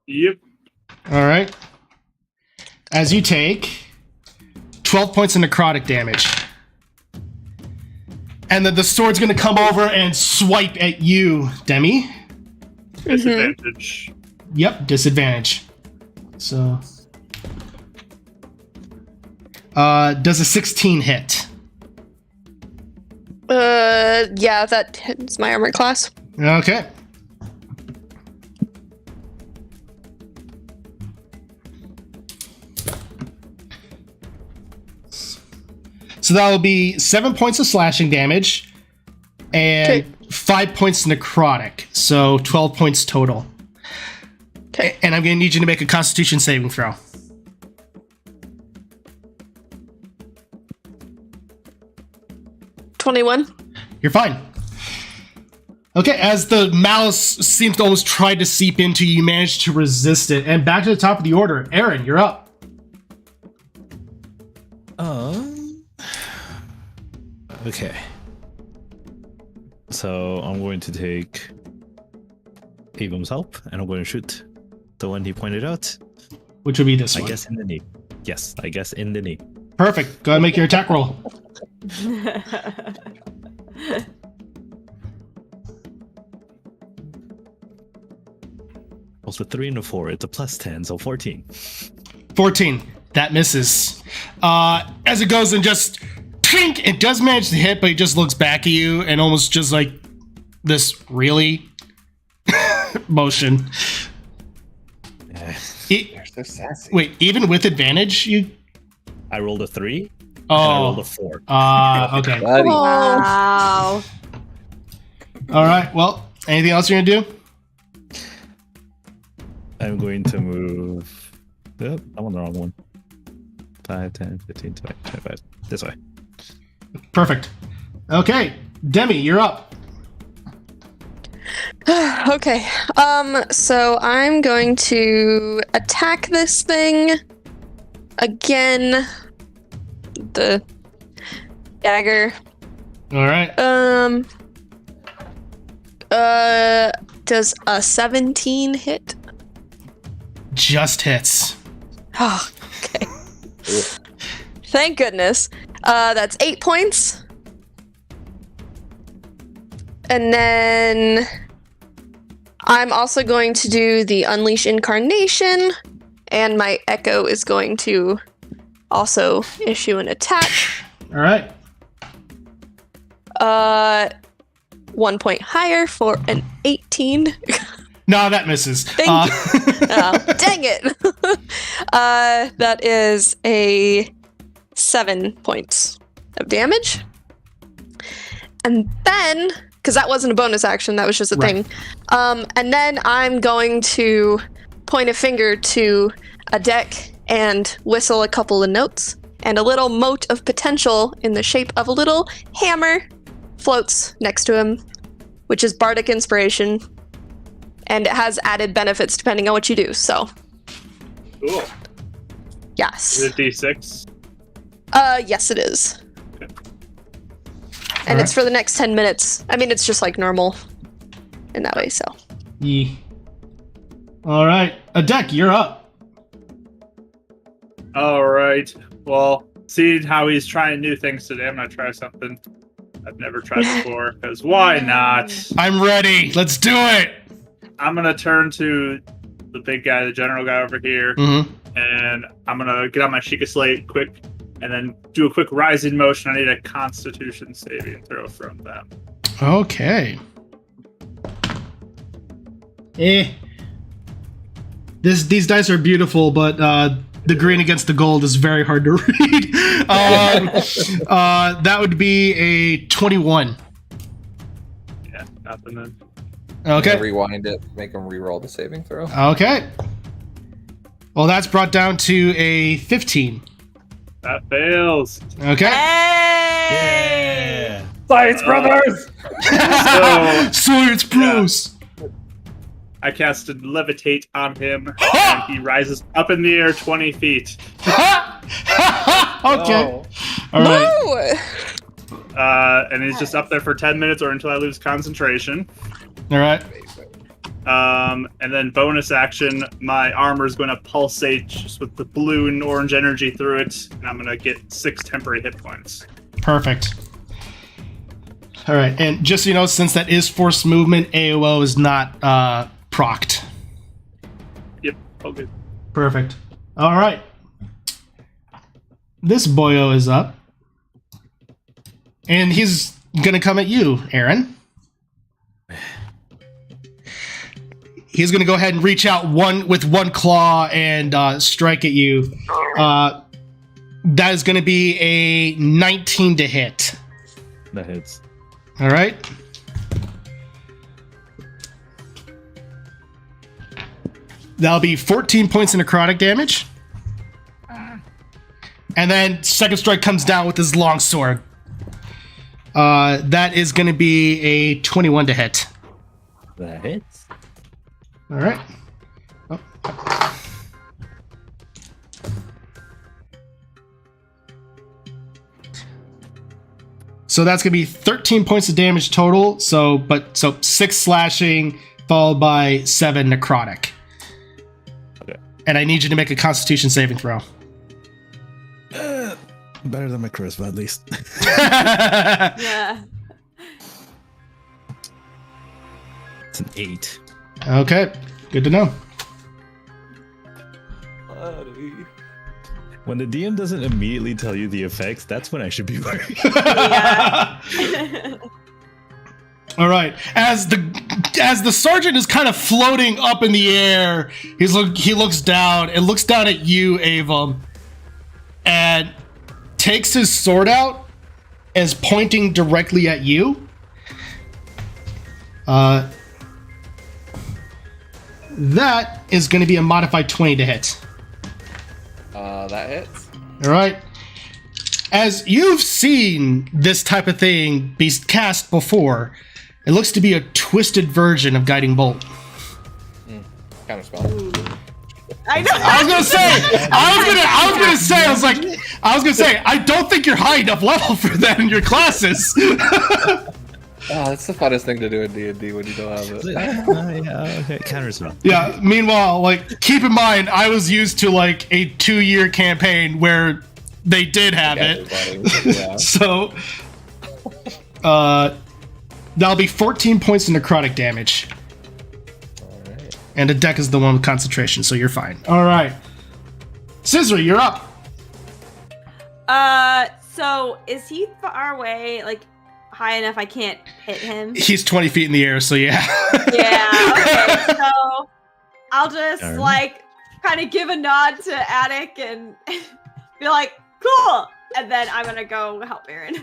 Yep. All right. As you take 12 points of necrotic damage. And then the sword's going to come over and swipe at you, Demi. Disadvantage. Yep, disadvantage. So, does a 16 hit? Yeah, that hits my armor class. Okay. So that will be 7 points of slashing damage and 5 points necrotic. So 12 points total. Okay. And I'm going to need you to make a Constitution saving throw. $21. You're fine. Okay, as the malice seems to almost try to seep into you, you manage to resist it. And back to the top of the order. Aaron, you're up. Okay. So I'm going to take Avum's help, and I'm going to shoot the one he pointed out. Which would be this I one. guess in the knee. Yes, I guess in the knee. Perfect. Go ahead and make your attack roll. Also 3 and a 4. It's a plus 10, so 14. 14. That misses. As it goes and just tink, it does manage to hit, but it just looks back at you and almost just like this really motion. They're so sassy. Wait, even with advantage, you? I rolled a 3. Oh, And I rolled a 4. okay. Buddy. Wow. All right. Well, anything else you're gonna do? I'm going to move. Oh, I'm on the wrong one. 5, 10, 15, 20, 25. This way. Perfect. Okay, Demi, you're up. Okay. So I'm going to attack this thing again. The dagger. All right. Does a 17 hit? Just hits. Oh, okay. Thank goodness. That's 8 points. And then I'm also going to do the Unleash Incarnation, and my Echo is going to also issue an attack. All right. 1 point higher for an 18. No, that misses. Thank you. Oh, dang it. That is a 7 points of damage. And then, because that wasn't a bonus action, that was just a Right. thing. And then I'm going to point a finger to a deck and whistle a couple of notes. And a little mote of potential in the shape of a little hammer floats next to him, which is Bardic Inspiration. And it has added benefits depending on what you do, so. Cool. Yes. Is it D6? Yes, it is. Okay. And Alright. it's for the next 10 minutes. I mean, it's just like normal in that way, so. Yeah. All right, Adek, you're up. All right. Well, seeing how he's trying new things today, I'm gonna try something I've never tried before. Because why not? I'm ready. Let's do it. I'm gonna turn to the big guy, the general guy over here, Mm-hmm. and I'm gonna get on my Sheikah Slate quick, and then do a quick rising motion. I need a Constitution saving throw from them. Okay. These dice are beautiful, but the green against the gold is very hard to read. That would be a 21. Yeah, nothing then. Okay. Rewind it, make him re-roll the saving throw. Okay. Well, that's brought down to a 15. That fails. Okay. Hey! Science brothers! So Science bros. I casted levitate on him, and he rises up in the air 20 feet. Okay. All right. No! And he's just up there for 10 minutes or until I lose concentration. All right. And then bonus action, my armor is going to pulsate just with the blue and orange energy through it, and I'm going to get 6 temporary hit points. Perfect. All right, and just so you know, since that is forced movement, AOO is not procced. Yep, okay. Perfect. All right. This boyo is up. And he's going to come at you, Aaron. He's going to go ahead and reach out with one claw and strike at you. That is going to be a 19 to hit. That hits. All right. That'll be 14 points of necrotic damage. And then second strike comes down with his long sword. That is going to be a 21 to hit. That hits. All right. Oh. So that's going to be 13 points of damage total. So 6 slashing followed by 7 necrotic. Okay. And I need you to make a Constitution saving throw. Better than my charisma, at least. Yeah. It's an 8. Okay, good to know. When the DM doesn't immediately tell you the effects, that's when I should be worried. Yeah. All right. As the sergeant is kind of floating up in the air, he looks down and looks down at you, Ava, and takes his sword out as pointing directly at you. That is going to be a modified 20 to hit. That hits. All right. As you've seen this type of thing be cast before, it looks to be a twisted version of Guiding Bolt. Kind of spell. I know. I was gonna say, I don't think you're high enough level for that in your classes. Oh, that's the funnest thing to do in D&D when you don't have it. Yeah, okay. Counterspell. Yeah. Meanwhile, keep in mind, I was used to a 2-year campaign where they did have it. Yeah. So, that'll be 14 points of necrotic damage. Alright. And the deck is the one with concentration, so you're fine. All right. Scissor, you're up. So is he far away? High enough I can't hit him? He's 20 feet in the air, so yeah. Yeah, okay, so I'll just kind of give a nod to Attic and be like, cool, and then I'm gonna go help Aaron.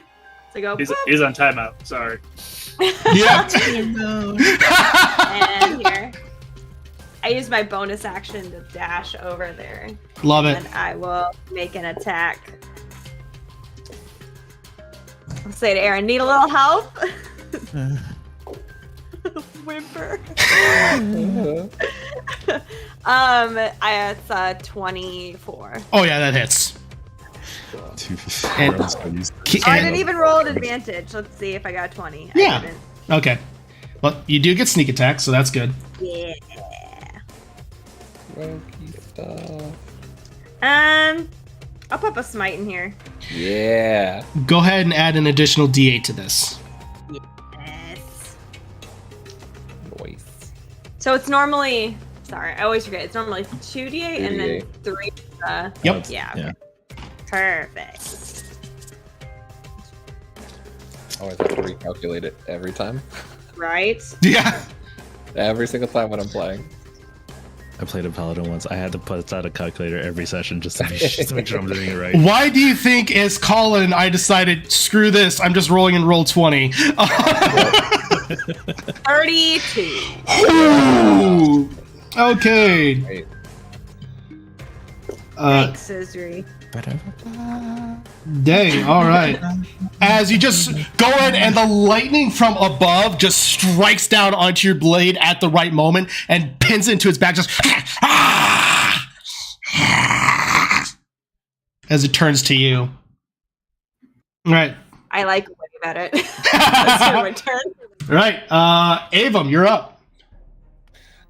So go. He's on timeout. Sorry. Yeah. And here, I use my bonus action to dash over there, Love it. and I will make an attack. I'll say to Aaron, need a little help? Whimper. It's 24. Oh yeah, that hits. And- I didn't even roll an advantage. Let's see if I got 20. Yeah. I didn't. Okay. Well, you do get sneak attack, so that's good. Yeah. Roky stuff. I'll pop a smite in here. Yeah. Go ahead and add an additional D8 to this. Yes. Noise. So it's normally, sorry, I always forget. It's normally 2d8 and then 3. Yep. Yeah. Yeah. Perfect. I always have to recalculate it every time. Right? Yeah. Every single time when I'm playing. I played a paladin once. I had to put out a calculator every session just to make sure I'm doing it right. Why do you think, as Colin, I decided, screw this, I'm just rolling in roll 20? 32. Ooh. Okay. Right. Thanks, Scissory. Dang, all right. As you just go in and the lightning from above just strikes down onto your blade at the right moment and pins into its back, just as it turns to you. All right. I like way better. Let's do my turn. All right. Avum, you're up.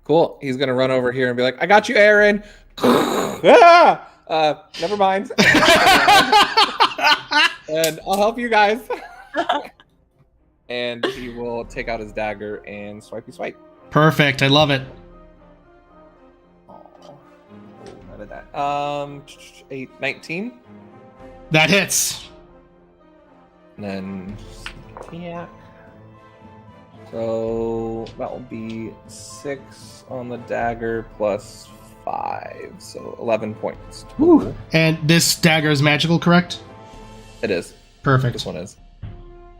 Cool. He's gonna run over here and be like, "I got you, Aaron." Ah! Never mind. And I'll help you guys. And he will take out his dagger and swipey swipe. Perfect. I love it. Oh, how did that? 19. That hits. And then yeah. So that will be 6 on the dagger plus 5, so 11 points. Whew. And this dagger is magical, correct? It is. Perfect. This one is.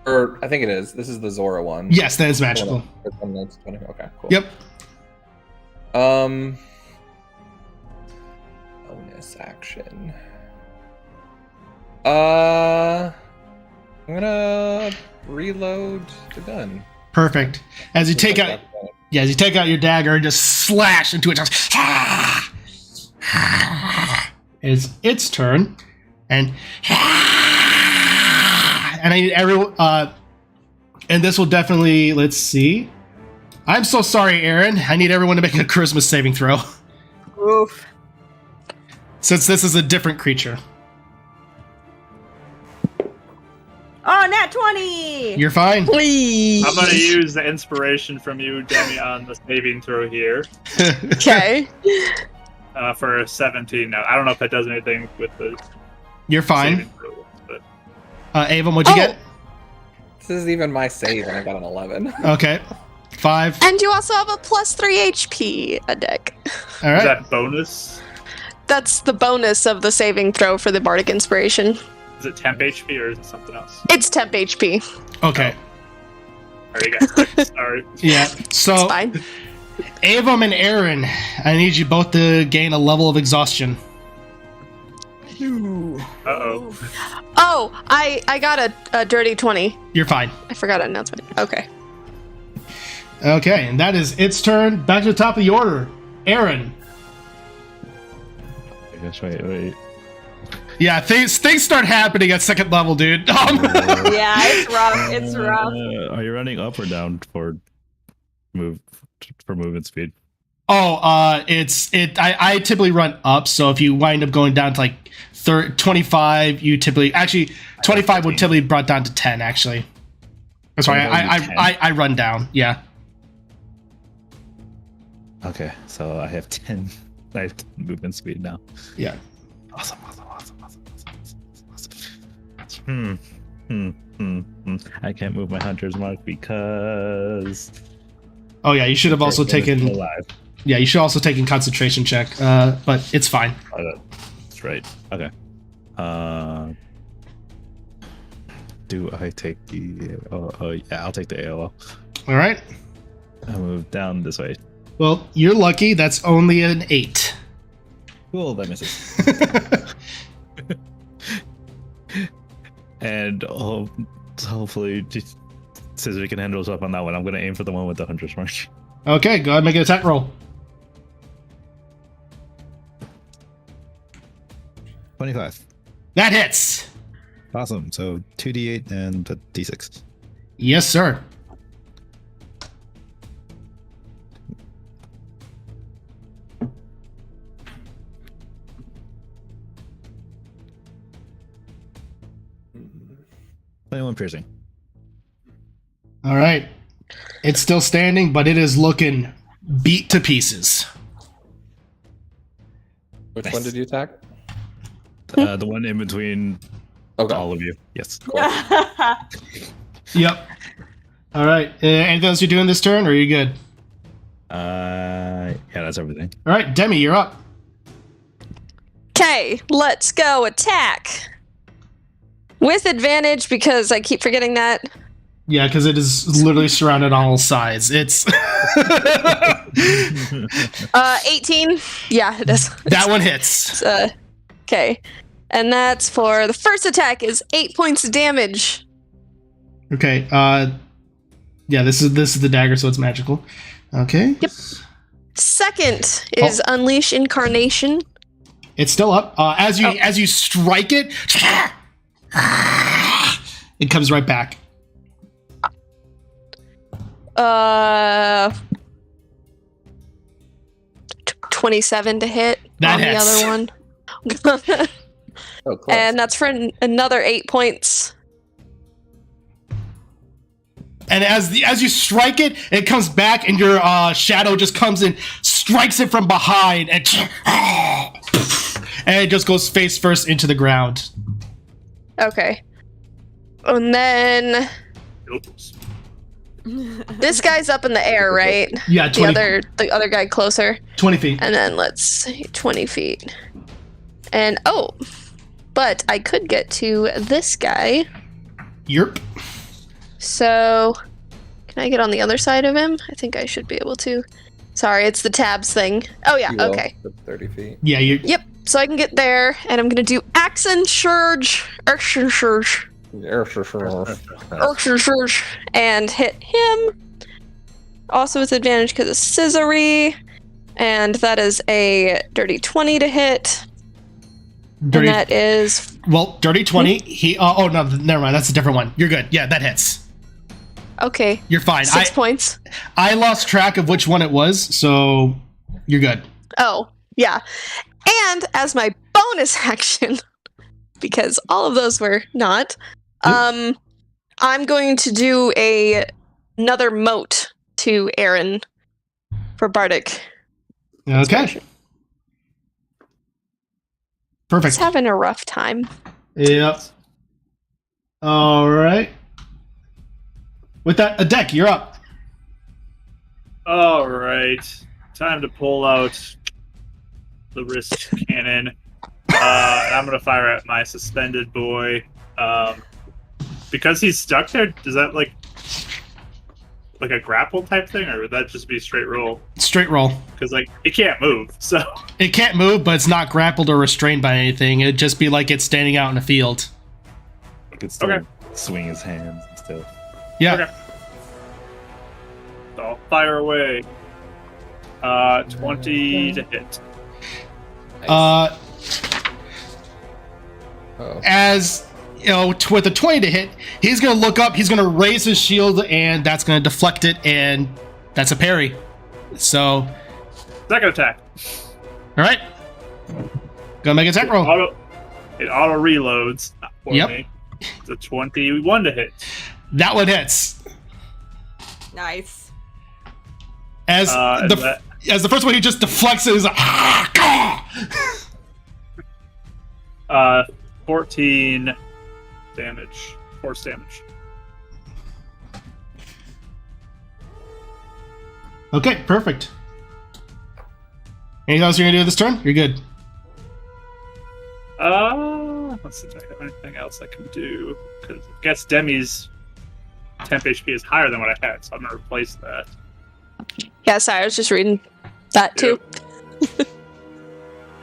Or I think it is. This is the Zora one. Yes, that is magical. Okay, cool. Yep. Bonus action. I'm gonna reload the gun. Perfect. As you take out your dagger and just slash into it. Just, it's its turn, and I need everyone. And this will definitely. Let's see. I'm so sorry, Aaron. I need everyone to make a Christmas saving throw. Oof. Since this is a different creature. Oh, nat 20! You're fine. Please. I'm gonna use the inspiration from you, Demi, on the saving throw here Okay. for a 17. Now I don't know if that does anything with the You're fine. saving throw, but Avum, what'd you get? This is even my save, and I got an 11. Okay. 5. And you also have a plus 3 HP a deck. All is right. that bonus? That's the bonus of the saving throw for the Bardic Inspiration. Is it temp HP or is it something else? It's temp HP. Okay. There you go. Sorry. Yeah. So, It's fine. Avum and Aaron, I need you both to gain a level of exhaustion. Uh-oh. Oh, I got a dirty 20. You're fine. I forgot an announcement. Okay. Okay, and that is its turn. Back to the top of the order. Aaron. Wait. Yeah, things start happening at second level, dude. Yeah, it's rough. It's rough. Are you running up or down for movement speed? I typically run up, so if you wind up going down to like 25, you typically 25 would typically be brought down to 10 actually. That's why I run down. Yeah. Okay, so I have 10. I have 10 movement speed now. Yeah. Awesome. I can't move my hunter's mark because. Oh yeah, you should have also taken. Alive. Yeah, you should also taken concentration check. But it's fine. Oh, that's right. Okay. Do I take the? Oh yeah, I'll take the AOL. All right. I'll move down this way. Well, you're lucky. That's only an 8. Cool, that misses. And hopefully, Scissor can handle us up on that one. I'm going to aim for the one with the hunter's mark. Okay, go ahead and make an attack roll. 25. That hits. Awesome. So 2d8 and a d6. Yes, sir. Anyone piercing? All right. It's still standing, but it is looking beat to pieces. Which one did you attack? The one in between Okay. all of you. Yes. Yep. All right. Anything else you're doing this turn, or are you good? right. Yeah, that's everything. All right, Demi, you're up. Okay, let's go attack. With advantage because I keep forgetting that. Yeah, because it is literally surrounded on all sides. It's 18. Yeah, it is. that one hits. Okay. And that's for the first attack is 8 points of damage. Okay. Yeah, this is the dagger, so it's magical. Okay. Yep. Second is Unleash Incarnation. It's still up. As you strike it, it comes right back. 27 to hit That on hits. the other one. Oh, close. And that's for another 8 points. And as you strike it, it comes back, and your shadow just comes and strikes it from behind, and it just goes face first into the ground. Okay. And then Oops. this guy's up in the air, right? Yeah, 20, The other guy closer. 20 feet. And then let's see, 20 feet. And but I could get to this guy. Yerp. So can I get on the other side of him? I think I should be able to. Sorry, it's the tabs thing. Oh yeah, You will. okay. That's 30 feet. Yeah, you. Yep. So I can get there, and I'm gonna do Action Surge, and hit him. Also with advantage because of scissory, and that is a dirty 20 to hit. Dirty. And that is Dirty 20. He. Oh no, never mind. That's a different one. You're good. Yeah, that hits. okay. You're fine. 6 points. I lost track of which one it was, so you're good. Oh, yeah. And as my bonus action, because all of those were not, I'm going to do another moat to Aaron for Bardic. Okay. Perfect. He's having a rough time. Yep. All right. With that, a deck, you're up. All right, time to pull out the wrist cannon. And I'm gonna fire at my suspended boy. Because he's stuck there. Does that like a grapple type thing, or would that just be a straight roll? Straight roll. Because like it can't move, so It can't move, but it's not grappled or restrained by anything. It'd just be like it's standing out in a field. He could still Okay. swing his hands and stuff. Yeah. Okay. So I'll fire away. 20 to hit. Oh. As you know, with a 20 to hit, he's gonna look up, he's gonna raise his shield, and that's gonna deflect it, and that's a parry. So, Second attack. all right, gonna make an attack roll. It auto reloads for Yep. me. It's a 21 to hit. That one hits. Nice. As And as the first one, he just deflects it. He's like, 14 damage. Force damage. okay, perfect. Anything else you're gonna do this turn? You're good. Let's see if I have anything else I can do. Because I guess Demi's temp HP is higher than what I had, so I'm gonna replace that. Yeah, sorry, I was just reading that too.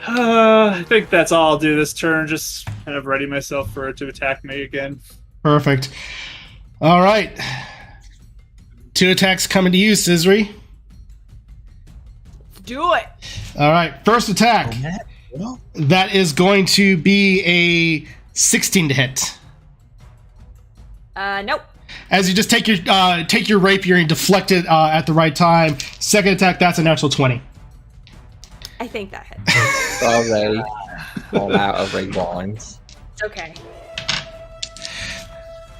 I think that's all I'll do this turn. Just kind of ready myself for it to attack me again. Perfect. All right. 2 attacks coming to you, Scissory. Do it. All right, first attack. That is going to be a 16 to hit. Nope. As you just take your rapier and deflect it at the right time. Second attack, that's a natural 20. I think that hit. Already all out of ring lines. It's okay.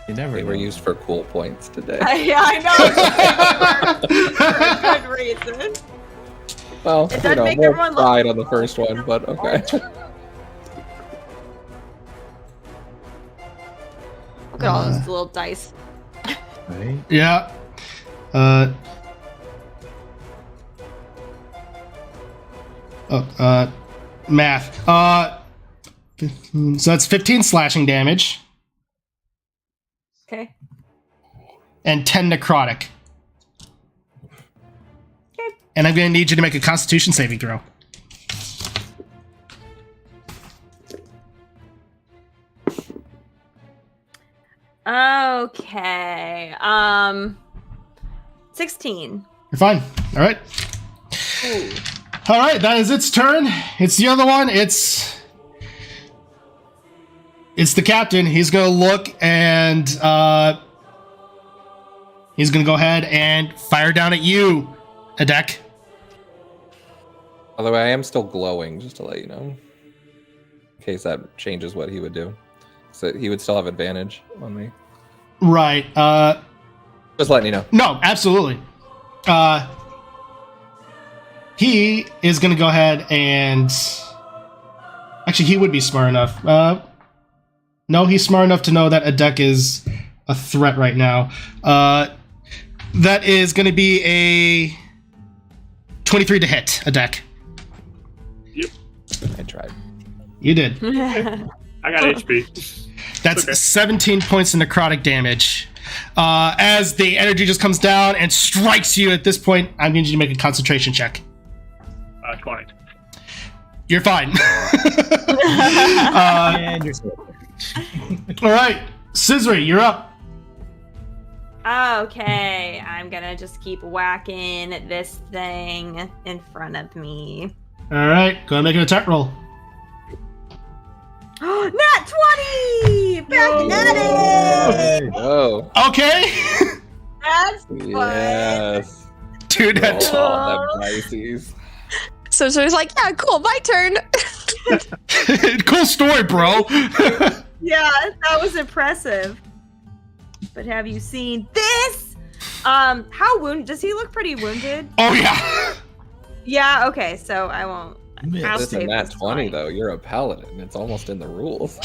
You never They were know. used for cool points today. Yeah, I know. For good reason. Well, It does make more everyone look- pride on the first one, but okay. Look at all those little dice. Right? Yeah. Math. So that's 15 slashing damage Okay. and 10 necrotic. Okay. And I'm going to need you to make a Constitution saving throw. Okay. 16. You're fine. All right. All right, that is its turn. It's the other one. It's the captain. He's going to look and he's going to go ahead and fire down at you, Adek. By the way, I am still glowing, just to let you know. In case that changes what he would do. So he would still have advantage on me. Right. Just letting you know. No, absolutely. He is going to go ahead and... Actually, he would be smart enough. No, he's smart enough to know that Adek is a threat right now. That is going to be a 23 to hit, Adek. Yep. I tried. You did. I got HP. That's Okay. 17 points of necrotic damage. As the energy just comes down and strikes you at this point, I'm going to need you to make a concentration check. 20. You're fine. And you're still there. All right, Scissory, you're up. Okay, I'm gonna just keep whacking this thing in front of me. All right, go ahead and make an attack roll. Nat 20! Back at it! Oh, Okay. That's fun. yes. Dude, Roll that all them dices. So he's like, yeah, cool, my turn. cool story, bro. Yeah, that was impressive. But have you seen this? How wounded? Does he look pretty wounded? Oh yeah. Yeah. Okay. So I won't. I'll This is save nat this 20 one. though. You're a paladin. It's almost in the rules.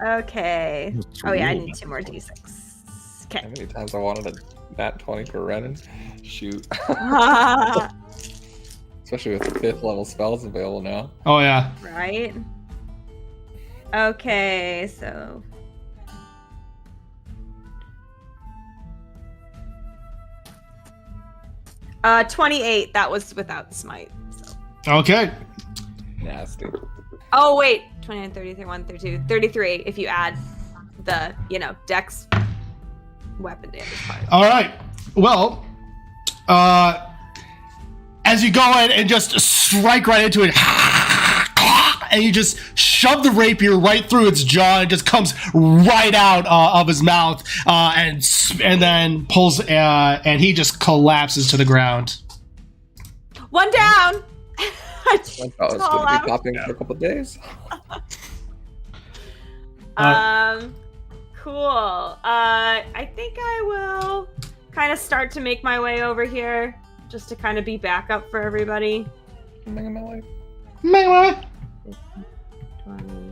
Okay. Oh yeah, I need 2 more d6. How Okay. many times I wanted a nat 20 for Renan? Shoot. Especially with the 5th level spells available now. Oh yeah. Right. Okay. So. Uh, 28. That was without smite. So. Okay. Nasty. Oh wait, 29, 30, 31, 32, 33. If you add the, dex weapon damage part. All right. Well, as you go in and just strike right into it, and you just shove the rapier right through its jaw, and it just comes right out of his mouth, and then pulls, and he just collapses to the ground. One down. I thought it was going to be popping for a couple days. Cool. I think I will kind of start to make my way over here, just to kind of be backup for everybody. Making my way. 20,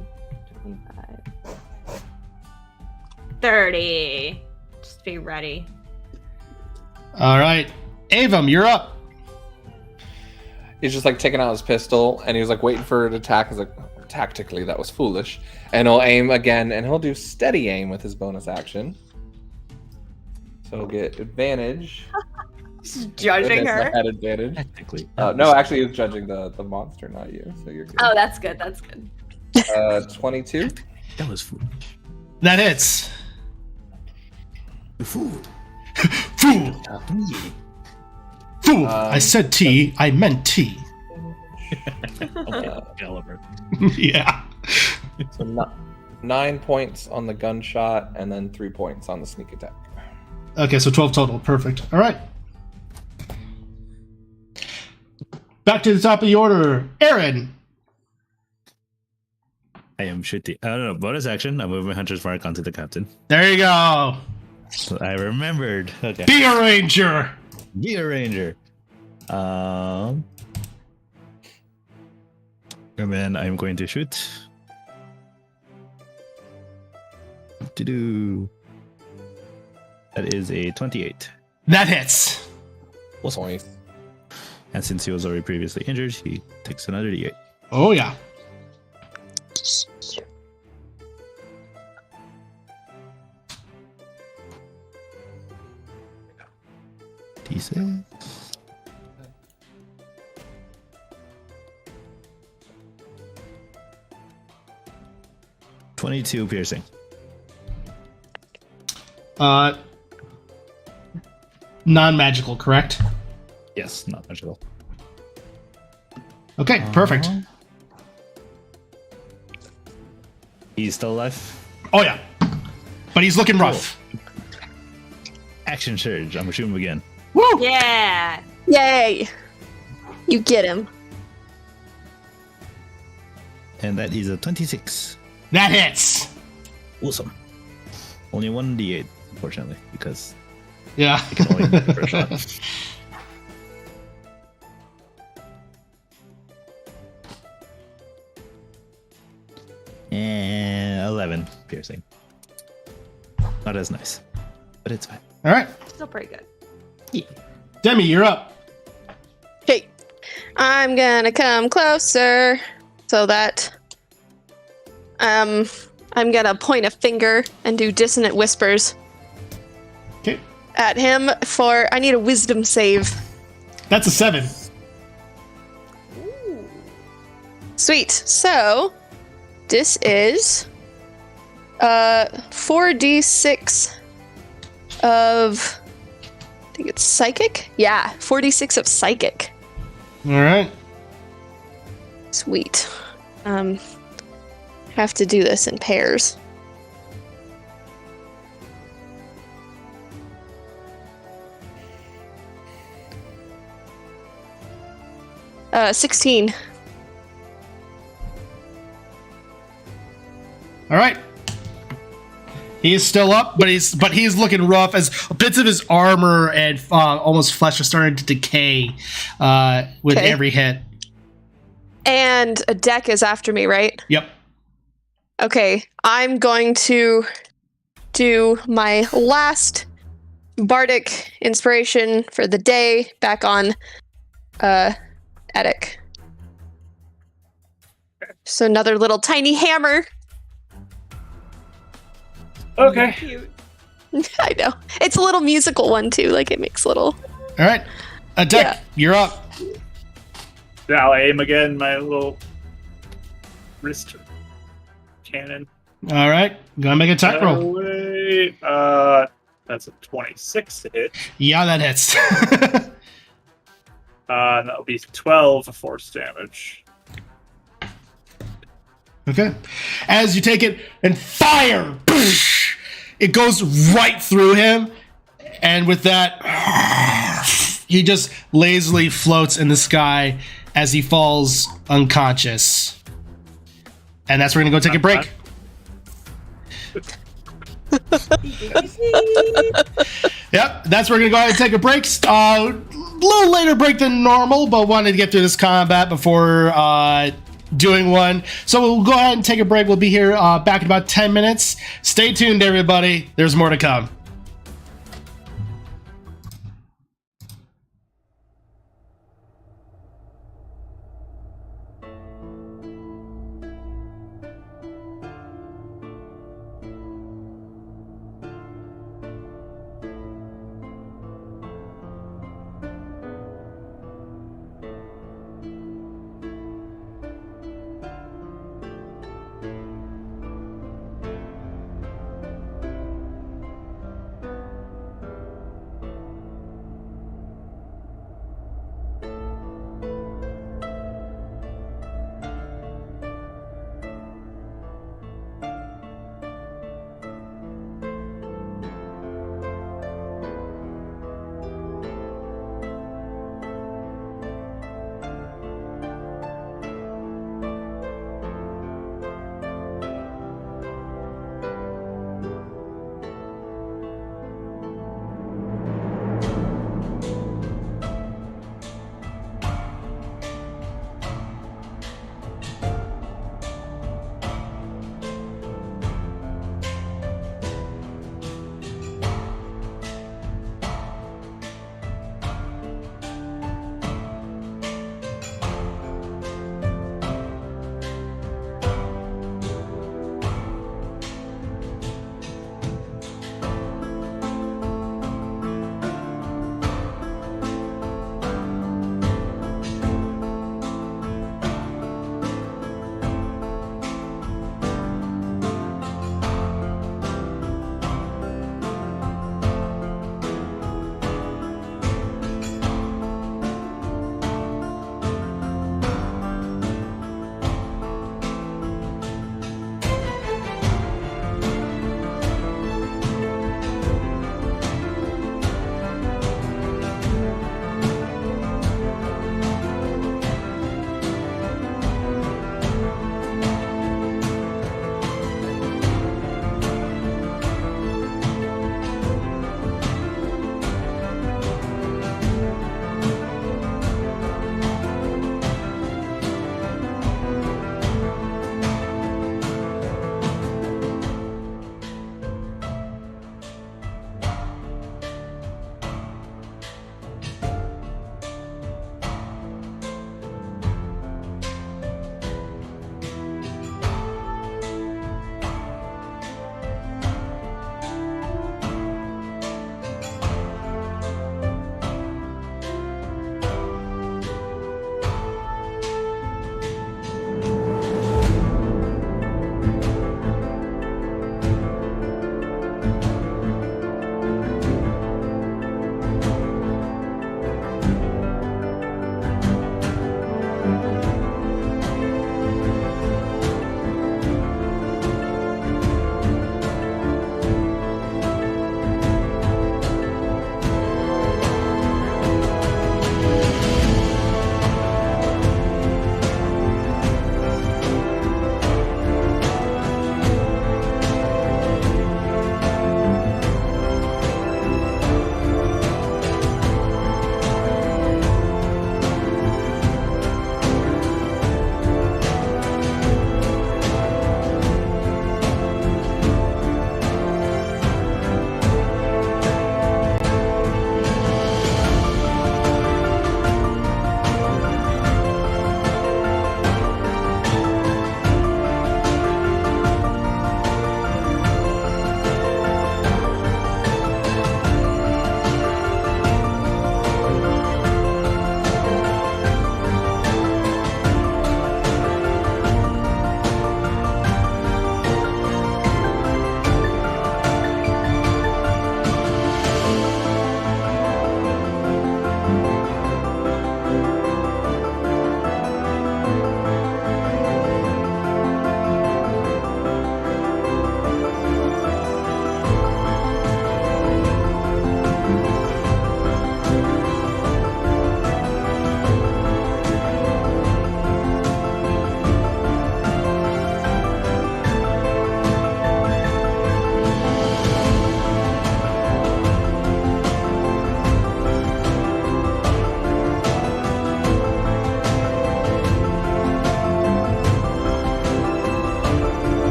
25, 30. Just be ready. All right, Avum, you're up. He's just like taking out his pistol and he was like waiting for it to attack. He's like, tactically, that was foolish. And he'll aim again and he'll do steady aim with his bonus action. So he'll get advantage. Just judging her. At advantage. Technically. No, actually, he was judging the monster, not you. So you're good. Oh, that's good. That's good. 22. That was foolish. That hits. Fool. Fool. Fool. I said T. I meant T. Okay, Gulliver. Yeah. So 9 points on the gunshot and then 3 points on the sneak attack. Okay, so 12 total. Perfect. All right. Back to the top of the order. Aaron. I am shitty. I don't know. Bonus action. I'm moving Hunter's Mark onto the captain. There you go. So I remembered. Okay. Be a ranger. Be a ranger. And then I'm going to shoot. To-do. That is a 28. That hits. Points. And since he was already previously injured, he takes another D8. Oh, yeah. D6. $22 piercing. Non-magical, correct? Yes, not magical. Okay, perfect. He's still alive. Oh, yeah. But he's looking rough. Action surge. I'm gonna shoot him again. Woo! Yeah. Yay! You get him. And that is a 26. That hits. Awesome. Only one D8, unfortunately, because Yeah. I can only hit the first shot. And 11 piercing. Not as nice, but it's fine. All right. Still pretty good. Demi, you're up. Okay. I'm gonna come closer so that I'm gonna point a finger and do dissonant whispers Okay. at him for I need a wisdom save. That's a 7. Sweet. So this is 4d6 of I think it's psychic? Yeah, 4d6 of psychic. All right. Sweet. Have to do this in pairs. Uh, 16. All right. He is still up, but he's looking rough as bits of his armor and almost flesh are starting to decay with Okay. every hit. And a deck is after me, right? Yep. Okay, I'm going to do my last bardic inspiration for the day back on Eddic. So another little tiny hammer. Okay. I know. It's a little musical one too, like it makes little. All right. Deck, Yeah. you're up. Yeah, I'll aim again. My little wrist cannon. All right. Gonna make an attack roll. Wait. That's a 26 to hit. Yeah, that hits. That'll be 12 force damage. Okay. As you take it and fire, it goes right through him. And with that, he just lazily floats in the sky as he falls unconscious. And that's where we're going to go take a break. Yep, that's where we're going to go ahead and take a break. A little later break than normal, but wanted to get through this combat before doing one. So we'll go ahead and take a break. We'll be here back in about 10 minutes. Stay tuned, everybody. There's more to come.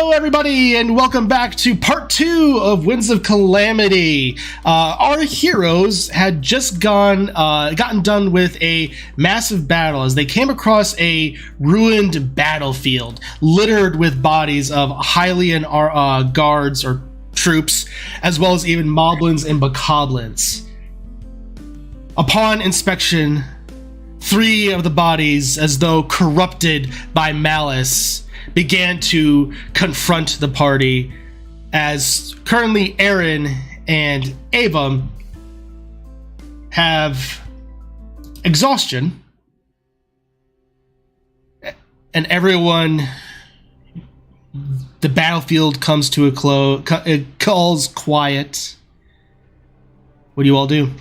Hello, everybody, and welcome back to part 2 of Winds of Calamity. Our heroes had just gotten done with a massive battle as they came across a ruined battlefield littered with bodies of Hylian guards or troops, as well as even moblins and bokoblins. Upon inspection, 3 of the bodies, as though corrupted by malice, began to confront the party, as currently Aaron and Ava have exhaustion, and everyone, the battlefield comes to a close. It calls quiet. What do you all do?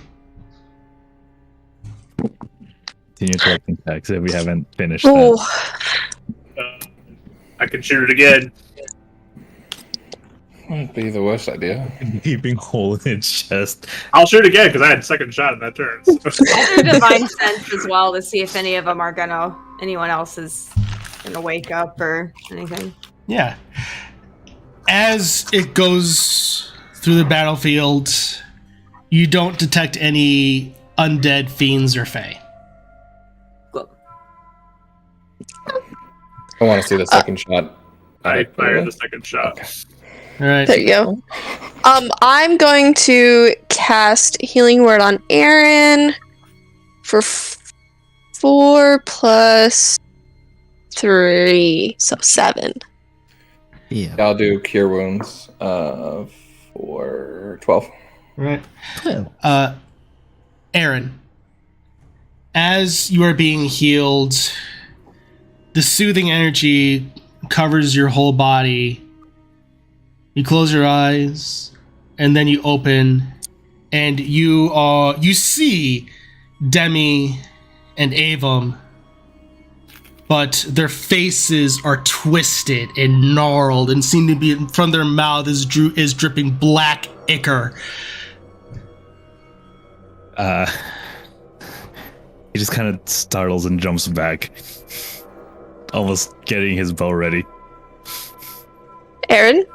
Continue collecting tags if we haven't finished Oh, that. I can shoot it again. Wouldn't be the worst idea. Keeping hole in its chest. I'll shoot again because I had second shot in that turn. So. I'll do divine sense as well to see if any of them are anyone else is gonna wake up or anything. Yeah. As it goes through the battlefield, you don't detect any undead fiends or fae. Cool. I want to see the second shot. I fired the second shot. Okay. All right. there you go. I'm going to cast Healing Word on Aaron for 4 plus 3, so 7. Yeah. I'll do Cure Wounds for 12. Right. Aaron, as you are being healed, the soothing energy covers your whole body. You close your eyes, and then you open, and you see Demi and Avum, but their faces are twisted and gnarled, and seem to be from their mouth is dripping black ichor. He just kind of startles and jumps back, almost getting his bow ready. Aaron,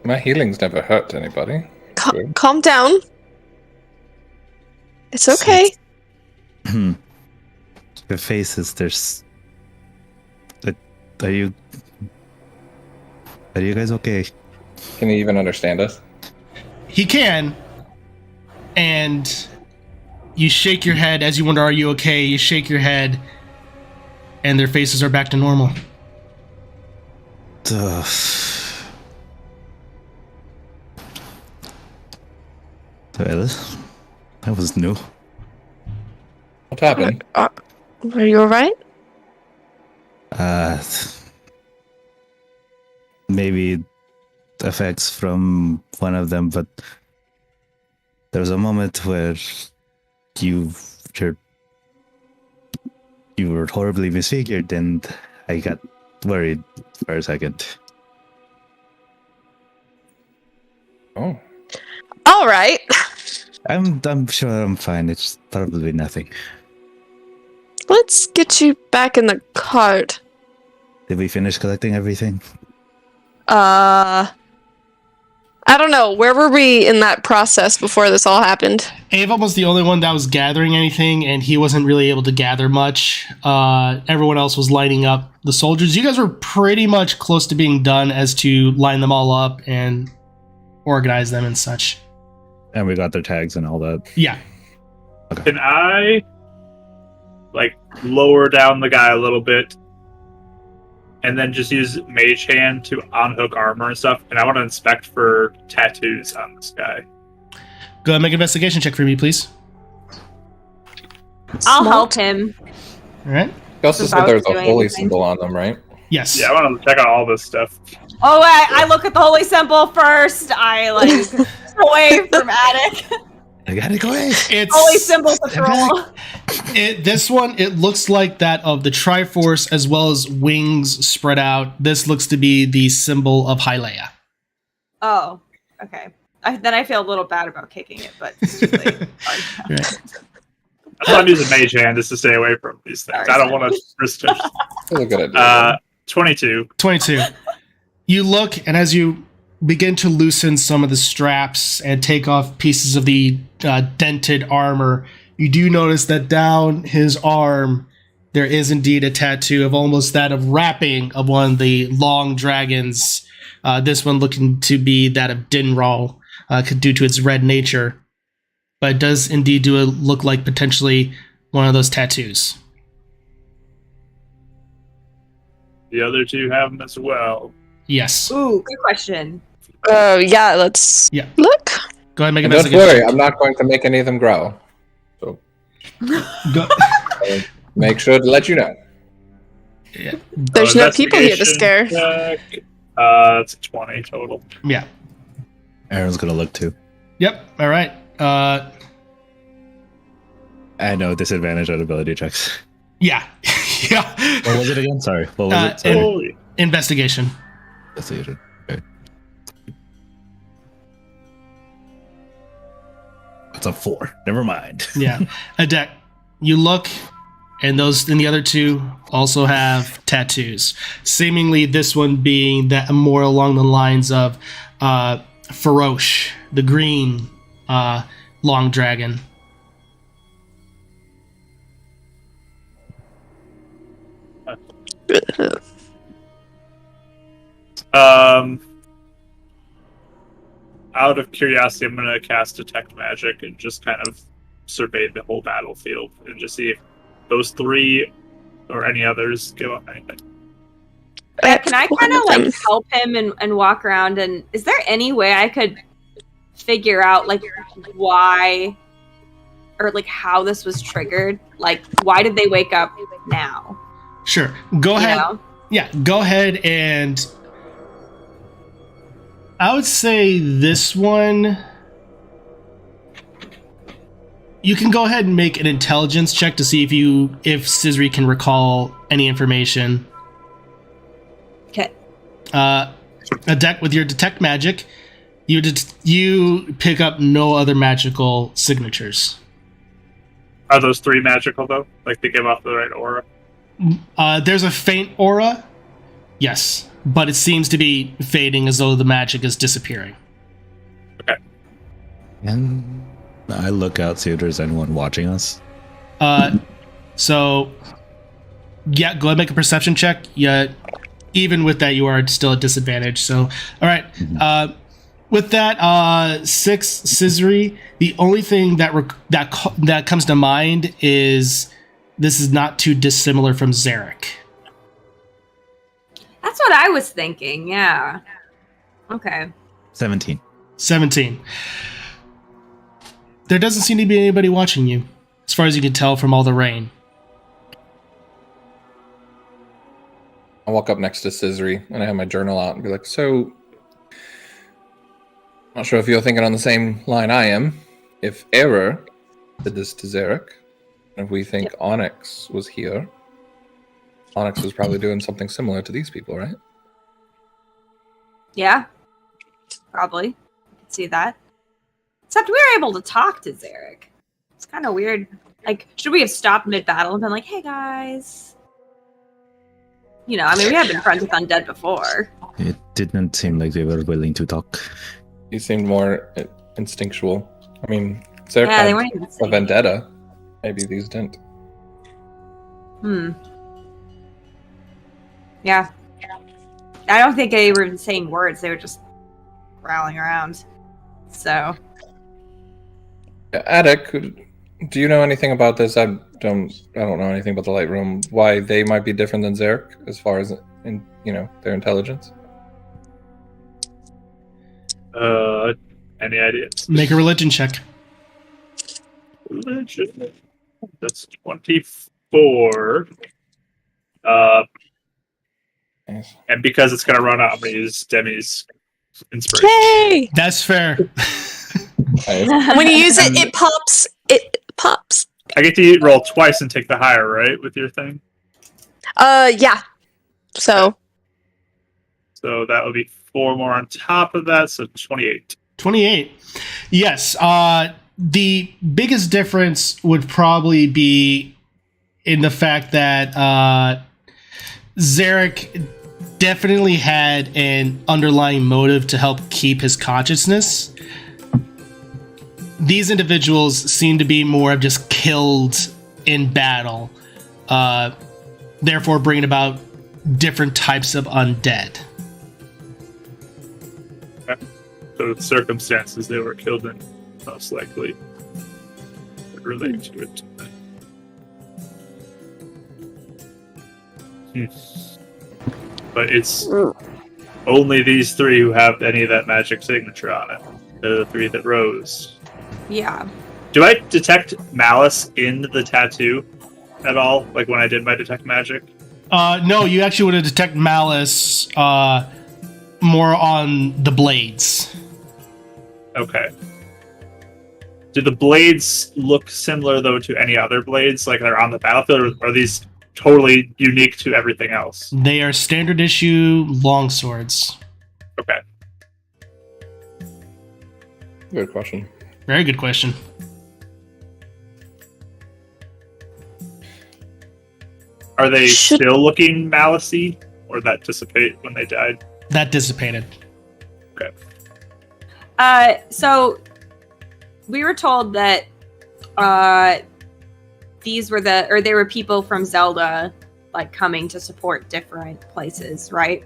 My healing's never hurt anybody. Good. calm down. It's okay. The faces, there's... Are you guys okay? Can he even understand us? He can, and you shake your head as you wonder, are you okay? You shake your head, and their faces are back to normal. Well, that was new. What happened? Are you alright? Maybe effects from one of them, but there was a moment where you were horribly misfigured, and I got worried for a second. Oh. Alright. I'm sure I'm fine. It's probably nothing. Let's get you back in the cart. Did we finish collecting everything? I don't know. Where were we in that process before this all happened? Ava was the only one that was gathering anything, and he wasn't really able to gather much. Everyone else was lining up the soldiers. You guys were pretty much close to being done as to line them all up and organize them and such. And we got their tags and all that. Yeah. Can I, lower down the guy a little bit and then just use Mage Hand to unhook armor and stuff? And I want to inspect for tattoos on this guy. Go ahead and make an investigation check for me, please. I'll help him. All right. You also Since said I there's wasn't a doing holy anything. symbol on them, right? Yes. Yeah, I want to check out all this stuff. Oh, I look at the holy symbol first. I away from Attic. I gotta go away. It's Holy symbol patrol. This one, it looks like that of the Triforce as well as wings spread out. This looks to be the symbol of Hylia. Oh, okay. Then I feel a little bad about kicking it, but it's too late. Right. That's why I'm using Mage Hand, is to stay away from these things. Sorry, I don't want to risk it. That's a good idea. 22. 22. You look, and as you begin to loosen some of the straps and take off pieces of the dented armor, you do notice that down his arm there is indeed a tattoo of almost that of wrapping of one of the long dragons. This one looking to be that of Dinral, due to its red nature. But it does indeed look like potentially one of those tattoos. The other two have them as well. Yes. Ooh, good question. Yeah, let's look. Go ahead and make a And don't investigation worry, check. I'm not going to make any of them grow. So Go- I'll make sure to let you know. yeah. There's no people here to scare. It's a 20 total. Yeah. Aaron's gonna look too. Yep. All right. I know disadvantage on ability checks. Yeah. Yeah. What was it again? Sorry. What was it? Sorry. Holy. Investigation. Investigation. Okay. It's a 4. Never mind. Yeah. A deck. You look, and those and the other two also have tattoos. Seemingly, this one being that more along the lines of Feroche, the green long dragon. Out of curiosity, I'm going to cast Detect Magic and just kind of survey the whole battlefield and just see if those three or any others give up anything. Can I kind of like help him and walk around? And is there any way I could figure out like why or like how this was triggered? Like, why did they wake up now? Sure. Go You ahead. know? Yeah, go ahead and I would say this one. You can go ahead and make an intelligence check to see if Scisri can recall any information. Okay. A deck with your detect magic, you pick up no other magical signatures. Are those three magical, though? Like, they give off the right aura? There's a faint aura, yes, but it seems to be fading as though the magic is disappearing. Okay. And I look out, see if there's anyone watching us. So, yeah, go ahead and make a perception check. Yeah, even with that, you are still at disadvantage. So, all right. With that, 6 Scisri. The only thing that comes to mind is this is not too dissimilar from Zarek. That's what I was thinking. Yeah. Okay. 17. 17. There doesn't seem to be anybody watching you, as far as you can tell from all the rain. I'll walk up next to Scisri and I have my journal out and be like, so, not sure if you're thinking on the same line I am. If Error did this to Zarek, and if we think Onyx was here, Onyx was probably doing something similar to these people, right? Yeah. Probably. I can see that. Except we were able to talk to Zarek. It's kind of weird. Like, should we have stopped mid-battle and been like, hey, guys? You know, I mean, we have been friends with undead before. It didn't seem like they were willing to talk. He seemed more instinctual. I mean, Zarek Yeah, they had weren't even a saying vendetta. Maybe these didn't. Yeah. I don't think they were even saying words. They were just growling around. So. Attic, do you know anything about this? I don't know anything about the Light Room. Why they might be different than Zarek as far as their intelligence? Any ideas? Make a religion check. Religion. That's 24. Nice. And because it's going to run out, I'm going to use Demi's inspiration. Yay! That's fair. Nice. When you use it, it pops. It pops. I get to roll twice and take the higher, right, with your thing? Yeah. So. So that would be 4 more on top of that, so 28. 28. Yes. The biggest difference would probably be in the fact that Zarek definitely had an underlying motive to help keep his consciousness. These individuals seem to be more of just killed in battle, therefore bringing about different types of undead. So the circumstances they were killed in most likely would relate to it. But it's only these three who have any of that magic signature on it. They're the three that rose. Yeah. Do I detect malice in the tattoo at all? Like when I did my detect magic? No, you actually would have detect malice more on the blades. Okay. Do the blades look similar, though, to any other blades? Like they're on the battlefield, or are these totally unique to everything else? They are standard issue longswords. Okay. Good question. Very good question. Are they still looking malice-y, or that dissipate when they died? That dissipated. Okay. So we were told that these were they were people from Zelda, like coming to support different places, right?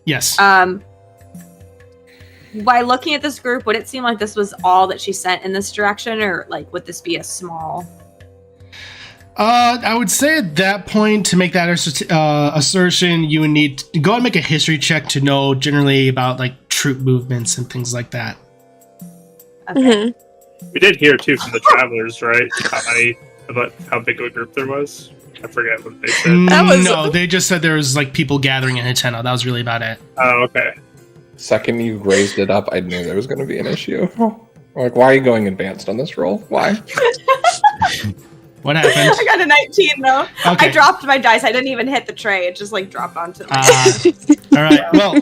Yes. By looking at this group, would it seem like this was all that she sent in this direction, or like would this be a small? I would say at that point, to make that assertion, you would need to go and make a history check to know generally about like troop movements and things like that. Okay. Mm-hmm. We did hear too from the travelers, right? About how big of a group there was. I forget what they said. No, they just said there was like people gathering in Hiteno. That was really about it. Oh, okay. Second you raised it up, I knew there was going to be an issue. Like, why are you going advanced on this roll? Why? What happened? I got a 19 though. Okay. I dropped my dice. I didn't even hit the tray. It just like dropped onto my All right. Well,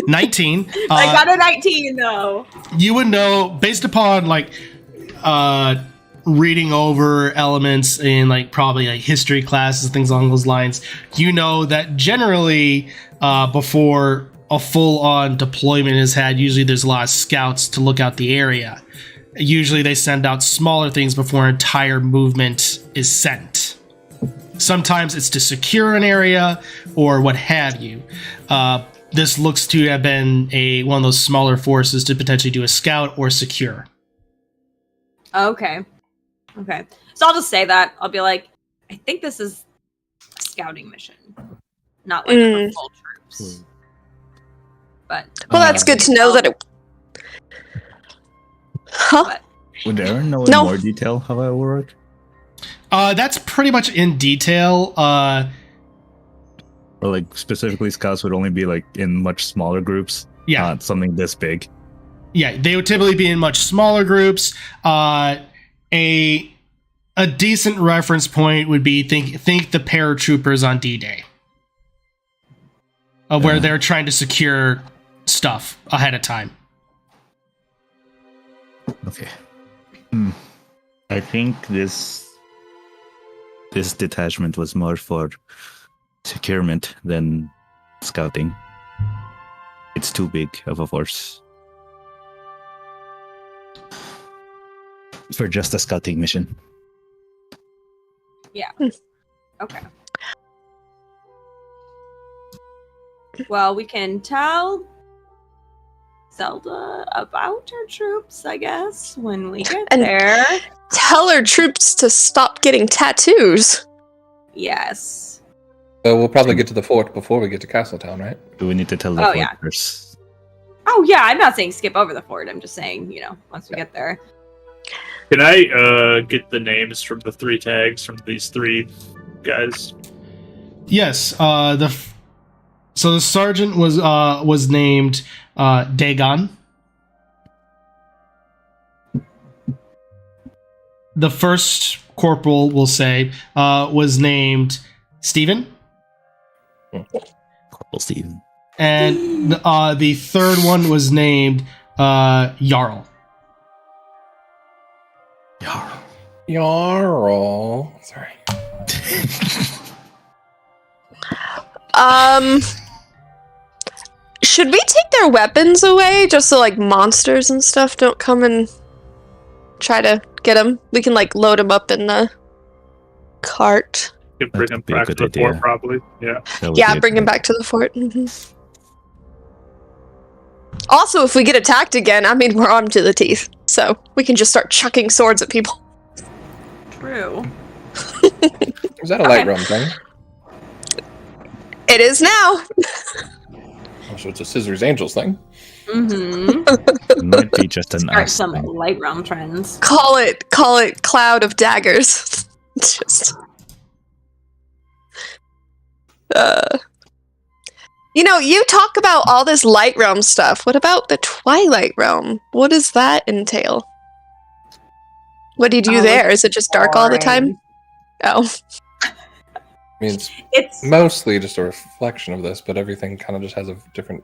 19. I got a 19 though. You would know based upon like reading over elements in like probably like history classes, things along those lines. You know that generally before a full-on deployment is had, usually there's a lot of scouts to look out the area. Usually they send out smaller things before an entire movement is sent. Sometimes it's to secure an area or what have you. This looks to have been one of those smaller forces to potentially do a scout or secure. Okay. So I'll just say that. I'll be like, I think this is a scouting mission, not like for full troops. But well, that's good to know that it. Huh? Would Aaron know in more detail how that will work? That's pretty much in detail. Or like specifically, scouts would only be like in much smaller groups. Yeah, not something this big. Yeah, they would typically be in much smaller groups. A decent reference point would be think the paratroopers on D-Day, where they're trying to secure stuff ahead of time. Okay. I think this detachment was more for securement than scouting. It's too big of a force for just a scouting mission. yeah. Okay. Well, we can tell Zelda about her troops, I guess, when we get there. Tell her troops to stop getting tattoos. Yes. So we'll probably get to the fort before we get to Castletown, right? Do we need to tell the fort first? Oh, yeah, I'm not saying skip over the fort. I'm just saying, once we get there. Can I get the names from the three tags from these three guys? Yes. So the sergeant was named Dagon. The first corporal, we'll say, was named Stephen. Corporal Stephen. And the third one was named Jarl. Jarl. Sorry. Should we take their weapons away just so like monsters and stuff don't come and try to get them? We can like load them up in the cart. You can bring them That'd be a back to good the fort, idea. probably. Yeah. That would Yeah, be bring it. them back to the fort. Also, if we get attacked again, I mean, we're armed to the teeth, so we can just start chucking swords at people. True. Is that a light realm thing? It is now. Oh, so it's a Scissors Angels thing. Mm-hmm. It might be just an Start us some thing. light realm trends. Call it Cloud of Daggers. Just. You talk about all this light realm stuff. What about the Twilight realm? What does that entail? What do you do Oh, there? Is it just dark all the time? boring. Oh. I mean, it's It's mostly just a reflection of this, but everything kind of just has a different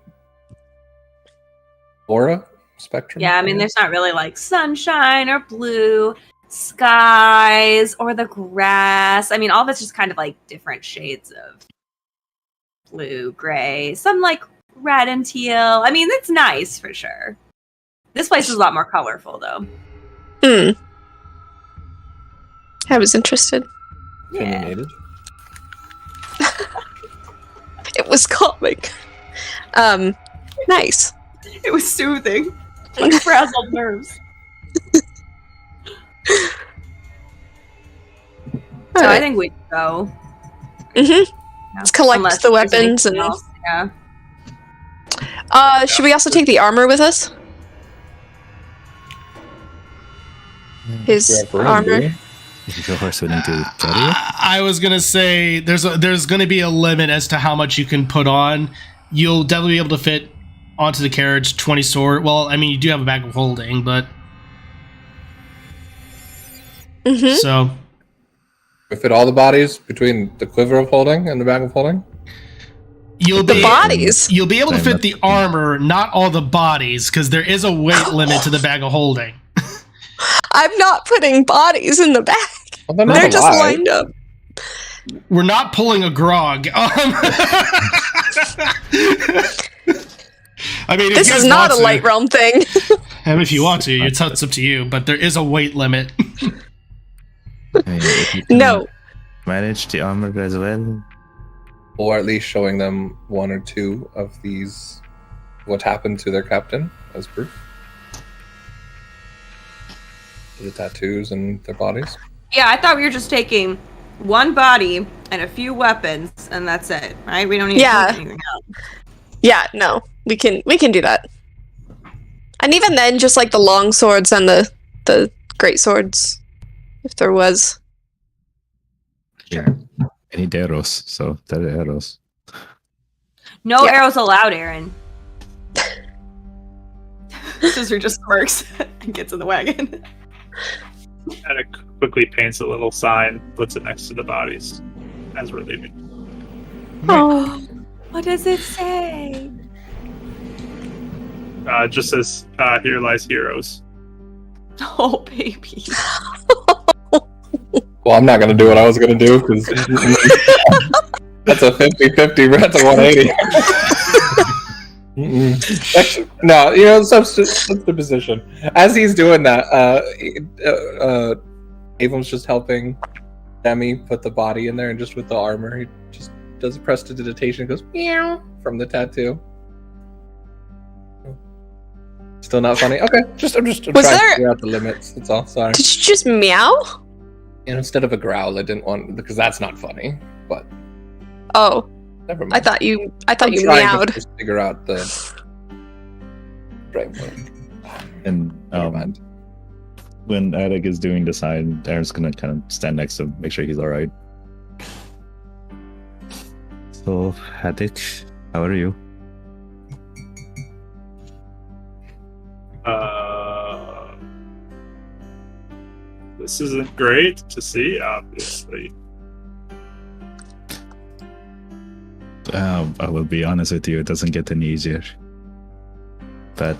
aura spectrum. yeah. I mean, there's not really like sunshine or blue skies or the grass. I mean, all of it's just kind of like different shades of blue, gray, some like red and teal. I mean, it's nice for sure. This place is a lot more colorful though. I was interested. opinionated. It was calming. Nice. It was soothing, like frazzled nerves. So I think we'd go. Mm-hmm. Let's collect the weapons and- yeah. Should we also take the armor with us? His We have room, armor. do we? Is your horse willing to carry it? I was gonna say there's gonna be a limit as to how much you can put on. You'll definitely be able to fit onto the carriage 20 sword. Well, I mean, you do have a bag of holding, but Mm-hmm. so We fit all the bodies between the quiver of holding and the bag of holding. you'll The be bodies. you'll be able to Same, fit that's the armor, not all the bodies, because there is a weight limit to the bag of holding. I'm not putting bodies in the bag. Well, they're They're not just alive. lined up. We're not pulling a grog. I mean, if This you is guys not want a to, light realm thing. and if you want to, it's up to you. But there is a weight limit. I mean, if you can No. manage the armor as well. Or at least showing them one or two of these, what happened to their captain as proof. The tattoos and their bodies. Yeah, I thought we were just taking one body and a few weapons, and that's it, right? We don't need Yeah. to take anything else. Yeah, no. We can do that. And even then, just like the long swords and the great swords, if there was. Yeah. I need arrows, so there are arrows. No Yeah. arrows allowed, Aaron. Scissor just smirks and gets in the wagon. And it quickly paints a little sign, puts it next to the bodies as we're leaving. Oh. What does it say? It just says, "Here lies heroes." Oh, baby. Well, I'm not going to do what I was going to do because that's a 50-50, that's a 180. Actually, no, that's the position. As he's doing that, Avon's just helping Demi put the body in there, and just with the armor, he just does a prestidigitation, goes meow from the tattoo. Still not funny. Okay, I'm just Was trying to there- figure out the limits. That's all. Sorry. Did you just meow? And instead of a growl, I didn't want because that's not funny. But Oh, never mind. I thought you I'm trying to meowed. just figure out the framework. And Never mind. when Eric is doing the sign, Aaron's gonna kind of stand next to him, make sure he's alright. So, Attic, how are you? This isn't great to see, obviously. I will be honest with you, it doesn't get any easier. But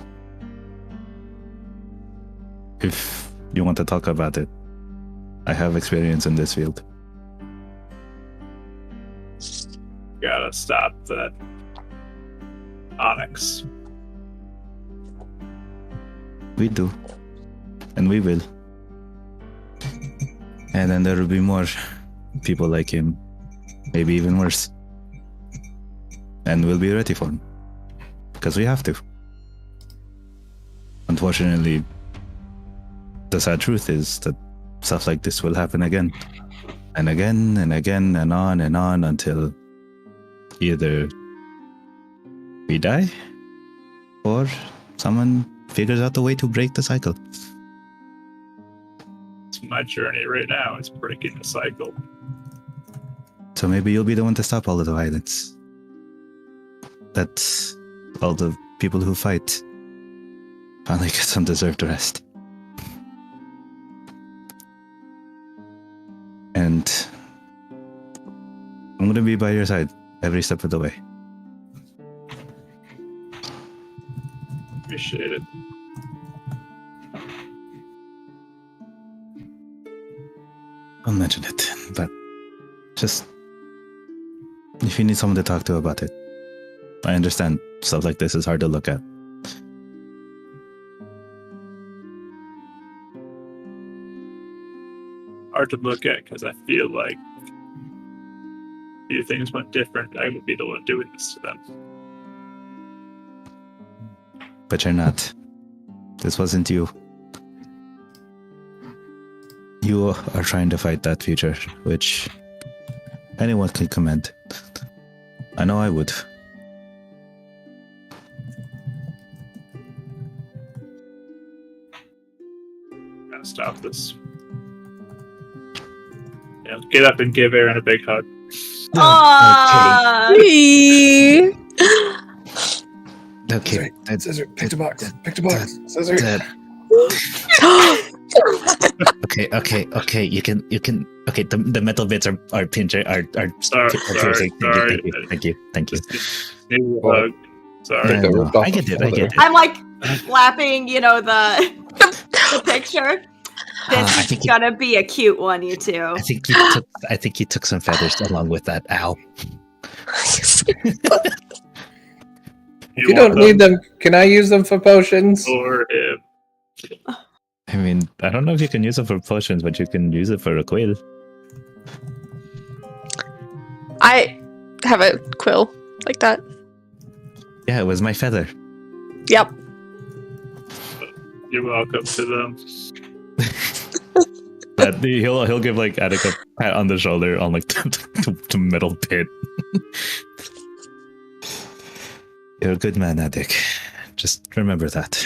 if you want to talk about it, I have experience in this field. Gotta stop that. Onyx. We do. And we will. And then there will be more people like him. Maybe even worse. And we'll be ready for him. Because we have to. Unfortunately, the sad truth is that stuff like this will happen again. And again and again and on until either we die or someone figures out a way to break the cycle. It's my journey right now. It's breaking the cycle. So maybe you'll be the one to stop all of the violence. That all the people who fight finally get some deserved rest. And I'm gonna be by your side every step of the way. Appreciate it. I'll mention it, but just if you need someone to talk to about it. I understand stuff like this is hard to look at. Hard to look at because I feel like if things went different, I would be the one doing this to them. But you're not. This wasn't you. You are trying to fight that future, which anyone can commend. I know I would. Gotta stop this. Yeah, get up and give Aaron a big hug. Aww. Okay. Scissor, pick the box. Pick the box. Scissor. Okay. You can. Okay, the metal bits are pinching. Are Sorry. Thank you. Need a hug. Sorry. I get it. I'm like flapping, the picture. This is gonna be a cute one, you two. I think he took some feathers along with that. Ow. If you don't need them, can I use them for potions? For him. I mean, I don't know if you can use it for potions, but you can use it for a quill. I have a quill like that. Yeah, it was my feather. Yep. You're welcome to them. But he'll give like Attic a pat on the shoulder on like the metal pit. You're a good man, Attic. Just remember that.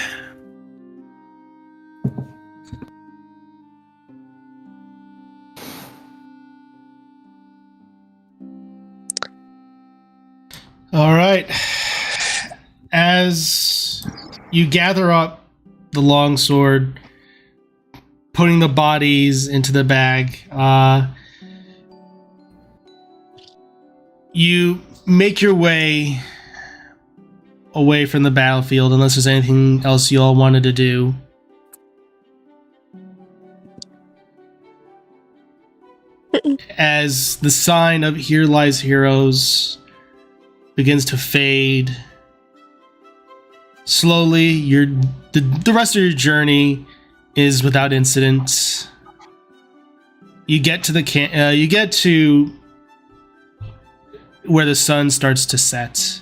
All right. As you gather up the longsword, putting the bodies into the bag, you make your way away from the battlefield, unless there's anything else you all wanted to do. As the sign of Here Lies Heroes begins to fade, slowly, the rest of your journey is without incident. You get to you get to where the sun starts to set.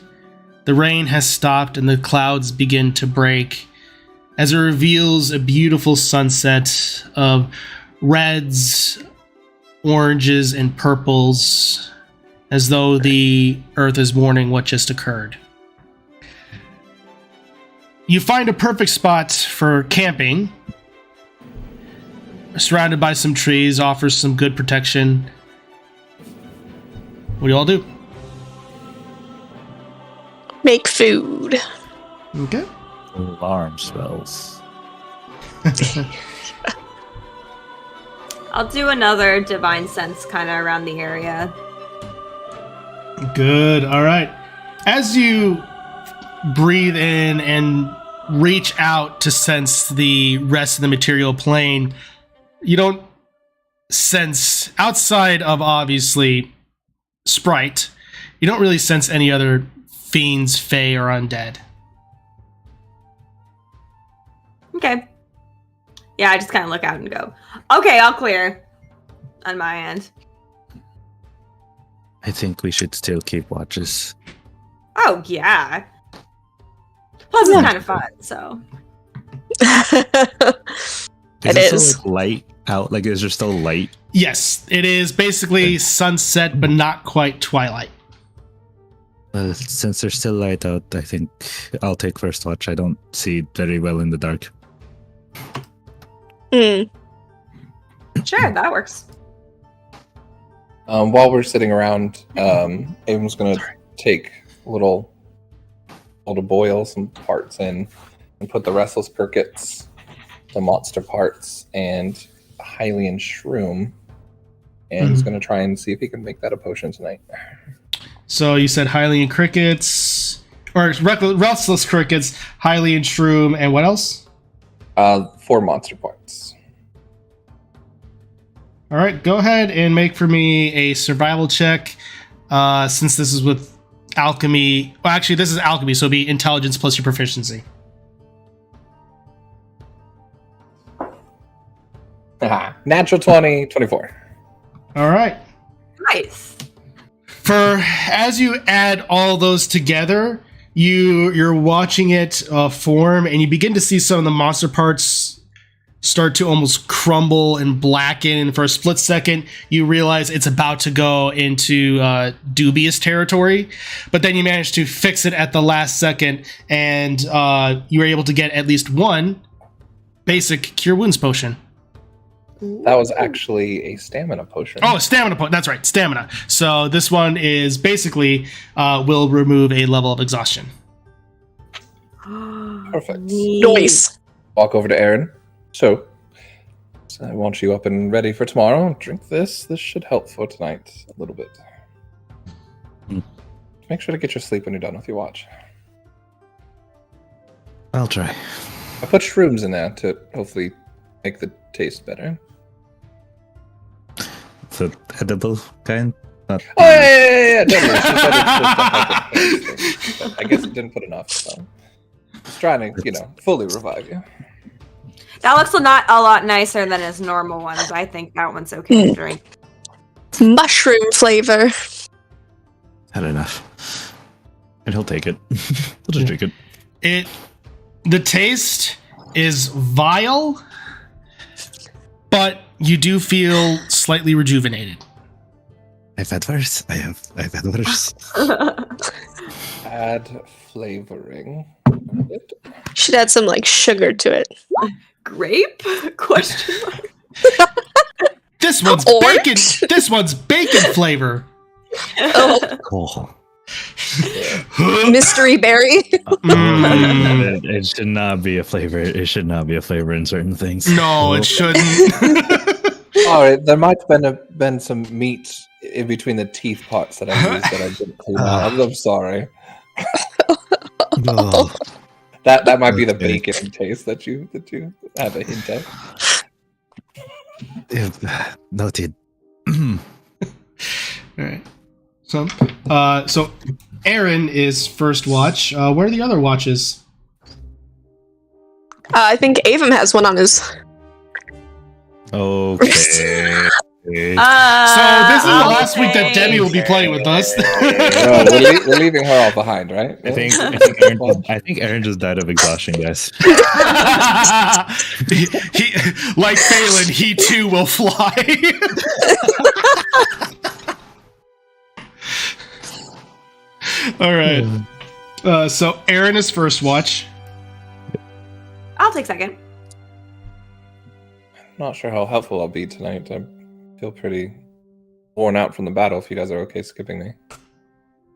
The rain has stopped and the clouds begin to break as it reveals a beautiful sunset of reds, oranges, and purples, as though the earth is mourning what just occurred. You find a perfect spot for camping. Surrounded by some trees, offers some good protection. What do you all do? Make food. Okay. Alarm spells. I'll do another divine sense kind of around the area. Good. All right. As you breathe in and reach out to sense the rest of the material plane, you don't sense, outside of obviously Sprite, you don't really sense any other fiends, fae, or undead. Okay. Yeah, I just kind of look out and go, okay, all clear on my end. I think we should still keep watches. Oh, yeah. Plus, it's kind of fun, so. It is. Still, like, light out? Like, is there still light? Yes, it is basically sunset, but not quite twilight. Since there's still light out, I think I'll take first watch. I don't see very well in the dark. Hmm. Sure, that works. While we're sitting around, Avon's gonna take a little to boil some parts in and put the restless crickets, the monster parts, and a Hylian shroom. And he's gonna try and see if he can make that a potion tonight. So you said Hylian crickets, or restless crickets, Hylian shroom, and what else? 4 monster parts. All right, go ahead and make for me a survival check. Since this is with alchemy, well, actually, this is alchemy, so it'll be intelligence plus your proficiency. Natural 20, 24. All right. Nice. For as you add all those together, you're watching it form, and you begin to see some of the monster parts start to almost crumble and blacken. And for a split second, you realize it's about to go into dubious territory. But then you manage to fix it at the last second, and you were able to get at least one basic Cure Wounds potion. That was actually a stamina potion. Oh, stamina potion. That's right, stamina. So this one is basically will remove a level of exhaustion. Perfect. Nice. Walk over to Aaron. So I want you up and ready for tomorrow. Drink this. This should help for tonight a little bit. Make sure to get your sleep when you're done with your watch. I'll try. I put shrooms in there to hopefully make the taste better. It's an edible kind? Not Oh, yeah. Definitely. She said it's just a taste. I guess it didn't put enough, so just trying to, fully revive you. That looks not a lot nicer than his normal ones. I think that one's okay to drink. Mushroom flavor. Had enough. And he'll take it. He'll just drink it. The taste is vile, but you do feel slightly rejuvenated. I've had worse. I've had worse. Add flavoring. Should add some sugar to it. Grape? Question mark. This one's Orange? bacon. This one's bacon flavor. Oh, Cool. mystery berry. It should not be a flavor. It should not be a flavor in certain things. No, it shouldn't. All right, there might have been some meat in between the teeth parts that I used that I didn't clean out. I'm sorry. Oh. That might be the Okay. bacon taste that you have a hint of. Noted. All right. So Aaron is first watch. Where are the other watches? I think Avon has one on his. Okay. So this is the last week that Demi will be playing with us. No, we're leaving her all behind, right? I think Aaron just died of exhaustion, guys. he, like Phelan, he too will fly. All right. So Aaron is first watch. I'll take second. Not sure how helpful I'll be tonight. I feel pretty worn out from the battle. If you guys are okay skipping me.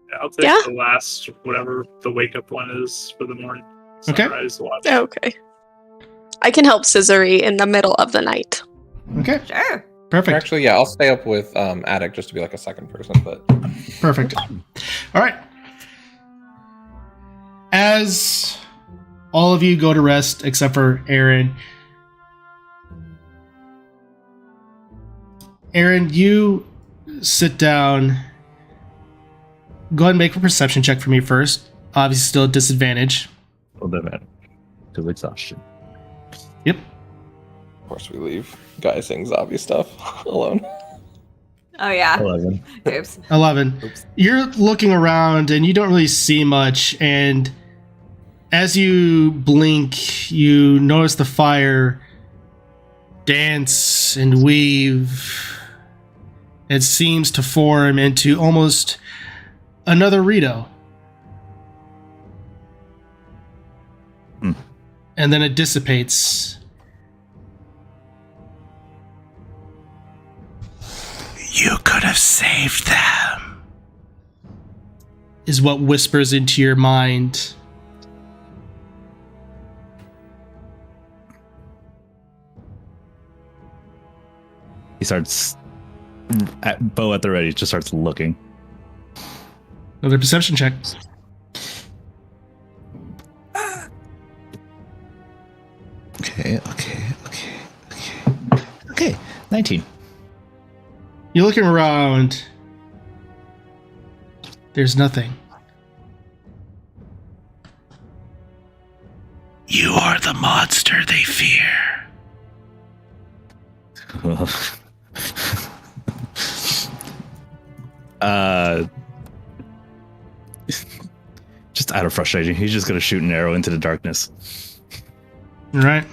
Yeah, I'll take the last, whatever the wake up one is for the morning. Okay. Sunrise watch. Okay. I can help Scissory in the middle of the night. Okay. Sure. Perfect. Actually, yeah, I'll stay up with Attic just to be like a second person. But Perfect. All right. As all of you go to rest, except for Aaron. Aaron, you sit down go ahead and make a perception check for me first. Obviously, still a disadvantage. Well, then, to exhaustion. Yep. Of course, we leave Guy saying zombie stuff alone. Oh yeah. 11. Oops. 11. Oops. You're looking around and you don't really see much, and as you blink, you notice the fire dance and weave. It seems to form into almost another Rito. And then it dissipates. You could have saved them, is what whispers into your mind. He starts, bow at the ready, just starts looking. Another perception check. Okay. 19. You're looking around. There's nothing. You are the monster they fear. Just out of frustration, he's just gonna shoot an arrow into the darkness. All right.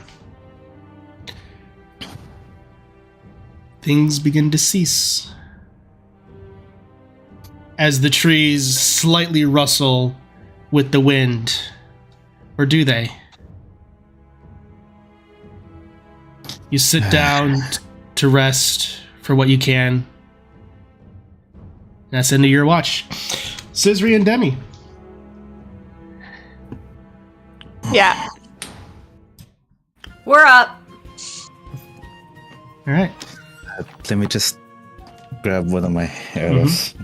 Things begin to cease as the trees slightly rustle with the wind. Or do they? You sit down to rest for what you can. That's the end of your watch. Scisri and Demi. Yeah. We're up. All right. Let me just grab one of my arrows.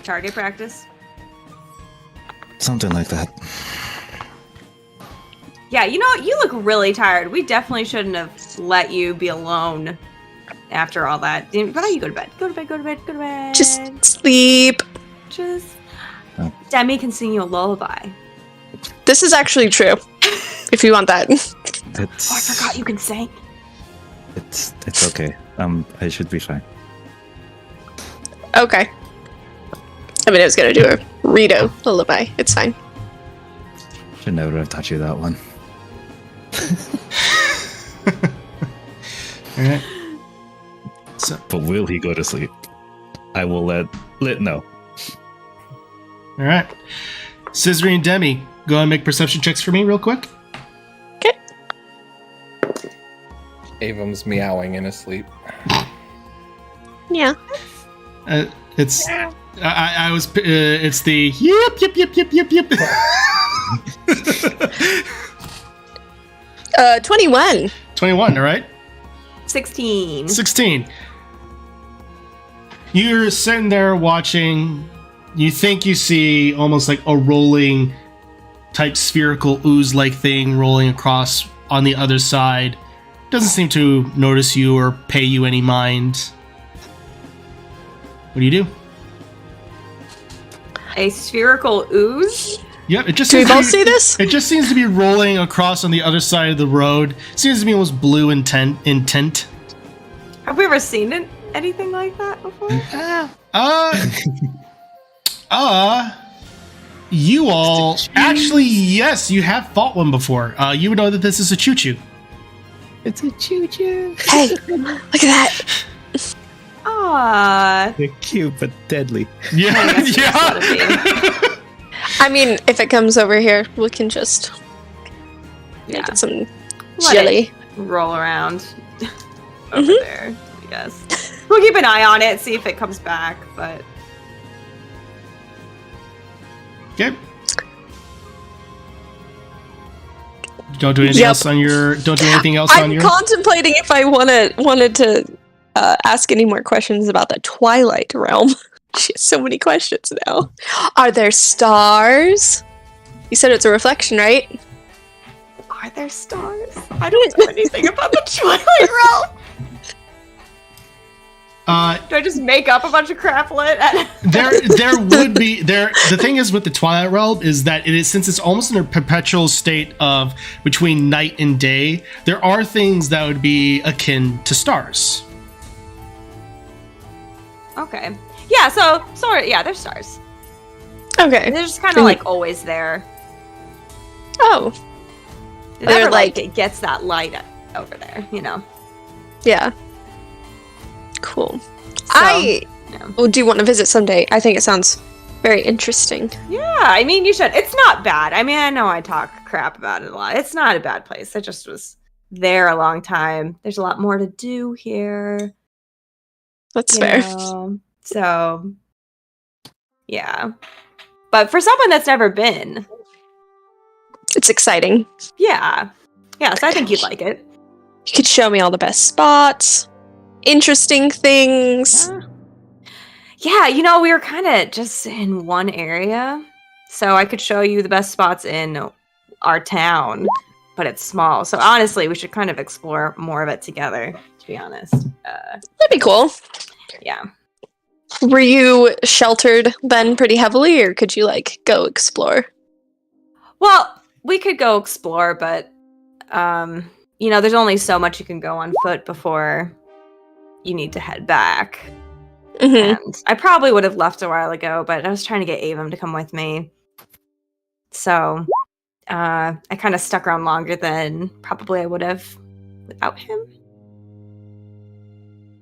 Target practice. Something like that. Yeah, you know, you look really tired. We definitely shouldn't have let you be alone after all that. Why don't you go to bed? Go to bed, go to bed, go to bed. Just sleep. Just... Oh. Demi can sing you a lullaby. This is actually true. If you want that. Oh, I forgot you can sing. It's okay. I should be fine. Okay. I mean, I was gonna do a Rito lullaby. It's fine. Should never have taught you that one. All right. So, But will he go to sleep? I will let know. all right. Scisri and Demi, go and make perception checks for me real quick. Okay. Avum's meowing in his sleep. Yeah. It's I was it's the yip. 21. 21, all right. 16. 16. You're sitting there watching. You think you see almost like a rolling type spherical ooze-like thing rolling across on the other side. Doesn't seem to notice you or pay you any mind. What do you do? A spherical ooze? Yep, it just Do we seems to both be- see this? It just seems to be rolling across on the other side of the road. Seems to be almost blue in tint. Have we ever seen anything like that before? You all actually, yes, you have fought one before. You would know that this is a choo-choo. It's a choo-choo. Hey, look at that. Ah. They're cute but deadly. Yeah, I guess you just let it I mean, if it comes over here, we can just Yeah. make it some Let jelly. it roll around over there, I guess. We'll keep an eye on it, see if it comes back, but Okay. Don't do anything Yep. else on your. Don't do anything else on I'm your. contemplating if I wanted to ask any more questions about the Twilight Realm. She has so many questions now. Are there stars? You said it's a reflection, right? are there stars? I don't know anything about the Twilight Realm. Do I just make up a bunch of craplet? there would be the thing is with the Twilight Realm is that it is, since it's almost in a perpetual state of between night and day, there are things that would be akin to stars. Okay. Yeah, so sort of, yeah, they're stars. Okay. They're just kind of like always there. Oh. It never like it gets that light over there, you know. Yeah. Cool. So, I yeah. do want to visit someday. I think it sounds very interesting. Yeah, I mean, you should. It's not bad. I mean, I know I talk crap about it a lot. It's not a bad place. I just was there a long time. There's a lot more to do here. That's fair. So, yeah. But for someone that's never been, it's exciting. Yeah. Yeah, so I think you'd like it. You could show me all the best spots, interesting things. Yeah, you know, we were kind of just in one area. So I could show you the best spots in our town, but it's small. So honestly, we should kind of explore more of it together, to be honest. That'd be cool. Yeah. Were you sheltered then pretty heavily, or could you, like, go explore? Well, we could go explore, but, you know, there's only so much you can go on foot before you need to head back. Mm-hmm. And I probably would have left a while ago, but I was trying to get Avum to come with me. So, I kind of stuck around longer than probably I would have without him.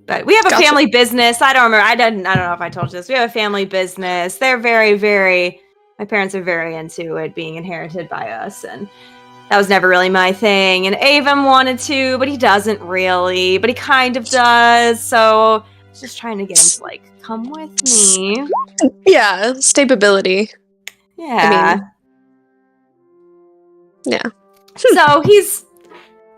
But we have a family business. I don't know if I told you this. We have a family business. They're my parents are very into it being inherited by us, and that was never really my thing. And Avum wanted to, but he doesn't really, but he kind of does. So just trying to get him to, like, come with me. Yeah, stability. Yeah. Yeah. So he's,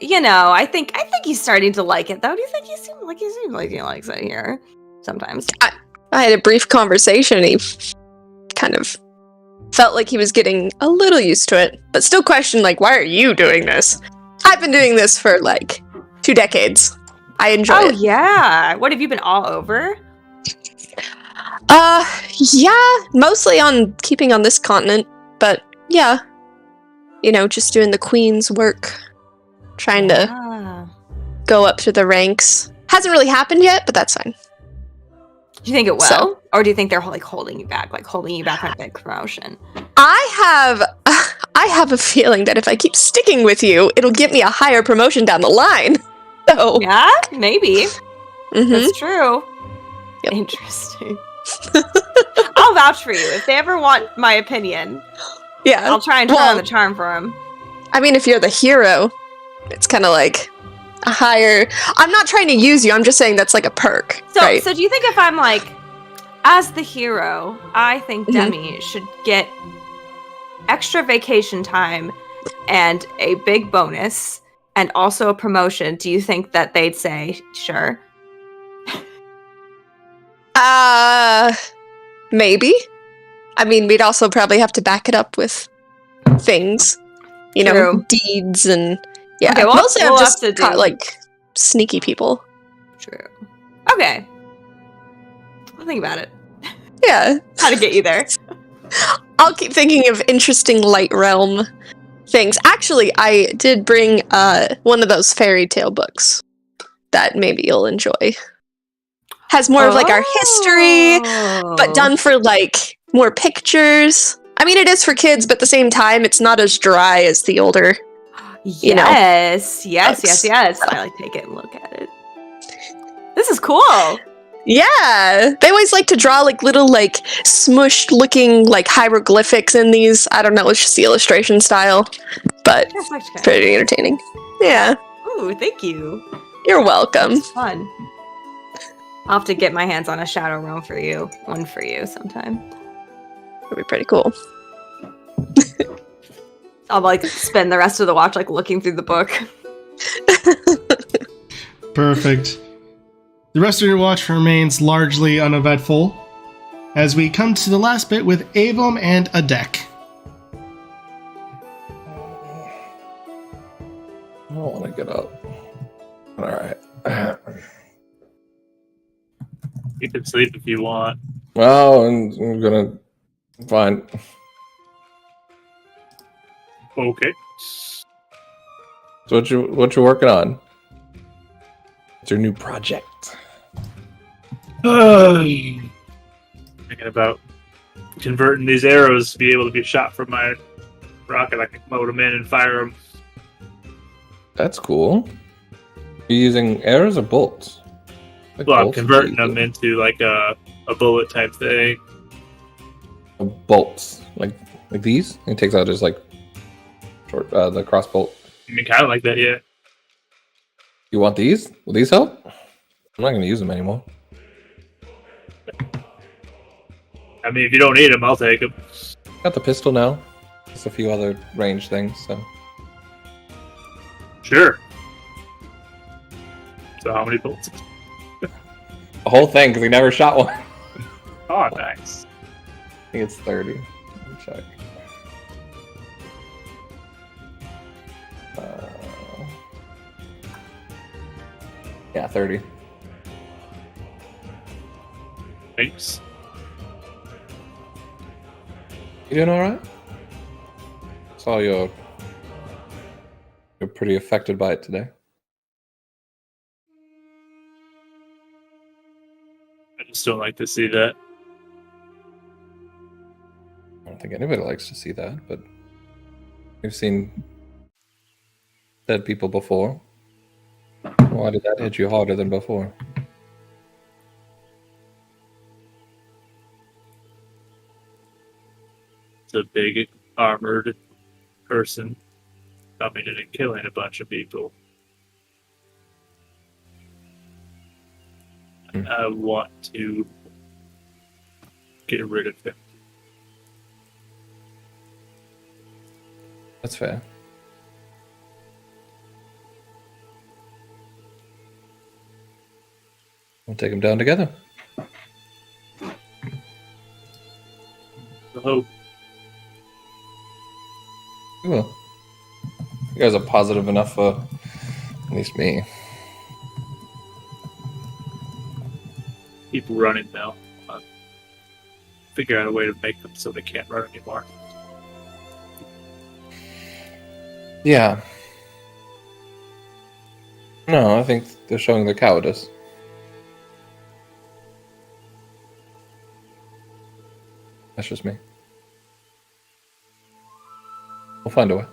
you know, I think he's starting to like it, though. Do you think he seems like he likes it here sometimes? I had a brief conversation. He kind of felt like he was getting a little used to it, but still questioned, like, why are you doing this? I've been doing this for, like, 2 decades. I enjoy it. Oh, yeah. What, have you been all over? Yeah, mostly keeping on this continent, but yeah. You know, just doing the queen's work. Trying to go up to the ranks. Hasn't really happened yet, but that's fine. Do you think it will? So, or do you think they're, like, holding you back on a big promotion? I have a feeling that if I keep sticking with you, it'll get me a higher promotion down the line. So, yeah, maybe. Mm-hmm. That's true. Yep. Interesting. I'll vouch for you. If they ever want my opinion, yeah, I'll try and turn on the charm for them. I mean, if you're the hero, it's kind of like a higher... I'm not trying to use you, I'm just saying that's like a perk, right? So do you think if I'm like, as the hero, I think Demi should get extra vacation time and a big bonus and also a promotion, do you think that they'd say, sure? Maybe. I mean, we'd also probably have to back it up with things. You know, deeds and... Yeah, okay, well, mostly we'll I've just have to caught, like, sneaky people. True. Okay. I'll think about it. Yeah. How to get you there. I'll keep thinking of interesting light realm things. Actually, I did bring one of those fairy tale books that maybe you'll enjoy. Has more of, like, our history, but done for, like, more pictures. I mean, it is for kids, but at the same time, it's not as dry as the older... Yes. I like take it and look at it. This is cool. Yeah. They always like to draw like little like smushed looking like hieroglyphics in these. I don't know, it's just the illustration style. But pretty entertaining. Yeah. Ooh, thank you. You're welcome. It's fun. I'll have to get my hands on a Shadow Realm for you. One for you sometime. That'd be pretty cool. I'll like spend the rest of the watch like looking through the book. Perfect. The rest of your watch remains largely uneventful as we come to the last bit with Avum and a deck. I don't want to get up. All right. sleep if you want. Well, I'm gonna fine. Okay. So what you working on? It's your new project. Thinking about converting these arrows to be able to be shot from my rocket. I can load them in and fire them. That's cool. You using arrows or bolts? Like Well, I'm bolts converting are them into like a bullet type thing. bolts, like these. It takes out just like short the cross bolt. I mean, kind of like that, yeah. You want these? Will these help? I'm not gonna use them anymore. I mean, if you don't need them, I'll take them. Got the pistol now. Just a few other range things. So Sure. So how many bullets? the whole thing because he never shot one. Oh, nice. I think it's 30. Let me check. Yeah, 30. Thanks. You doing all right? Saw you're pretty affected by it today. I just don't like to see that. I don't think anybody likes to see that, but we've seen dead people before. Why did that hit you harder than before? It's a big armored person coming in and killing a bunch of people. I want to get rid of him. That's fair. We'll take them down together. I hope. We will. You guys are positive enough for at least me. Keep running now. Figure out a way to make them so they can't run anymore. Yeah. No, I think they're showing their cowardice. That's just me. We'll find a way.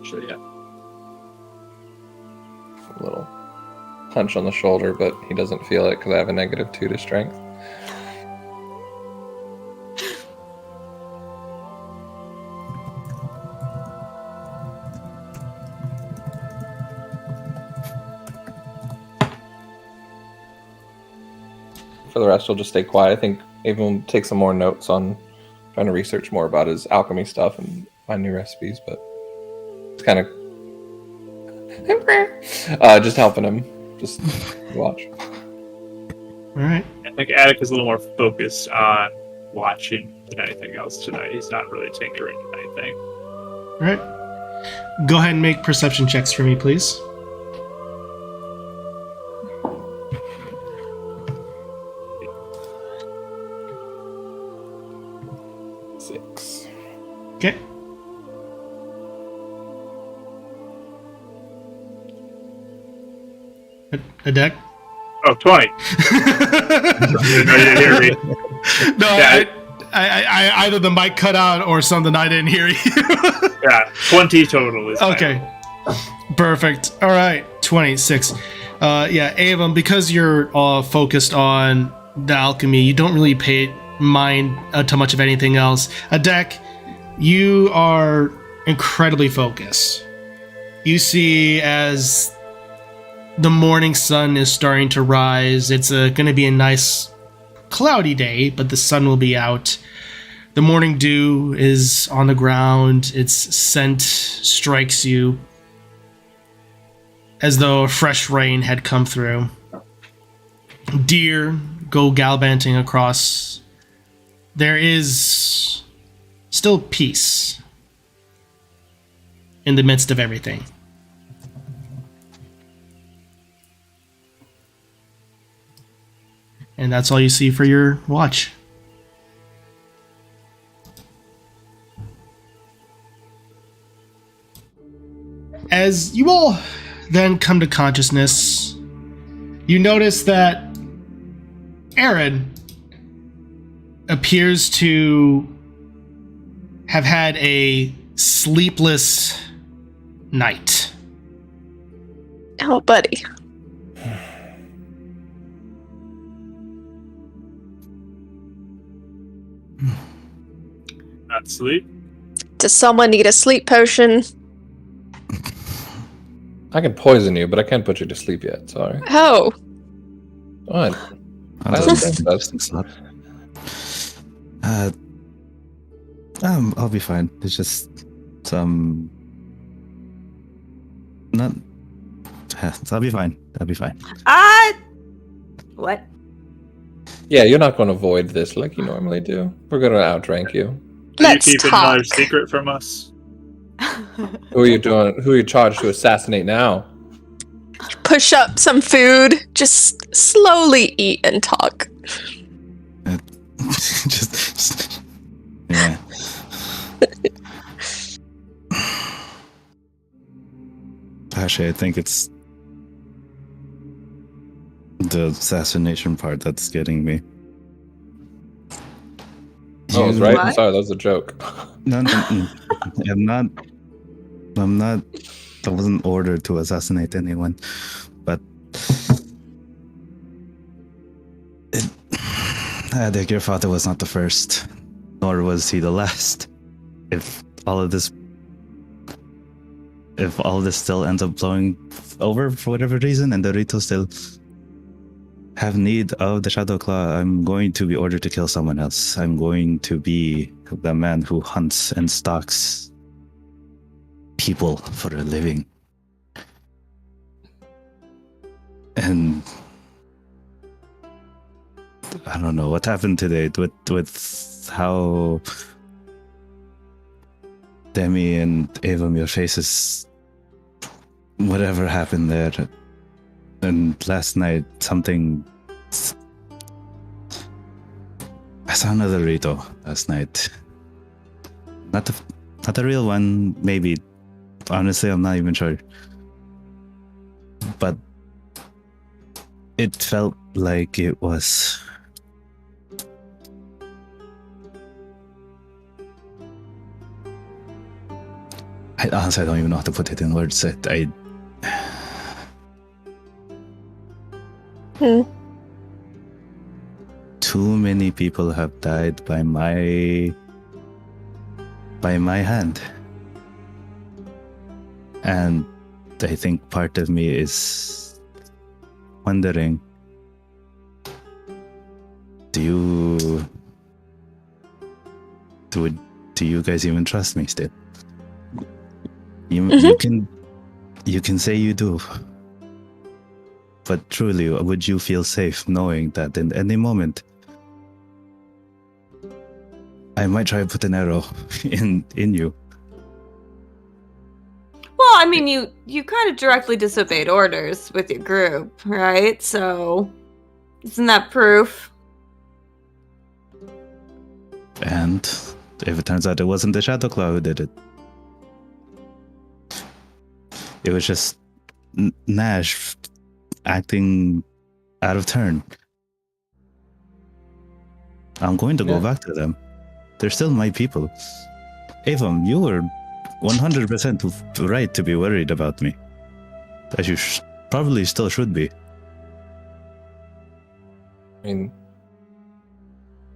So yeah. A little punch on the shoulder, but he doesn't feel it because I have a -2 to strength. For the rest, he'll just stay quiet. I think Avon will take some more notes on trying to research more about his alchemy stuff and find new recipes, but it's kind of just helping him. Just watch. All right. I think Attic is a little more focused on watching than anything else tonight. He's not really tinkering with anything. All right. Go ahead and make perception checks for me, please. Okay. A deck? Oh, 20. No, you didn't hear me. No, Yeah, I either the mic cut out or something. I didn't hear you. Yeah, 20 total is Okay. Perfect. All right. 26. Yeah, Avon, because you're focused on the alchemy, you don't really pay mind to much of anything else. A deck, you are incredibly focused. You see as the morning sun is starting to rise. It's going to be a nice cloudy day, but the sun will be out. The morning dew is on the ground. Its scent strikes you as though a fresh rain had come through. Deer go gallivanting across. There is still peace in the midst of everything. And that's all you see for your watch. As you all then come to consciousness, you notice that Aaron appears to have had a sleepless night. Oh, buddy. Not sleep. Does someone need a sleep potion? I can poison you, but I can't put you to sleep yet. Sorry. Oh. What? I'll be fine. It's just some. Not. I'll be fine. I'll be fine. What? Yeah, you're not going to avoid this like you normally do. We're going to outrank you. Let's Are you keeping talk. another secret from us? Who are you doing? Who are you charged to assassinate now? Push up some food. Just slowly eat and talk. just yeah. Actually, I think it's the assassination part that's getting me. Oh, that's right. What? I'm sorry, that was a joke. No. I'm not. I wasn't ordered to assassinate anyone, but I think your father was not the first, nor was he the last. If all of this still ends up blowing over for whatever reason, and the Rito still have need of the Shadow Claw, I'm going to be ordered to kill someone else. I'm going to be the man who hunts and stalks people for a living. And I don't know what happened today with how Demi and Avam, your faces, whatever happened there. And last night, something. I saw another Rito last night. Not the real one, maybe. Honestly, I'm not even sure. But it felt like it was. Honestly, I don't even know how to put it in words. Too many people have died by my hand. And I think part of me is wondering, do you guys even trust me still? You can say you do. But truly, would you feel safe knowing that in any moment I might try to put an arrow in you? Well, I mean, you kind of directly disobeyed orders with your group, right? So, isn't that proof? And if it turns out it wasn't the Shadow Claw who did it, it was just Nash acting out of turn. I'm going to go back to them. They're still my people. Avam, you were 100% right to be worried about me. As you probably still should be. I mean,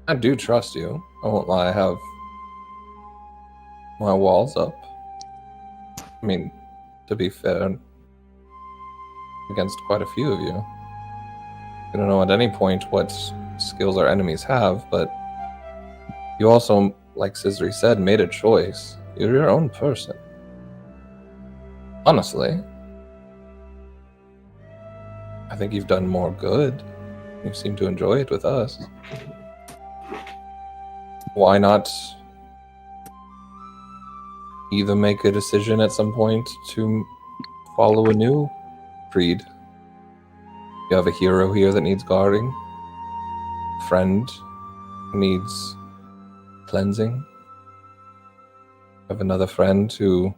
I do trust you. I won't lie, I have my walls up. I mean, to be fair, against quite a few of you. I don't know at any point what skills our enemies have, but you also, like Scissory said, made a choice. You're your own person. Honestly, I think you've done more good. You seem to enjoy it with us. Why not either make a decision at some point to follow a new creed? You have a hero here that needs guarding. friend who needs cleansing. You have another friend who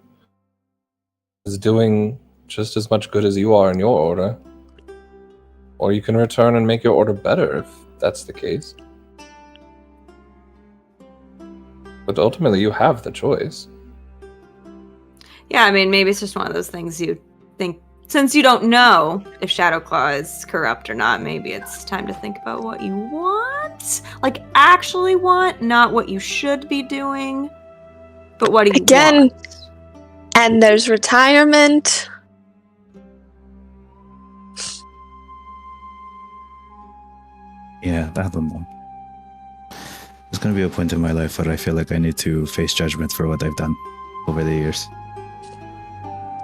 is doing just as much good as you are in your order. Or you can return and make your order better if that's the case. But ultimately, you have the choice. Yeah, I mean, maybe it's just one of those things you think, since you don't know if Shadowclaw is corrupt or not, maybe it's time to think about what you want. Like, actually want, not what you should be doing, but what do you want? And there's retirement. Yeah, I don't know. There's gonna be a point in my life where I feel like I need to face judgment for what I've done over the years.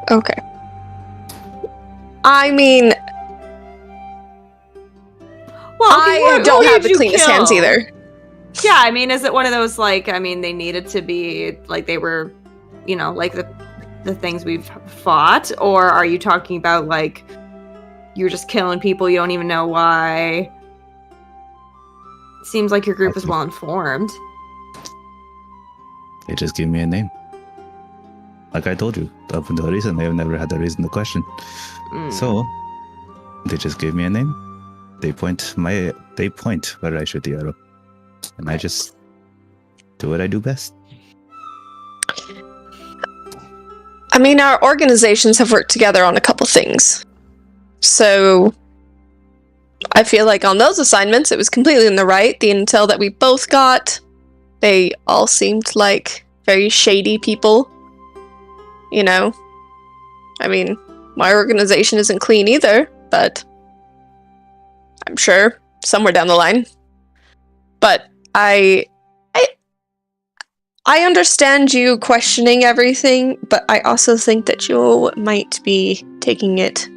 Okay. I mean, Well, I don't have the cleanest hands either. Yeah, I mean, is it one of those, like, I mean, they needed to be, like, they were, you know, like the things we've fought? Or are you talking about, like, you're just killing people, you don't even know why? Seems like your group is well informed. They just give me a name. Like I told you, up until recently, I've never had a reason to question. So, they just gave me a name. They point where I shoot the arrow. And I just do what I do best. I mean, our organizations have worked together on a couple things. So, I feel like on those assignments, it was completely in the right. The intel that we both got, they all seemed like very shady people. You know? I mean, my organization isn't clean either, but I'm sure somewhere down the line. But I understand you questioning everything, but I also think that you might be taking it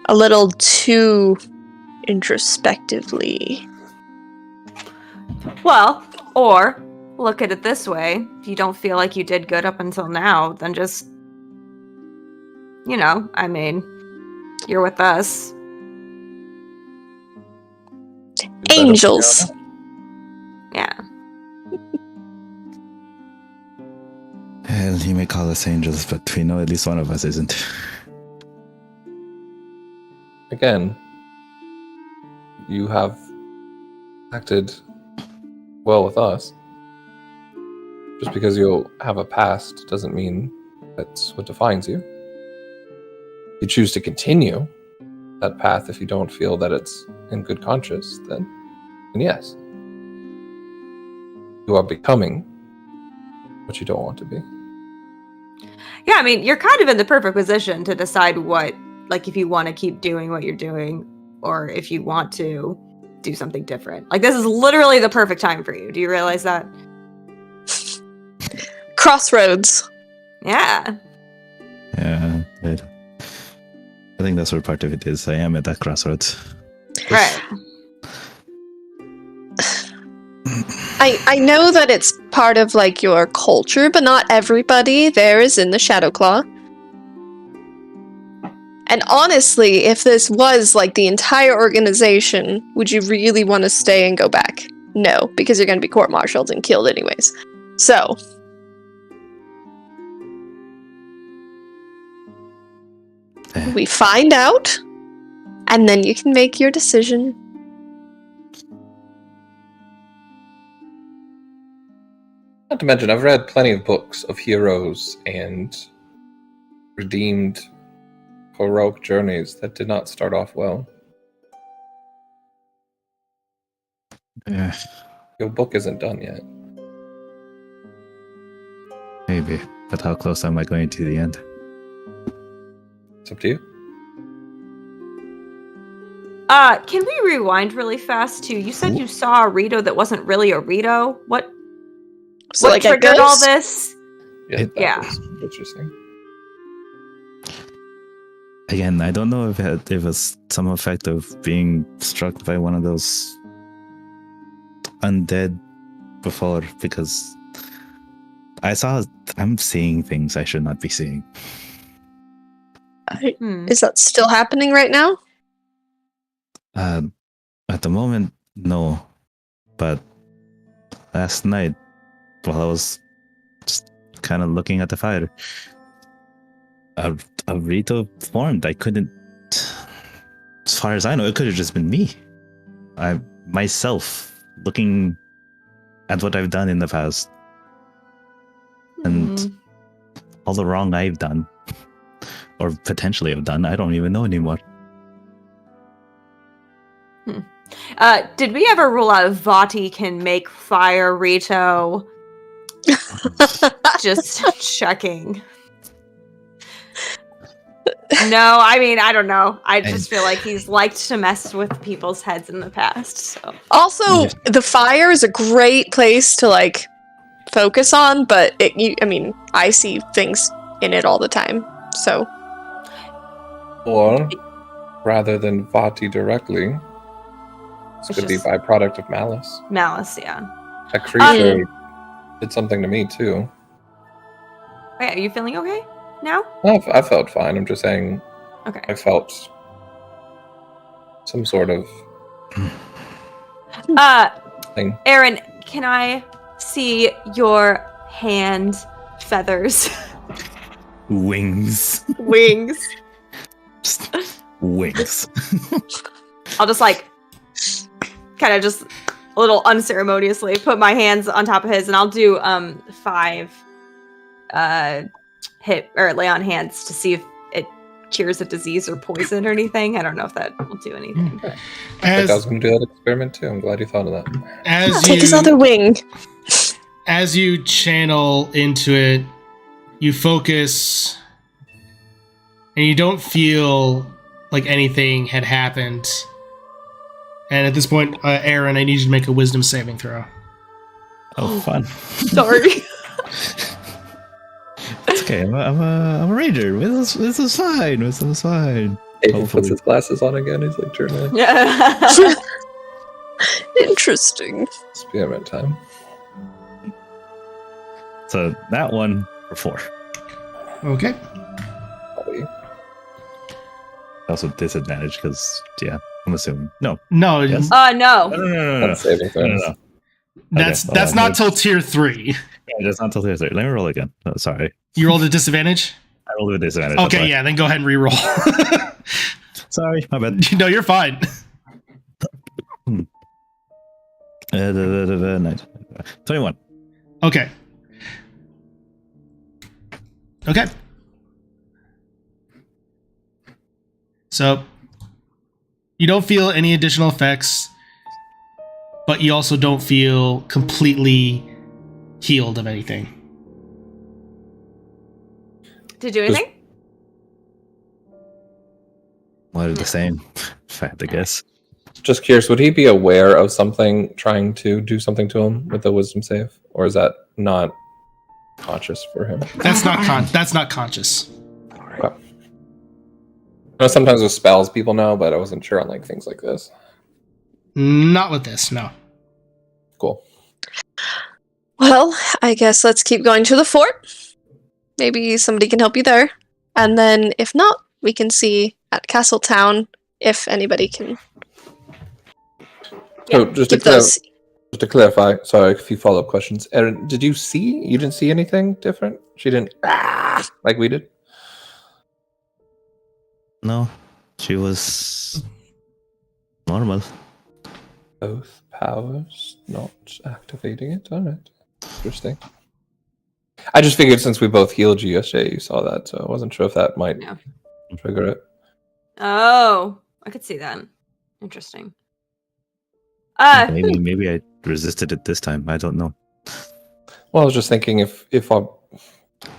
a little too introspectively. Well, or look at it this way. If you don't feel like you did good up until now, then just, you know, I mean, you're with us. Angels. Yeah. Well, you may call us angels, but we know at least one of us isn't. Again, you have acted well with us. Just because you'll have a past doesn't mean that's what defines you. You choose to continue that path if you don't feel that it's in good conscience, then yes. You are becoming what you don't want to be. Yeah, I mean, you're kind of in the perfect position to decide what, like, if you want to keep doing what you're doing, or if you want to do something different. Like, this is literally the perfect time for you. Do you realize that? Crossroads. Yeah. Yeah, I think that's where part of it is. I am at that crossroads. Right. I know that it's part of, like, your culture, but not everybody there is in the Shadowclaw. And honestly, if this was, like, the entire organization, would you really want to stay and go back? No, because you're going to be court-martialed and killed anyways. So, we find out, and then you can make your decision. Not to mention, I've read plenty of books of heroes and redeemed heroic journeys that did not start off well. Yeah, Your book isn't done yet. maybe. But how close am I going to the end? It's up to you. Can we rewind really fast to, you said you saw a Rito that wasn't really a Rito? What So, triggered all this? That was interesting. Again, I don't know if it was some effect of being struck by one of those undead before, because I'm seeing things I should not be seeing. Is that still happening right now? At the moment, no. But last night, while I was just kind of looking at the fire, a Rito formed. I couldn't. As far as I know, it could have just been me. Myself looking at what I've done in the past and all the wrong I've done or potentially have done. I don't even know anymore. Did we ever rule out Vati can make fire, Rito? Just checking. No, I mean, I don't know. I just feel like he's liked to mess with people's heads in the past. So Also, the fire is a great place to like focus on, but I see things in it all the time. So, Or rather than Vati directly, this could be byproduct of malice. Malice, yeah. That creature did something to me too. Wait, are you feeling okay now? I felt fine. I'm just saying. Okay. I felt some sort of thing. Aaron, can I see your hand feathers? Wings. Wings. Just wings. I'll just like kind of just a little unceremoniously put my hands on top of his, and I'll do 5 hit or lay on hands to see if it cures a disease or poison or anything. I don't know if that will do anything. But. I was going to do that experiment too. I'm glad you thought of that. take his other wing. As you channel into it, you focus, and you don't feel like anything had happened. And at this point, Aaron, I need you to make a wisdom saving throw. Oh, fun. Sorry. It's okay. I'm a ranger. This is fine. This is fine. He puts his glasses on again. He's like journaling. Interesting. Experiment time. So that one for 4. Okay. Also disadvantage because I'm assuming no. No. No. No. Saving throws. No. That's not till tier 3. Yeah, that's not till tier 3. Let me roll again. Oh, sorry. You rolled a disadvantage? I rolled a disadvantage. Okay, yeah, then go ahead and re-roll. Sorry, my bad. No, you're fine. 21. Okay. So, you don't feel any additional effects, but you also don't feel completely healed of anything. Did you do anything? What are the same? If I had to guess. Just curious, would he be aware of something trying to do something to him with the wisdom save? Or is that not conscious for him? That's not conscious. Okay. I know sometimes with spells people know, but I wasn't sure on like things like this. Not with this, no. Cool. Well, I guess let's keep going to the fort. Maybe somebody can help you there. And then if not, we can see at Castletown if anybody can. So just to clarify, sorry, a few follow-up questions. Erin, did you see? You didn't see anything different? She didn't like we did? No, she was normal. Both powers not activating it. All right. Interesting. I just figured since we both healed you yesterday, you saw that, so I wasn't sure if that might trigger it. Oh, I could see that. Interesting. Maybe I resisted it this time. I don't know. Well, I was just thinking if our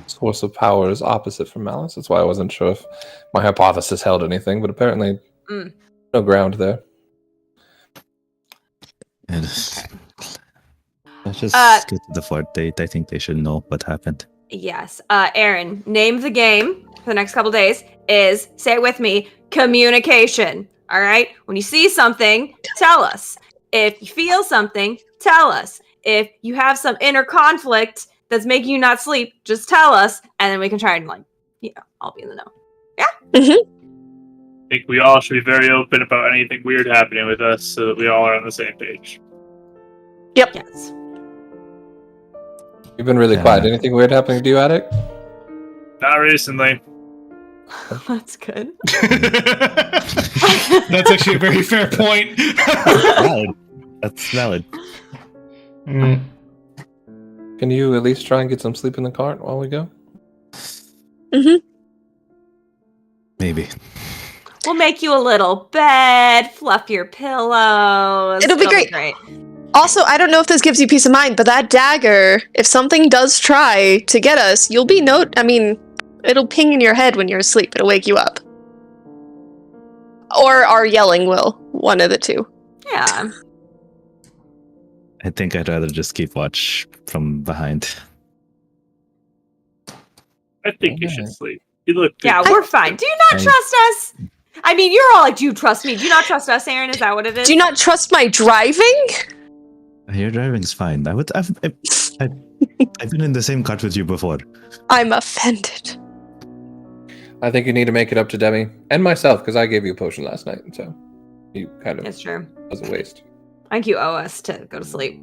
source of power is opposite from malice, that's why I wasn't sure if my hypothesis held anything, but apparently no ground there. Let's just get to the fort. I think they should know what happened. Yes. Aaron, name of the game for the next couple days is, say it with me, communication. All right? When you see something, tell us. If you feel something, tell us. If you have some inner conflict that's making you not sleep, just tell us, and then we can try and I'll be in the know. Yeah? I think we all should be very open about anything weird happening with us so that we all are on the same page. Yep. Yes. You've been really quiet. Anything weird happening to you, Attic? Not recently. That's good. That's actually a very fair point. Valid. That's valid. Mm. Can you at least try and get some sleep in the cart while we go? Maybe. We'll make you a little bed, fluff your pillows. It'll be great. Also, I don't know if this gives you peace of mind, but that dagger, if something does try to get us, you'll be it'll ping in your head when you're asleep. It'll wake you up. Or our yelling will. One of the two. Yeah. I think I'd rather just keep watch from behind. I think you should sleep. You look good. Yeah, we're fine. Do you not trust us? I mean, you're all like, do you trust me? Do you not trust us, Aaron? Is that what it is? Do you not trust my driving? Your driving's fine. I've been in the same cart with you before. I'm offended. I think you need to make it up to Demi and myself because I gave you a potion last night, so you kind of It's true. was a waste. I think you owe us to go to sleep.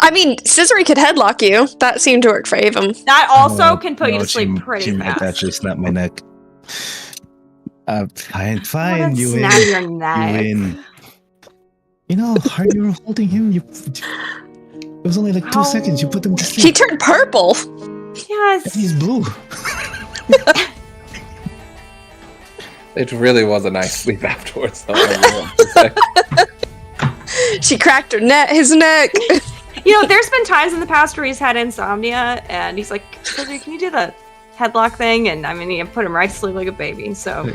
I mean, Scissory could headlock you. That seemed to work for Avum. That also can put you to sleep pretty she might fast. actually snap my neck. Fine. Wouldn't You snap win. your You neck. win. You know how you were holding him? It was only like 2 seconds. You put him to sleep. He turned purple. Yes. He's blue. It really was a nice sleep afterwards, though. I have to say. She cracked his neck. You know, there's been times in the past where he's had insomnia, and he's like, "Sylvia, can you do the headlock thing?" And I mean, he put him right to sleep like a baby. So,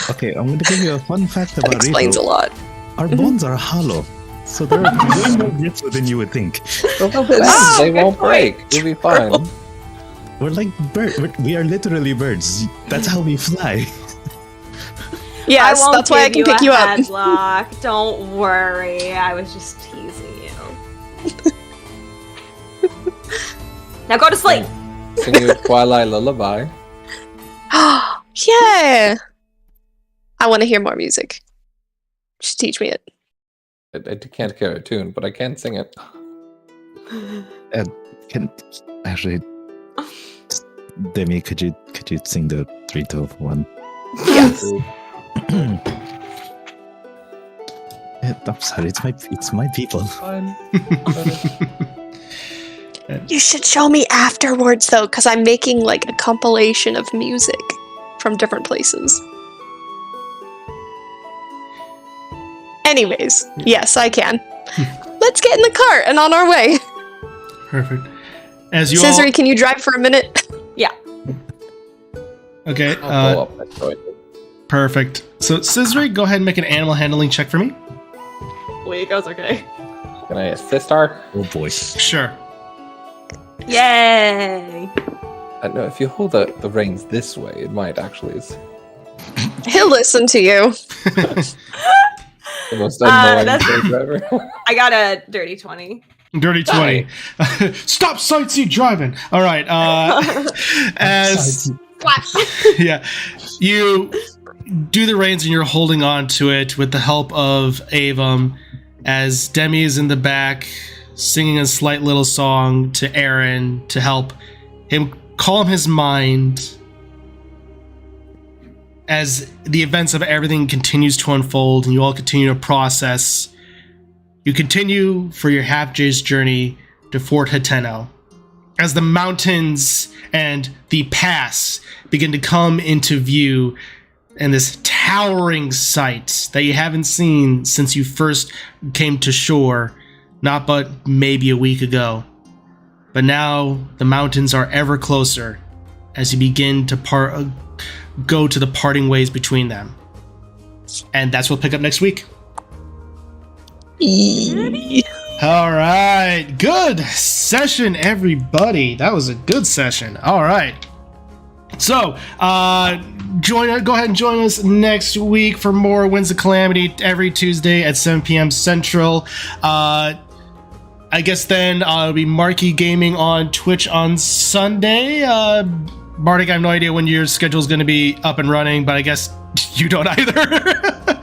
Okay, I'm going to give you a fun fact That about explains a Rico. lot. Our bones are hollow, so there are way more grips than you would think. They won't break. You'll be fine. We're like birds. We are literally birds. That's how we fly. Yes, I won't that's why I give can pick you a up. headlock. Don't worry. I was just teasing you. Now go to sleep. Sing you a Twilight lullaby. Yeah. I want to hear more music. Just teach me it. I can't carry a tune, but I can sing it. Can actually, Demi, could you sing the 3, 2, 1? Yes. I'm sorry, it's my people. Fine. You should show me afterwards, though, because I'm making like a compilation of music from different places. Anyways, yes, I can. Let's get in the cart and on our way. Perfect. As you Scissory, can you drive for a minute? Yeah. Okay. I'll go up next to it. Perfect. So, Scissory, go ahead and make an animal handling check for me. Wait, it goes okay. Can I assist her? Oh boy. Sure. Yay! No, if you hold the reins this way, it might actually. He'll listen to you. The most annoying that's- thing ever. I got a dirty 20. Dirty 20. Stop sightsee driving. All right. As yeah, you do the reins and you're holding on to it with the help of Avum, as Demi is in the back singing a slight little song to Aaron to help him calm his mind as the events of everything continues to unfold and you all continue to process. You continue for your half-day's journey to Fort Hateno. As the mountains and the pass begin to come into view, and this towering sight that you haven't seen since you first came to shore, not but maybe a week ago. But now the mountains are ever closer as you begin to go to the parting ways between them. And that's what we'll pick up next week. All right, good session, everybody. That was a good session. All right, so go ahead and join us next week for more Winds of Calamity every Tuesday at 7 p.m. Central. I guess then it'll be Marquee Gaming on Twitch on Sunday. Bardic, I have no idea when your schedule is going to be up and running, but I guess you don't either.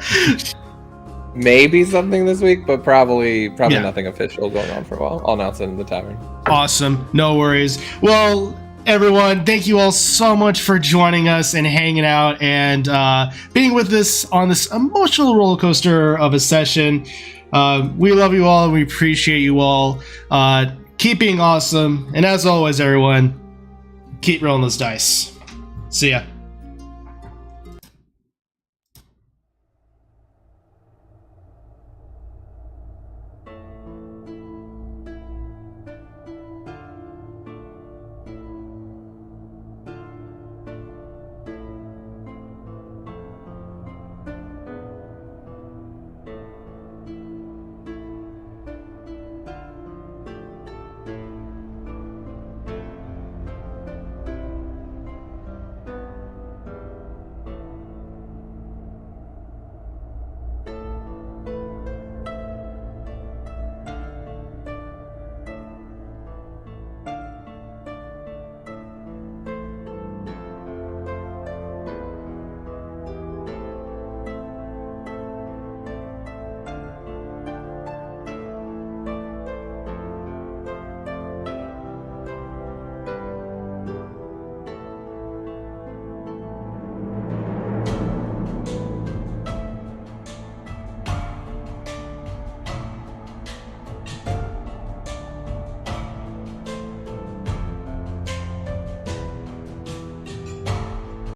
maybe something this week, but probably Yeah. nothing official going on for a while. I'll announce it in the tavern. Awesome. No worries. Well, everyone, thank you all so much for joining us and hanging out and being with us on this emotional roller coaster of a session. We love you all and we appreciate you all. Keep being awesome. And as always, everyone, keep rolling those dice. See ya.